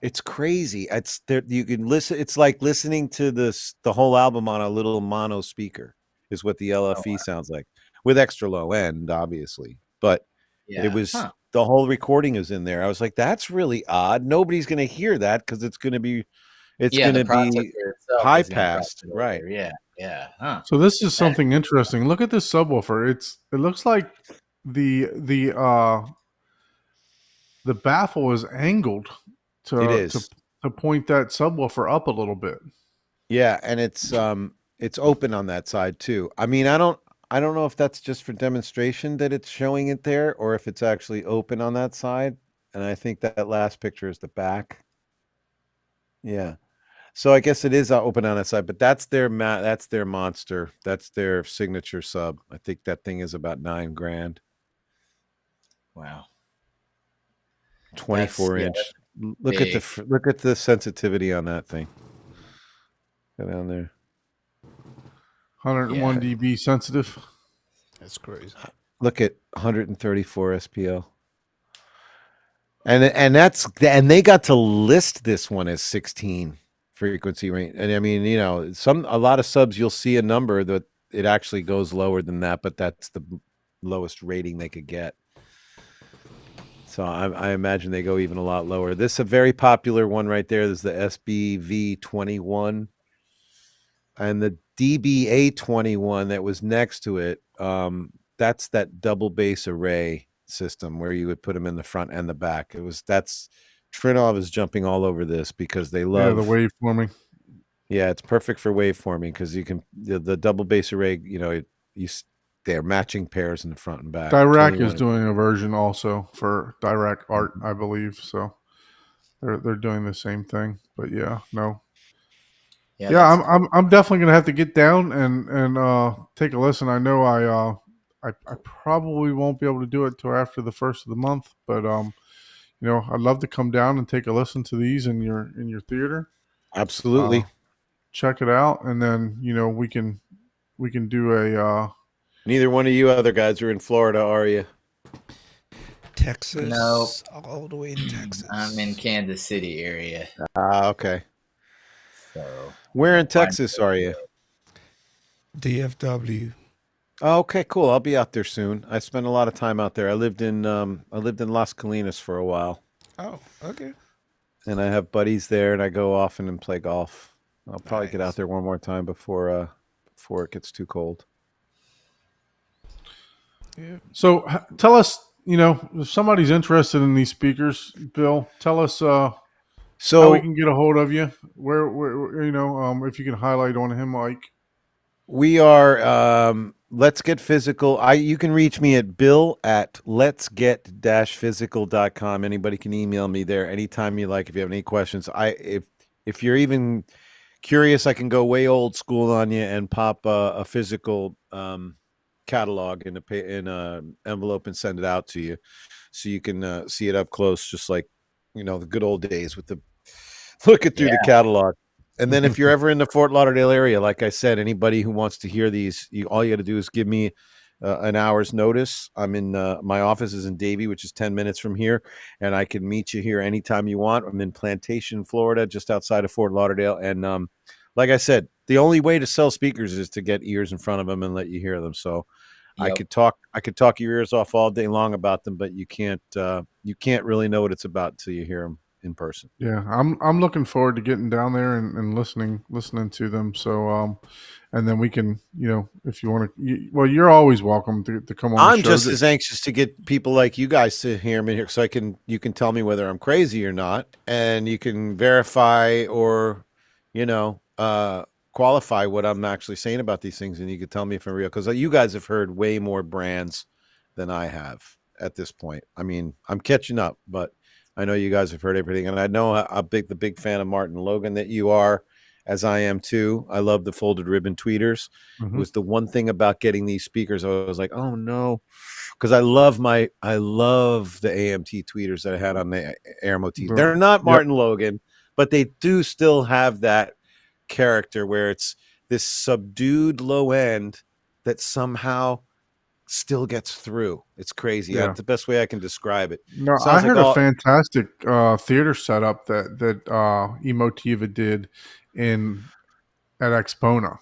It's crazy. It's there. You can listen. It's like listening to the whole album on a little mono speaker is what the LFE sounds like, with extra low end, obviously. But it was the whole recording is in there. I was like, that's really odd. Nobody's going to hear that because it's going to be high passed, right? Yeah. Huh. So this is something interesting. Look at this subwoofer. It looks like the baffle is angled It to is. to point that subwoofer up a little bit. Yeah, and it's open on that side too. I mean, I don't know if that's just for demonstration that it's showing it there or if it's actually open on that side. And I think that last picture is the back. Yeah. So I guess it is open on that side, but that's their that's their monster. That's their signature sub. I think that thing is about $9,000. Wow. 24 Yeah, inch. Look at big. look at the sensitivity on that thing. Go down there. 101 dB sensitive. That's crazy. Look at 134 SPL. And they got to list this one as 16 frequency range. And I mean, you know, a lot of subs you'll see a number that it actually goes lower than that, but that's the lowest rating they could get. So I imagine they go even a lot lower. This is a very popular one right there. There's the SBV21 and the DBA21 that was next to it. That's that double bass array system where you would put them in the front and the back. That's Trinov is jumping all over this because they love the waveforming. Yeah, it's perfect for waveforming because you can the double bass array. You know, they're matching pairs in the front and back. Dirac is doing a version also for Dirac Art, I believe. So they're doing the same thing. But yeah, no. Yeah, I'm definitely gonna have to get down and take a listen. I know I probably won't be able to do it till after the first of the month, but you know, I'd love to come down and take a listen to these in your theater. Absolutely. Check it out, and then you know we can do a. Neither one of you other guys are in Florida, are you? Texas. No. All the way in Texas. I'm in Kansas City area. Okay. So where in Texas are you? DFW. Oh, okay, cool. I'll be out there soon. I spent a lot of time out there. I lived in Las Colinas for a while. Oh, okay. And I have buddies there, and I go often and play golf. I'll probably get out there one more time before it gets too cold. Yeah. So tell us, you know, if somebody's interested in these speakers, Bill, tell us how we can get a hold of you. Where you know, if you can highlight on him, Mike. We are Let's Get Physical. You can reach me at bill@letsget-physical.com. Anybody can email me there anytime you like if you have any questions. If you're even curious, I can go way old school on you and pop a physical catalog in a envelope and send it out to you, so you can see it up close, just like, you know, the good old days with the looking through the catalog. And then if you're ever in the Fort Lauderdale area, like I said, anybody who wants to hear these, all you got to do is give me an hour's notice. I'm in my office is in Davie, which is 10 minutes from here, and I can meet you here anytime you want. I'm in Plantation, Florida, just outside of Fort Lauderdale. And like I said, the only way to sell speakers is to get ears in front of them and let you hear them. So I could talk your ears off all day long about them, but you can't really know what it's about until you hear them in person. Yeah, I'm looking forward to getting down there and listening to them. So and then we can, you know, if you want to, well, you're always welcome to come on. I'm the show. just as anxious to get people like you guys to hear me here, so you can tell me whether I'm crazy or not, and you can verify or, you know, qualify what I'm actually saying about these things, and you can tell me if I'm real, because you guys have heard way more brands than I have at this point. I mean, I'm catching up, but I know you guys have heard everything, and I know the big fan of Martin Logan that you are, as I am too. I love the folded ribbon tweeters. Mm-hmm. It was the one thing about getting these speakers. I was like, oh no, because I love the AMT tweeters that I had on the Air Motif. They're not Martin Logan, but they do still have that character where it's this subdued low end that somehow still gets through. It's crazy. That's the best way I can describe it. No, I heard a fantastic theater setup that Emotiva did at Expona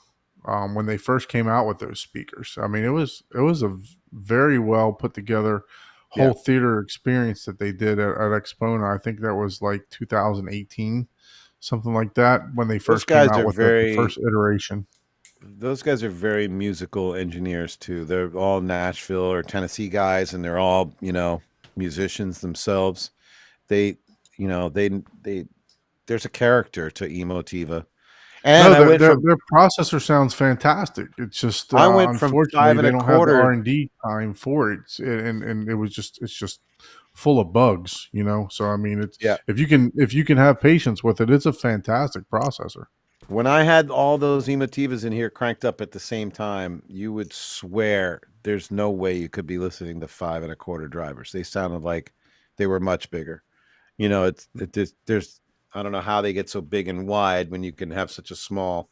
when they first came out with those speakers. I mean, it was a very well put together whole theater experience that they did at Expona. I think that was like 2018, something like that, when they first came out with the first iteration. Those guys are very musical engineers too. They're all Nashville or Tennessee guys, and they're all, you know, musicians themselves. They you know, they there's a character to Emotiva. And No, I went from their processor sounds fantastic. It's just I went from unfortunately five and they a don't have the quarter. R&D time for it, and it's just full of bugs, you know. So I mean, it's Yeah. if you can have patience with it, it's a fantastic processor. When I had all those Emotivas in here cranked up at the same time, you would swear there's no way you could be listening to 5 and a quarter drivers. They sounded like they were much bigger. You know, there's I don't know how they get so big and wide when you can have such a small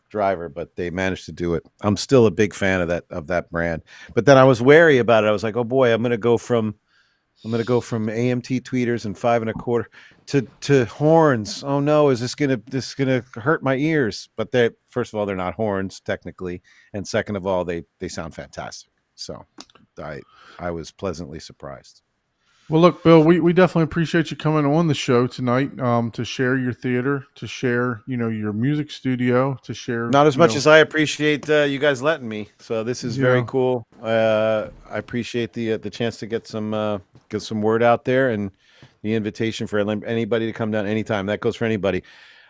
driver, but they managed to do it. I'm still a big fan of that brand. But then I was wary about it. I was like, oh boy, I'm gonna go from AMT tweeters and 5 and a quarter to horns. Oh no, is this gonna hurt my ears? But they first of all, they're not horns technically, and second of all, they sound fantastic. So I was pleasantly surprised. Well, look, Bill, we definitely appreciate you coming on the show tonight to share your theater, to share, you know, your music studio, to share. Not as you much know, as I appreciate you guys letting me. So this is very Yeah. cool. I appreciate the chance to get some word out there and the invitation for anybody to come down anytime. That goes for anybody.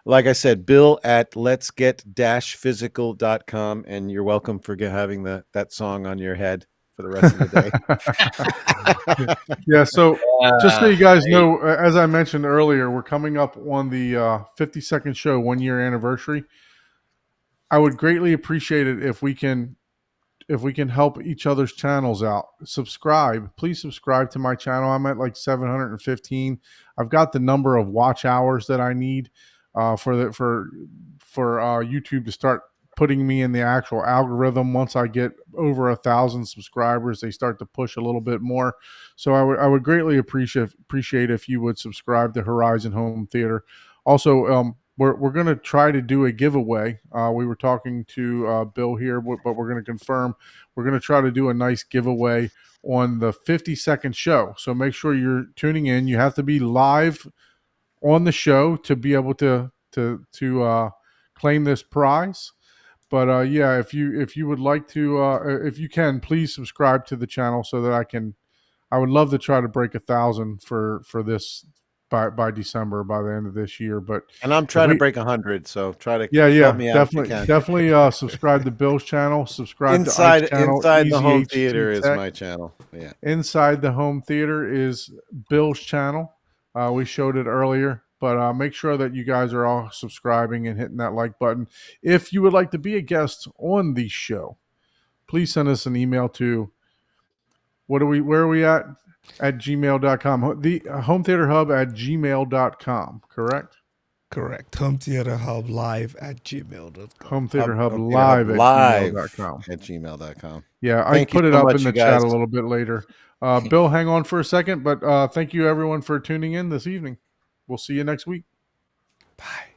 Like I said, Bill at letsget-physical.com, and you're welcome for having that song on your head for the rest of the day. Yeah, so just so you guys Right. know, as I mentioned earlier, we're coming up on the 52nd show 1 year anniversary. I would greatly appreciate it if we can help each other's channels out. Please subscribe to my channel. I'm at like 715. I've got the number of watch hours that I need for YouTube to start putting me in the actual algorithm. Once I get over 1,000 subscribers, they start to push a little bit more. So I would greatly appreciate if you would subscribe to Horizon Home Theater. Also, we're going to try to do a giveaway. We were talking to Bill here, but we're going to confirm we're going to try to do a nice giveaway on the 52nd show. So make sure you're tuning in. You have to be live on the show to be able to claim this prize. But yeah, if you would like to, if you can, please subscribe to the channel so that I would love to try to break 1,000 for this by December, by the end of this year. But And I'm trying to break 100, so try to help me out if you can. definitely subscribe to Bill's channel, subscribe Inside to Ike's channel. Inside the Easy Home HT Theater is Tech. my channel. Yeah. Inside the Home Theater is Bill's channel. We showed it earlier, but make sure that you guys are all subscribing and hitting that like button. If you would like to be a guest on the show, please send us an email to where are we at gmail.com. The Home Theater Hub at gmail.com, correct? Correct. Home Theater Hub live at gmail.com. Home Theater Hub Home live Theater at Hub gmail.com. at gmail.com. Yeah, I Thank you put it so up much, in the you chat guys. a little bit later. Bill, hang on for a second, but thank you everyone for tuning in this evening. We'll see you next week. Bye.